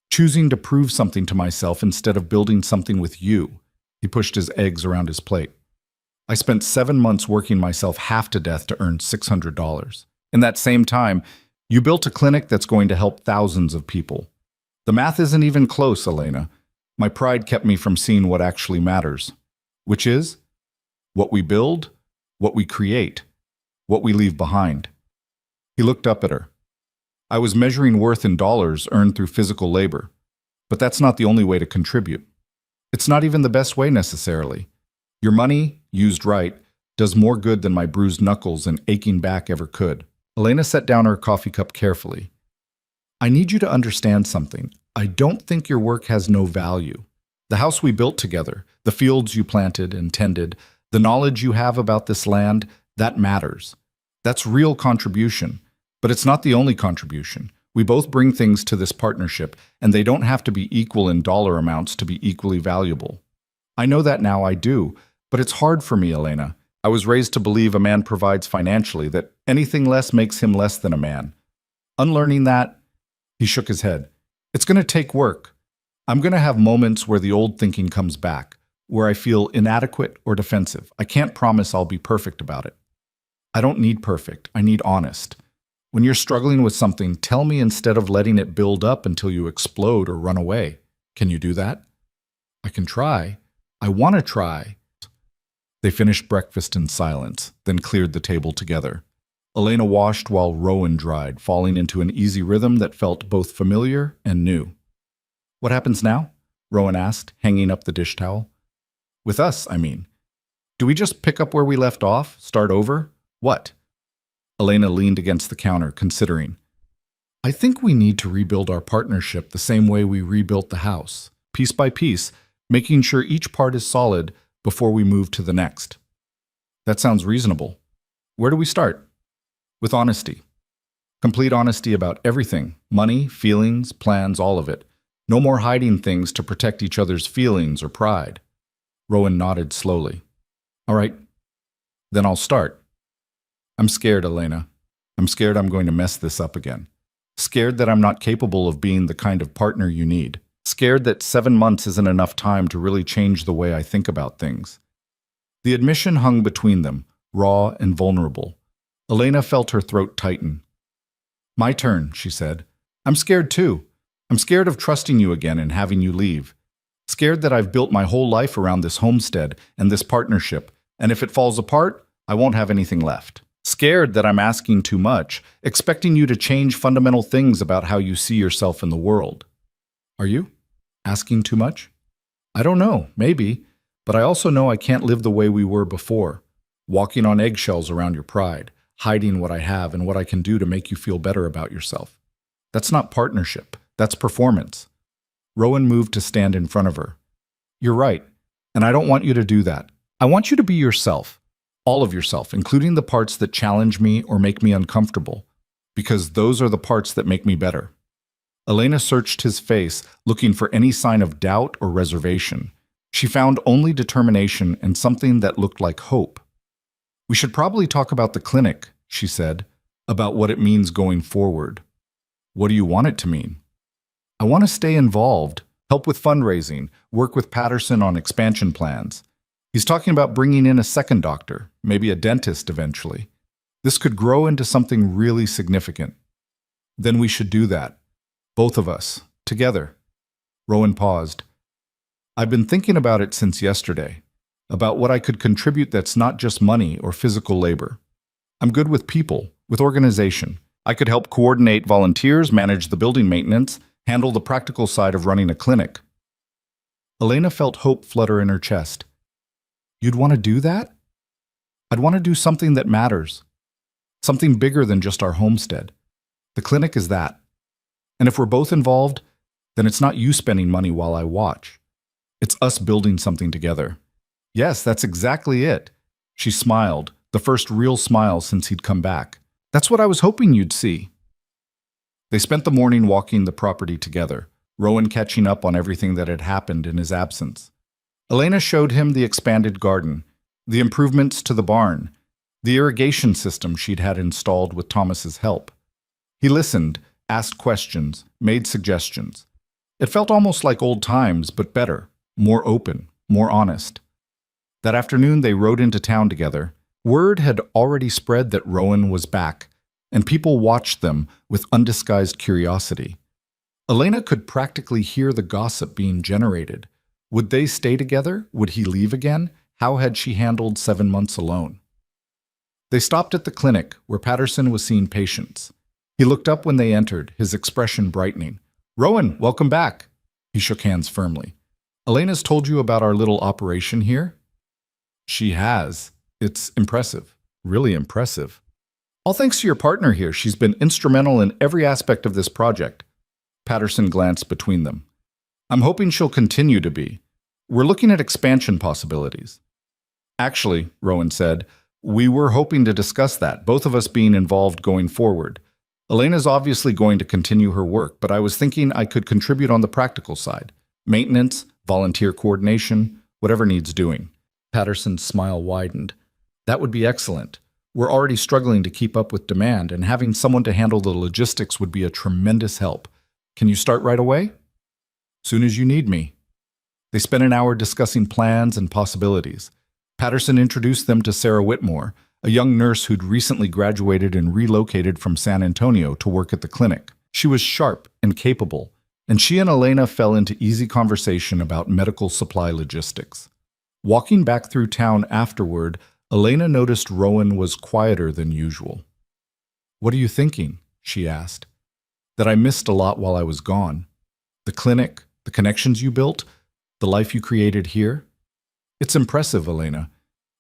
choosing to prove something to myself instead of building something with you." He pushed his eggs around his plate. "I spent 7 months working myself half to death to earn $600. In that same time, you built a clinic that's going to help thousands of people. The math isn't even close, Elena. My pride kept me from seeing what actually matters, which is what we build, what we create, what we leave behind." He looked up at her. "I was measuring worth in dollars earned through physical labor, but that's not the only way to contribute. It's not even the best way necessarily. Your money, used right, does more good than my bruised knuckles and aching back ever could." Elena set down her coffee cup carefully. "I need you to understand something. I don't think your work has no value. The house we built together, the fields you planted and tended, the knowledge you have about this land, that matters. That's real contribution, but it's not the only contribution. We both bring things to this partnership, and they don't have to be equal in dollar amounts to be equally valuable. I know that now, I do, but it's hard for me, Elena. I was raised to believe a man provides financially, that anything less makes him less than a man. Unlearning that," he shook his head, "it's going to take work. I'm going to have moments where the old thinking comes back, where I feel inadequate or defensive. I can't promise I'll be perfect about it. I don't need perfect, I need honest. When you're struggling with something, tell me instead of letting it build up until you explode or run away. Can you do that?" "I can try. I want to try." They finished breakfast in silence, then cleared the table together. Elena washed while Rowan dried, falling into an easy rhythm that felt both familiar and new. "What happens now?" Rowan asked, hanging up the dish towel. "With us, I mean. Do we just pick up where we left off, start over? What?" Elena leaned against the counter, considering. "I think we need to rebuild our partnership the same way we rebuilt the house, piece by piece, making sure each part is solid before we move to the next." That sounds reasonable. Where do we start? With honesty. Complete honesty about everything: money, feelings, plans, all of it. No more hiding things to protect each other's feelings or pride. Rowan nodded slowly. All right, then I'll start. I'm scared, Elena. I'm scared I'm going to mess this up again. Scared that I'm not capable of being the kind of partner you need. Scared that 7 months isn't enough time to really change the way I think about things. The admission hung between them, raw and vulnerable. Elena felt her throat tighten. My turn, she said. I'm scared too. I'm scared of trusting you again and having you leave. Scared that I've built my whole life around this homestead and this partnership, and if it falls apart, I won't have anything left. Scared that I'm asking too much, expecting you to change fundamental things about how you see yourself in the world. Are you? Asking too much? I don't know, maybe, but I also know I can't live the way we were before, walking on eggshells around your pride, hiding what I have and what I can do to make you feel better about yourself. That's not partnership, that's performance. Rowan moved to stand in front of her. You're right, and I don't want you to do that. I want you to be yourself, all of yourself, including the parts that challenge me or make me uncomfortable, because those are the parts that make me better. Elena searched his face, looking for any sign of doubt or reservation. She found only determination and something that looked like hope. We should probably talk about the clinic, she said, about what it means going forward. What do you want it to mean? I want to stay involved, help with fundraising, work with Patterson on expansion plans. He's talking about bringing in a second doctor, maybe a dentist eventually. This could grow into something really significant. Then we should do that. Both of us, together. Rowan paused. I've been thinking about it since yesterday, about what I could contribute that's not just money or physical labor. I'm good with people, with organization. I could help coordinate volunteers, manage the building maintenance, handle the practical side of running a clinic. Elena felt hope flutter in her chest. You'd want to do that? I'd want to do something that matters. Something bigger than just our homestead. The clinic is that. And if we're both involved, then it's not you spending money while I watch. It's us building something together. Yes, that's exactly it. She smiled, the first real smile since he'd come back. That's what I was hoping you'd see. They spent the morning walking the property together, Rowan catching up on everything that had happened in his absence. Elena showed him the expanded garden, the improvements to the barn, the irrigation system she'd had installed with Thomas's help. He listened, asked questions, made suggestions. It felt almost like old times, but better, more open, more honest. That afternoon they rode into town together. Word had already spread that Rowan was back, and people watched them with undisguised curiosity. Elena could practically hear the gossip being generated. Would they stay together? Would he leave again? How had she handled 7 months alone? They stopped at the clinic, where Patterson was seeing patients. He looked up when they entered, his expression brightening. Rowan, welcome back. He shook hands firmly. Elena's told you about our little operation here? She has. It's impressive. Really impressive. All thanks to your partner here. She's been instrumental in every aspect of this project. Patterson glanced between them. I'm hoping she'll continue to be. We're looking at expansion possibilities. Actually, Rowan said, we were hoping to discuss that, both of us being involved going forward. Elena's obviously going to continue her work, but I was thinking I could contribute on the practical side. Maintenance, volunteer coordination, whatever needs doing. Patterson's smile widened. That would be excellent. We're already struggling to keep up with demand, and having someone to handle the logistics would be a tremendous help. Can you start right away? Soon as you need me. They spent an hour discussing plans and possibilities. Patterson introduced them to Sarah Whitmore, a young nurse who'd recently graduated and relocated from San Antonio to work at the clinic. She was sharp and capable, and she and Elena fell into easy conversation about medical supply logistics. Walking back through town afterward, Elena noticed Rowan was quieter than usual. What are you thinking? She asked. That I missed a lot while I was gone. The clinic, the connections you built, the life you created here. It's impressive, Elena.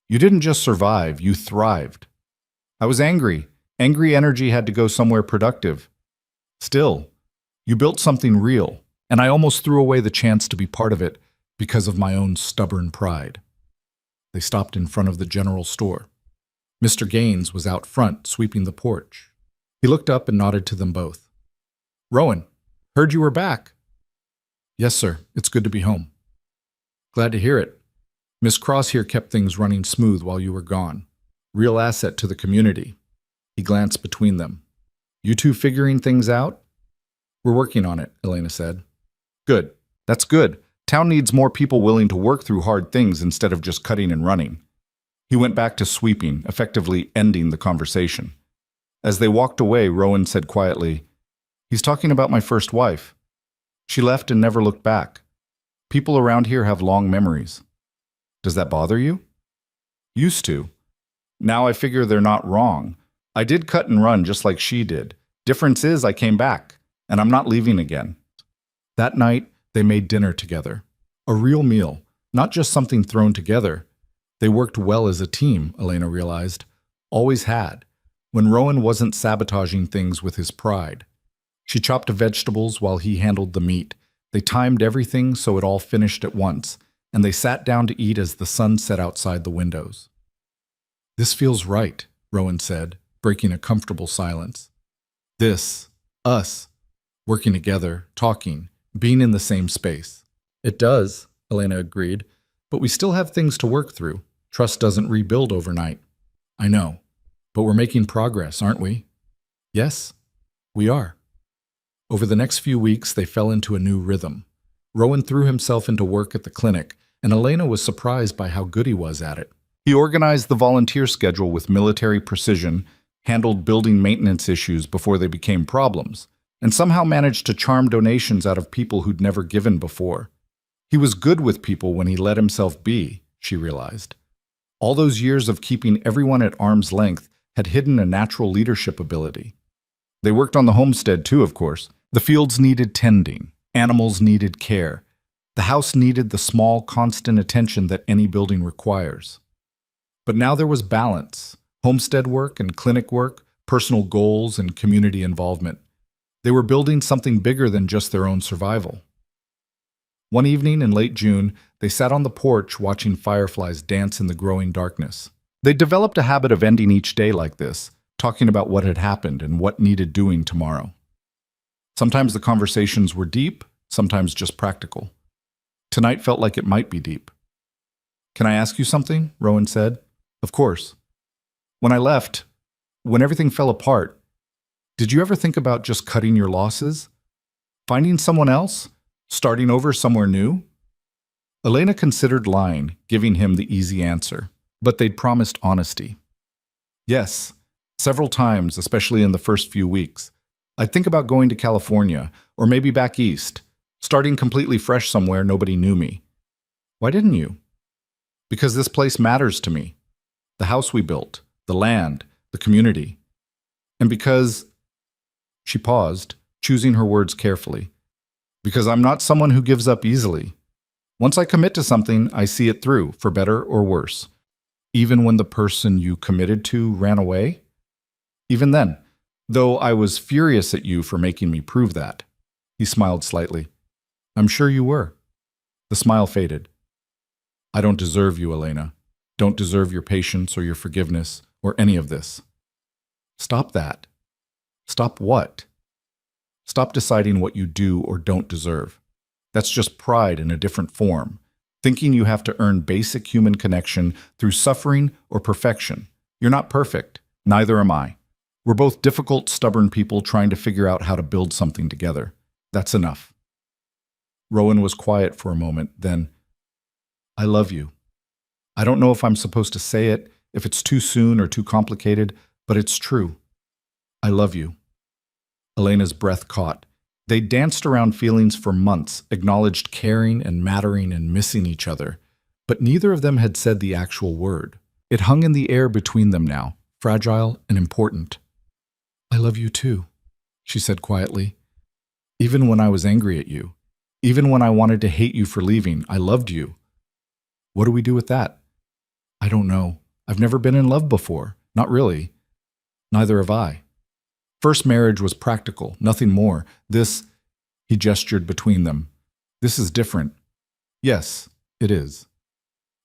You didn't just survive, you thrived. I was angry. Angry energy had to go somewhere productive. Still, you built something real, and I almost threw away the chance to be part of it because of my own stubborn pride. They stopped in front of the general store. Mr. Gaines was out front, sweeping the porch. He looked up and nodded to them both. "Rowan, heard you were back." "Yes, sir. It's good to be home." "Glad to hear it. Miss Cross here kept things running smooth while you were gone. Real asset to the community." He glanced between them. "You two figuring things out?" "We're working on it," Elena said. "Good. That's good. Town needs more people willing to work through hard things instead of just cutting and running." He went back to sweeping, effectively ending the conversation. As they walked away, Rowan said quietly, "He's talking about my first wife. She left and never looked back. People around here have long memories." "Does that bother you?" "Used to. Now I figure they're not wrong. I did cut and run just like she did. Difference is I came back, and I'm not leaving again." That night, they made dinner together. A real meal, not just something thrown together. They worked well as a team, Elena realized. Always had, when Rowan wasn't sabotaging things with his pride. She chopped vegetables while he handled the meat. They timed everything so it all finished at once, and they sat down to eat as the sun set outside the windows. "This feels right," Rowan said, breaking a comfortable silence. "This, us, working together, talking, being in the same space." "It does," Elena agreed, "but we still have things to work through. Trust doesn't rebuild overnight." "I know, but we're making progress, aren't we?" "Yes, we are." Over the next few weeks, they fell into a new rhythm. Rowan threw himself into work at the clinic, and Elena was surprised by how good he was at it. He organized the volunteer schedule with military precision, handled building maintenance issues before they became problems, and somehow managed to charm donations out of people who'd never given before. He was good with people when he let himself be, she realized. All those years of keeping everyone at arm's length had hidden a natural leadership ability. They worked on the homestead too, of course. The fields needed tending. Animals needed care. The house needed the small, constant attention that any building requires. But now there was balance. Homestead work and clinic work, personal goals and community involvement. They were building something bigger than just their own survival. One evening in late June, they sat on the porch watching fireflies dance in the growing darkness. They developed a habit of ending each day like this, talking about what had happened and what needed doing tomorrow. Sometimes the conversations were deep, sometimes just practical. Tonight felt like it might be deep. "Can I ask you something?" Rowan said. "Of course. When I left, when everything fell apart, did you ever think about just cutting your losses? Finding someone else? Starting over somewhere new?" Elena considered lying, giving him the easy answer, but they'd promised honesty. "Yes, several times, especially in the first few weeks. I'd think about going to California, or maybe back east, starting completely fresh somewhere nobody knew me." "Why didn't you?" "Because this place matters to me. The house we built, the land, the community. And because..." She paused, choosing her words carefully. "Because I'm not someone who gives up easily. Once I commit to something, I see it through, for better or worse. Even when the person you committed to ran away? Even then, though I was furious at you for making me prove that." He smiled slightly. "I'm sure you were." The smile faded. "I don't deserve you, Elena. Don't deserve your patience or your forgiveness or any of this." "Stop that." "Stop what?" "Stop deciding what you do or don't deserve. That's just pride in a different form, thinking you have to earn basic human connection through suffering or perfection. You're not perfect. Neither am I. We're both difficult, stubborn people trying to figure out how to build something together. That's enough." Rowan was quiet for a moment, then, "I love you. I don't know if I'm supposed to say it, if it's too soon or too complicated, but it's true. I love you." Elena's breath caught. They danced around feelings for months, acknowledged caring and mattering and missing each other, but neither of them had said the actual word. It hung in the air between them now, fragile and important. "I love you too," she said quietly. "Even when I was angry at you, even when I wanted to hate you for leaving, I loved you." "What do we do with that?" "I don't know. I've never been in love before. Not really. Neither have I. First marriage was practical, nothing more. This," he gestured between them, "this is different." "Yes, it is."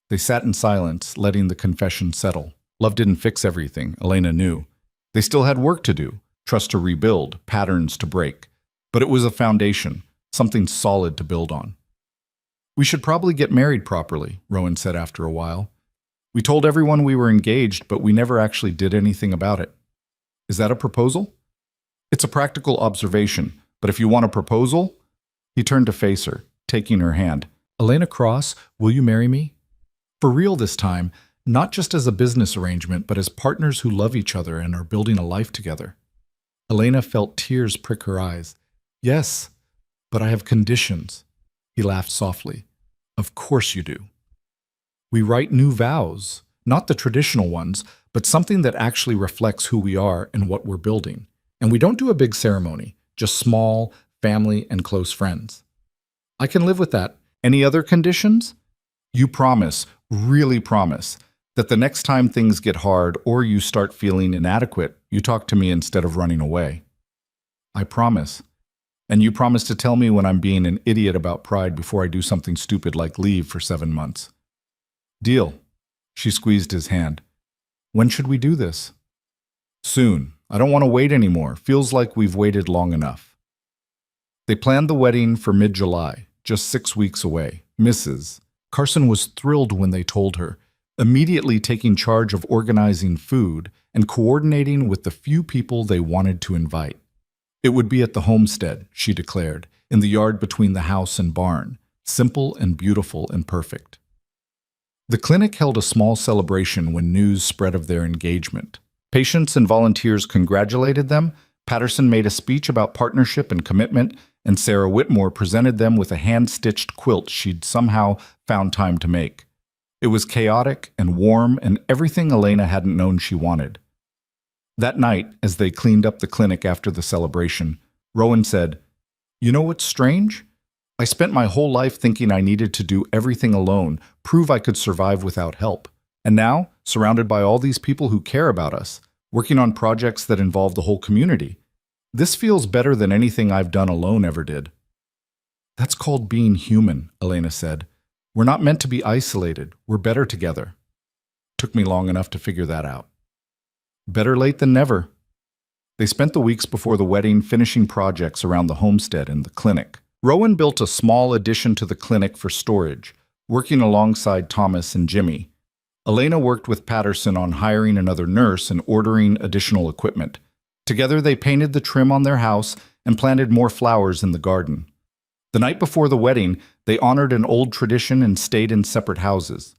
They sat in silence, letting the confession settle. Love didn't fix everything, Elena knew. They still had work to do, trust to rebuild, patterns to break. But it was a foundation, something solid to build on. We should probably get married properly, Rowan said after a while. We told everyone we were engaged, but we never actually did anything about it. Is that a proposal? It's a practical observation, but if you want a proposal... He turned to face her, taking her hand. Elena Cross, will you marry me? For real this time, not just as a business arrangement, but as partners who love each other and are building a life together. Elena felt tears prick her eyes. Yes, but I have conditions. He laughed softly. Of course you do. We write new vows, not the traditional ones, but something that actually reflects who we are and what we're building. And we don't do a big ceremony, just small, family and close friends. I can live with that. Any other conditions? You promise, really promise, that the next time things get hard or you start feeling inadequate, you talk to me instead of running away. I promise. And you promise to tell me when I'm being an idiot about pride before I do something stupid like leave for 7 months. Deal. She squeezed his hand. When should we do this? Soon. I don't want to wait anymore. Feels like we've waited long enough. They planned the wedding for mid-July, just 6 weeks away. Mrs. Carson was thrilled when they told her, immediately taking charge of organizing food and coordinating with the few people they wanted to invite. It would be at the Homestead, she declared, in the yard between the house and barn, simple and beautiful and perfect. The clinic held a small celebration when news spread of their engagement. Patients and volunteers congratulated them. Patterson made a speech about partnership and commitment, and Sarah Whitmore presented them with a hand-stitched quilt she'd somehow found time to make. It was chaotic and warm and everything Elena hadn't known she wanted. That night, as they cleaned up the clinic after the celebration, Rowan said, You know what's strange? I spent my whole life thinking I needed to do everything alone, prove I could survive without help. And now, surrounded by all these people who care about us, working on projects that involve the whole community. This feels better than anything I've done alone ever did. That's called being human, Elena said. We're not meant to be isolated. We're better together. Took me long enough to figure that out. Better late than never. They spent the weeks before the wedding finishing projects around the homestead and the clinic. Rowan built a small addition to the clinic for storage, working alongside Thomas and Jimmy. Elena worked with Patterson on hiring another nurse and ordering additional equipment. Together they painted the trim on their house and planted more flowers in the garden. The night before the wedding, they honored an old tradition and stayed in separate houses.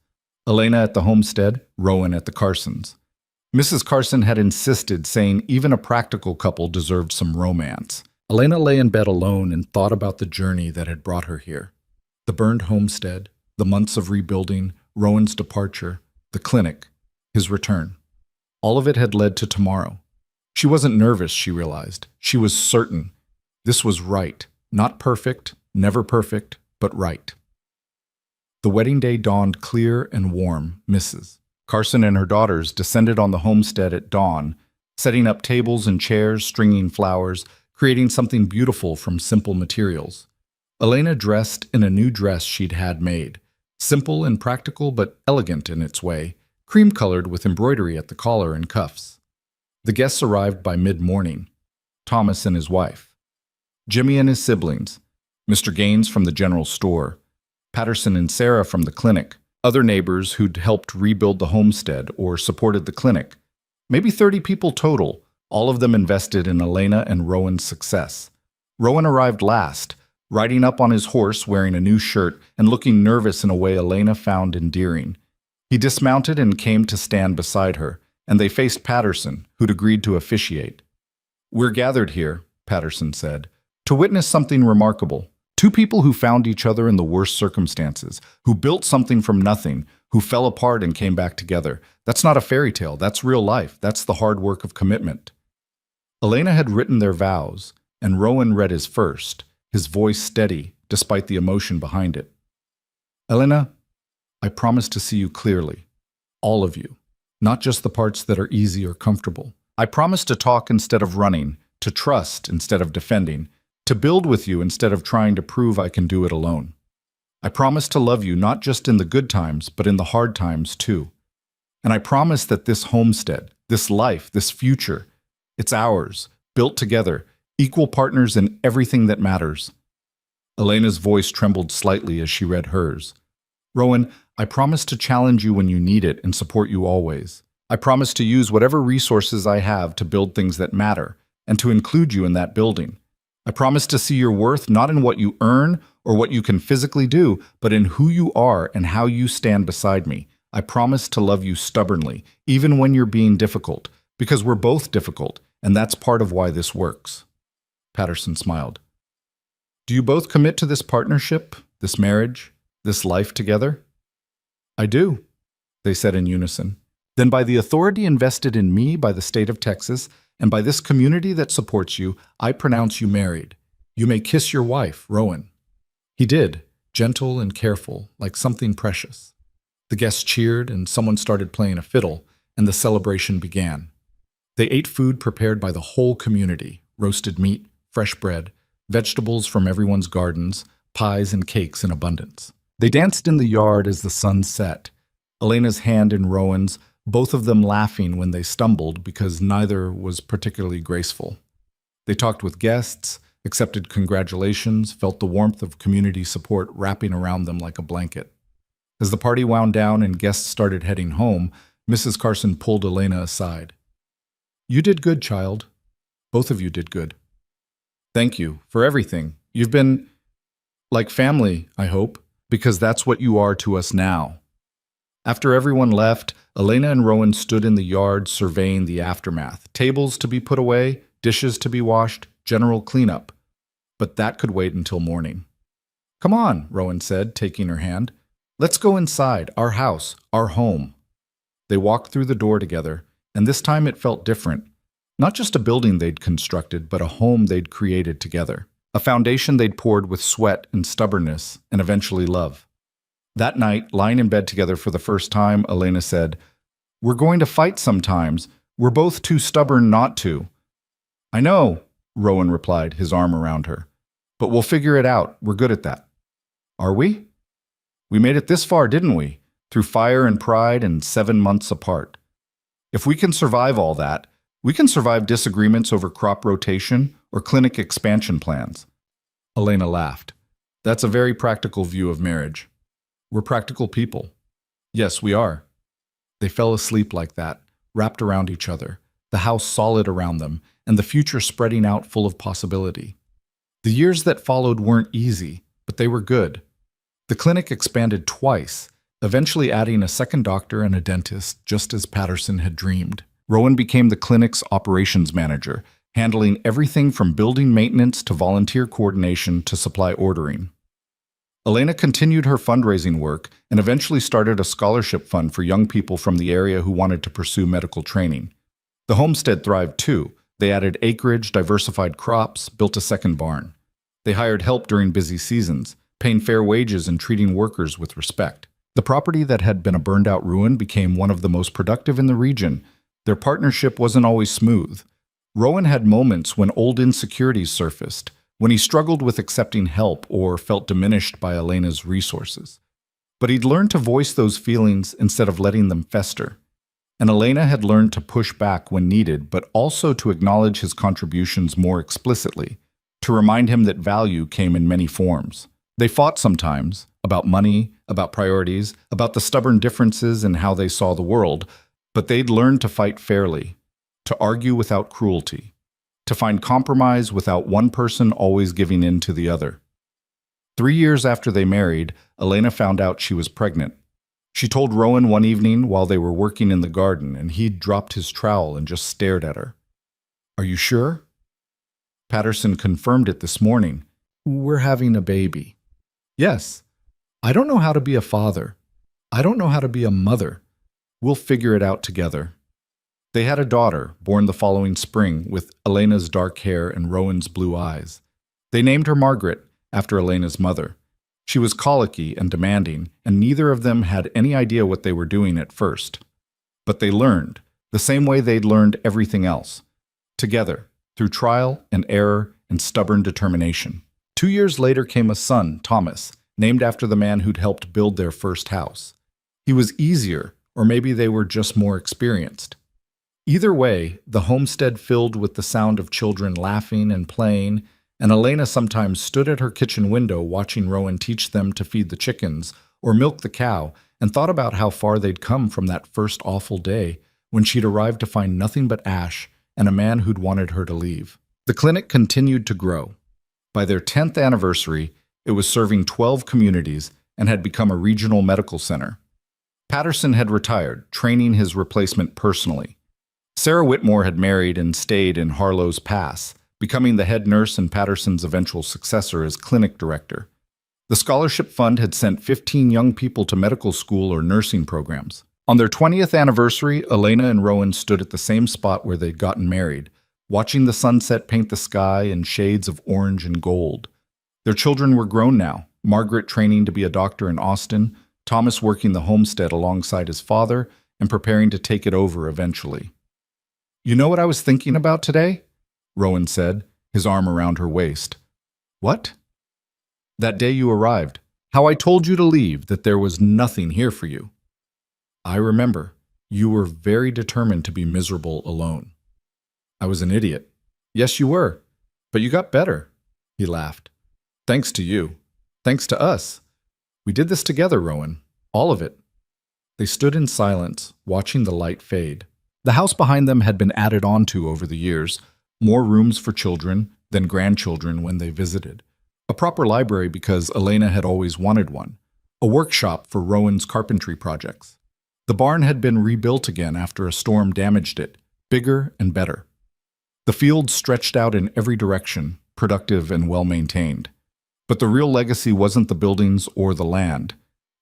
Elena at the Homestead, Rowan at the Carsons. Mrs. Carson had insisted, saying even a practical couple deserved some romance. Elena lay in bed alone and thought about the journey that had brought her here. The burned homestead, the months of rebuilding, Rowan's departure, the clinic, his return. All of it had led to tomorrow. She wasn't nervous, she realized. She was certain. This was right. Not perfect, never perfect, but right. The wedding day dawned clear and warm. Mrs. Carson and her daughters descended on the homestead at dawn, setting up tables and chairs, stringing flowers, creating something beautiful from simple materials. Elena dressed in a new dress she'd had made, simple and practical but elegant in its way, cream-colored with embroidery at the collar and cuffs. The guests arrived by mid-morning. Thomas and his wife, Jimmy and his siblings, Mr. Gaines from the general store, Patterson and Sarah from the clinic, other neighbors who'd helped rebuild the homestead or supported the clinic. Maybe 30 people total, all of them invested in Elena and Rowan's success. Rowan arrived last, riding up on his horse wearing a new shirt and looking nervous in a way Elena found endearing. He dismounted and came to stand beside her, and they faced Patterson, who'd agreed to officiate. "We're gathered here," Patterson said, "to witness something remarkable. Two people who found each other in the worst circumstances, who built something from nothing, who fell apart and came back together. That's not a fairy tale, that's real life, that's the hard work of commitment." Elena had written their vows, and Rowan read his first, his voice steady, despite the emotion behind it. "Elena, I promise to see you clearly, all of you, not just the parts that are easy or comfortable. I promise to talk instead of running, to trust instead of defending, to build with you instead of trying to prove I can do it alone. I promise to love you not just in the good times, but in the hard times too. And I promise that this homestead, this life, this future, it's ours, built together, equal partners in everything that matters. Elena's voice trembled slightly as she read hers. Rowan, I promise to challenge you when you need it and support you always. I promise to use whatever resources I have to build things that matter and to include you in that building. I promise to see your worth not in what you earn or what you can physically do, but in who you are and how you stand beside me. I promise to love you stubbornly, even when you're being difficult, because we're both difficult, and that's part of why this works. Patterson smiled. Do you both commit to this partnership, this marriage, this life together? I do, they said in unison. Then by the authority invested in me by the state of Texas, and by this community that supports you, I pronounce you married. You may kiss your wife, Rowan. He did, gentle and careful, like something precious. The guests cheered, and someone started playing a fiddle, and the celebration began. They ate food prepared by the whole community, roasted meat, fresh bread, vegetables from everyone's gardens, pies and cakes in abundance. They danced in the yard as the sun set, Elena's hand in Rowan's, both of them laughing when they stumbled because neither was particularly graceful. They talked with guests, accepted congratulations, felt the warmth of community support wrapping around them like a blanket. As the party wound down and guests started heading home, Mrs. Carson pulled Elena aside. You did good, child. Both of you did good. Thank you for everything. You've been like family, I hope, because that's what you are to us now. After everyone left, Elena and Rowan stood in the yard surveying the aftermath. Tables to be put away, dishes to be washed, general cleanup. But that could wait until morning. Come on, Rowan said, taking her hand. Let's go inside, our house, our home. They walked through the door together, and this time it felt different. Not just a building they'd constructed, but a home they'd created together. A foundation they'd poured with sweat and stubbornness, and eventually love. That night, lying in bed together for the first time, Elena said, We're going to fight sometimes. We're both too stubborn not to. I know, Rowan replied, his arm around her. But we'll figure it out. We're good at that. Are we? We made it this far, didn't we? Through fire and pride and 7 months apart. If we can survive all that, we can survive disagreements over crop rotation or clinic expansion plans. Elena laughed. That's a very practical view of marriage. We're practical people. Yes, we are. They fell asleep like that, wrapped around each other, the house solid around them, and the future spreading out full of possibility. The years that followed weren't easy, but they were good. The clinic expanded twice, eventually adding a second doctor and a dentist, just as Patterson had dreamed. Rowan became the clinic's operations manager, handling everything from building maintenance to volunteer coordination to supply ordering. Elena continued her fundraising work and eventually started a scholarship fund for young people from the area who wanted to pursue medical training. The homestead thrived too. They added acreage, diversified crops, built a second barn. They hired help during busy seasons, paying fair wages and treating workers with respect. The property that had been a burned-out ruin became one of the most productive in the region. Their partnership wasn't always smooth. Rowan had moments when old insecurities surfaced, when he struggled with accepting help or felt diminished by Elena's resources. But he'd learned to voice those feelings instead of letting them fester. And Elena had learned to push back when needed, but also to acknowledge his contributions more explicitly, to remind him that value came in many forms. They fought sometimes, about money, about priorities, about the stubborn differences in how they saw the world, but they'd learned to fight fairly, to argue without cruelty, to find compromise without one person always giving in to the other. 3 years after they married, Elena found out she was pregnant. She told Rowan one evening while they were working in the garden, and he'd dropped his trowel and just stared at her. Are you sure? Patterson confirmed it this morning. We're having a baby. Yes. I don't know how to be a father. I don't know how to be a mother. We'll figure it out together. They had a daughter, born the following spring, with Elena's dark hair and Rowan's blue eyes. They named her Margaret, after Elena's mother. She was colicky and demanding, and neither of them had any idea what they were doing at first. But they learned, the same way they'd learned everything else. Together, through trial and error and stubborn determination. 2 years later came a son, Thomas, named after the man who'd helped build their first house. He was easier, or maybe they were just more experienced. Either way, the homestead filled with the sound of children laughing and playing, and Elena sometimes stood at her kitchen window watching Rowan teach them to feed the chickens or milk the cow, and thought about how far they'd come from that first awful day when she'd arrived to find nothing but ash and a man who'd wanted her to leave. The clinic continued to grow. By their 10th anniversary, it was serving 12 communities and had become a regional medical center. Patterson had retired, training his replacement personally. Sarah Whitmore had married and stayed in Harlo's Pass, becoming the head nurse and Patterson's eventual successor as clinic director. The scholarship fund had sent 15 young people to medical school or nursing programs. On their 20th anniversary, Elena and Rowan stood at the same spot where they'd gotten married, watching the sunset paint the sky in shades of orange and gold. Their children were grown now, Margaret training to be a doctor in Austin, Thomas working the homestead alongside his father and preparing to take it over eventually. "You know what I was thinking about today?" Rowan said, his arm around her waist. "What?" "That day you arrived. How I told you to leave, that there was nothing here for you." "I remember. You were very determined to be miserable alone." "I was an idiot." "Yes, you were. But you got better." He laughed. "Thanks to you. Thanks to us. We did this together, Rowan. All of it." They stood in silence, watching the light fade. The house behind them had been added on to over the years, more rooms for children than grandchildren when they visited. A proper library because Elena had always wanted one. A workshop for Rowan's carpentry projects. The barn had been rebuilt again after a storm damaged it, bigger and better. The fields stretched out in every direction, productive and well-maintained. But the real legacy wasn't the buildings or the land.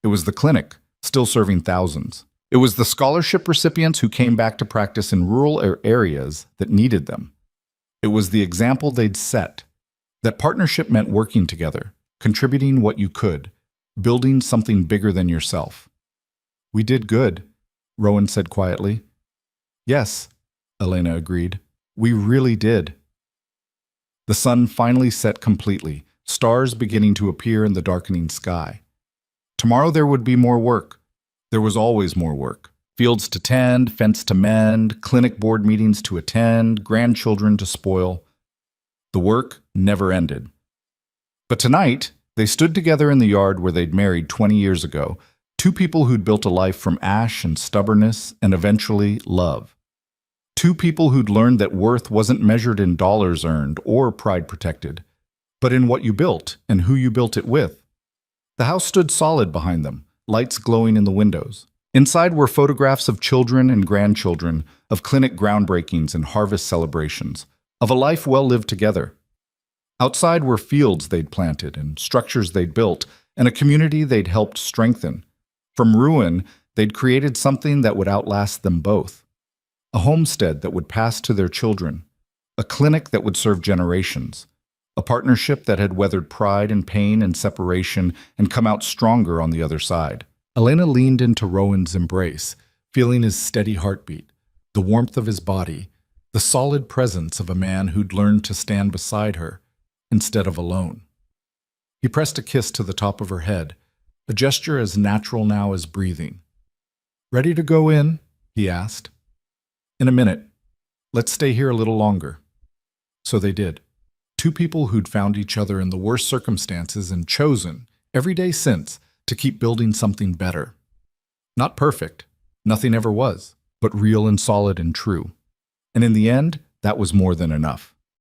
It was the clinic, still serving thousands. It was the scholarship recipients who came back to practice in rural areas that needed them. It was the example they'd set. That partnership meant working together, contributing what you could, building something bigger than yourself. "We did good," Rowan said quietly. "Yes," Elena agreed. "We really did." The sun finally set completely, stars beginning to appear in the darkening sky. Tomorrow there would be more work. There was always more work. Fields to tend, fence to mend, clinic board meetings to attend, grandchildren to spoil. The work never ended. But tonight, they stood together in the yard where they'd married 20 years ago, two people who'd built a life from ash and stubbornness and eventually love. Two people who'd learned that worth wasn't measured in dollars earned or pride protected, but in what you built and who you built it with. The house stood solid behind them, lights glowing in the windows. Inside were photographs of children and grandchildren, of clinic groundbreakings and harvest celebrations, of a life well lived together. Outside were fields they'd planted and structures they'd built and a community they'd helped strengthen. From ruin, they'd created something that would outlast them both. A homestead that would pass to their children. A clinic that would serve generations. A partnership that had weathered pride and pain and separation and come out stronger on the other side. Elena leaned into Rowan's embrace, feeling his steady heartbeat, the warmth of his body, the solid presence of a man who'd learned to stand beside her instead of alone. He pressed a kiss to the top of her head, a gesture as natural now as breathing. "Ready to go in?" he asked. "In a minute. Let's stay here a little longer." So they did. Two people who'd found each other in the worst circumstances and chosen, every day since, to keep building something better. Not perfect, nothing ever was, but real and solid and true. And in the end, that was more than enough.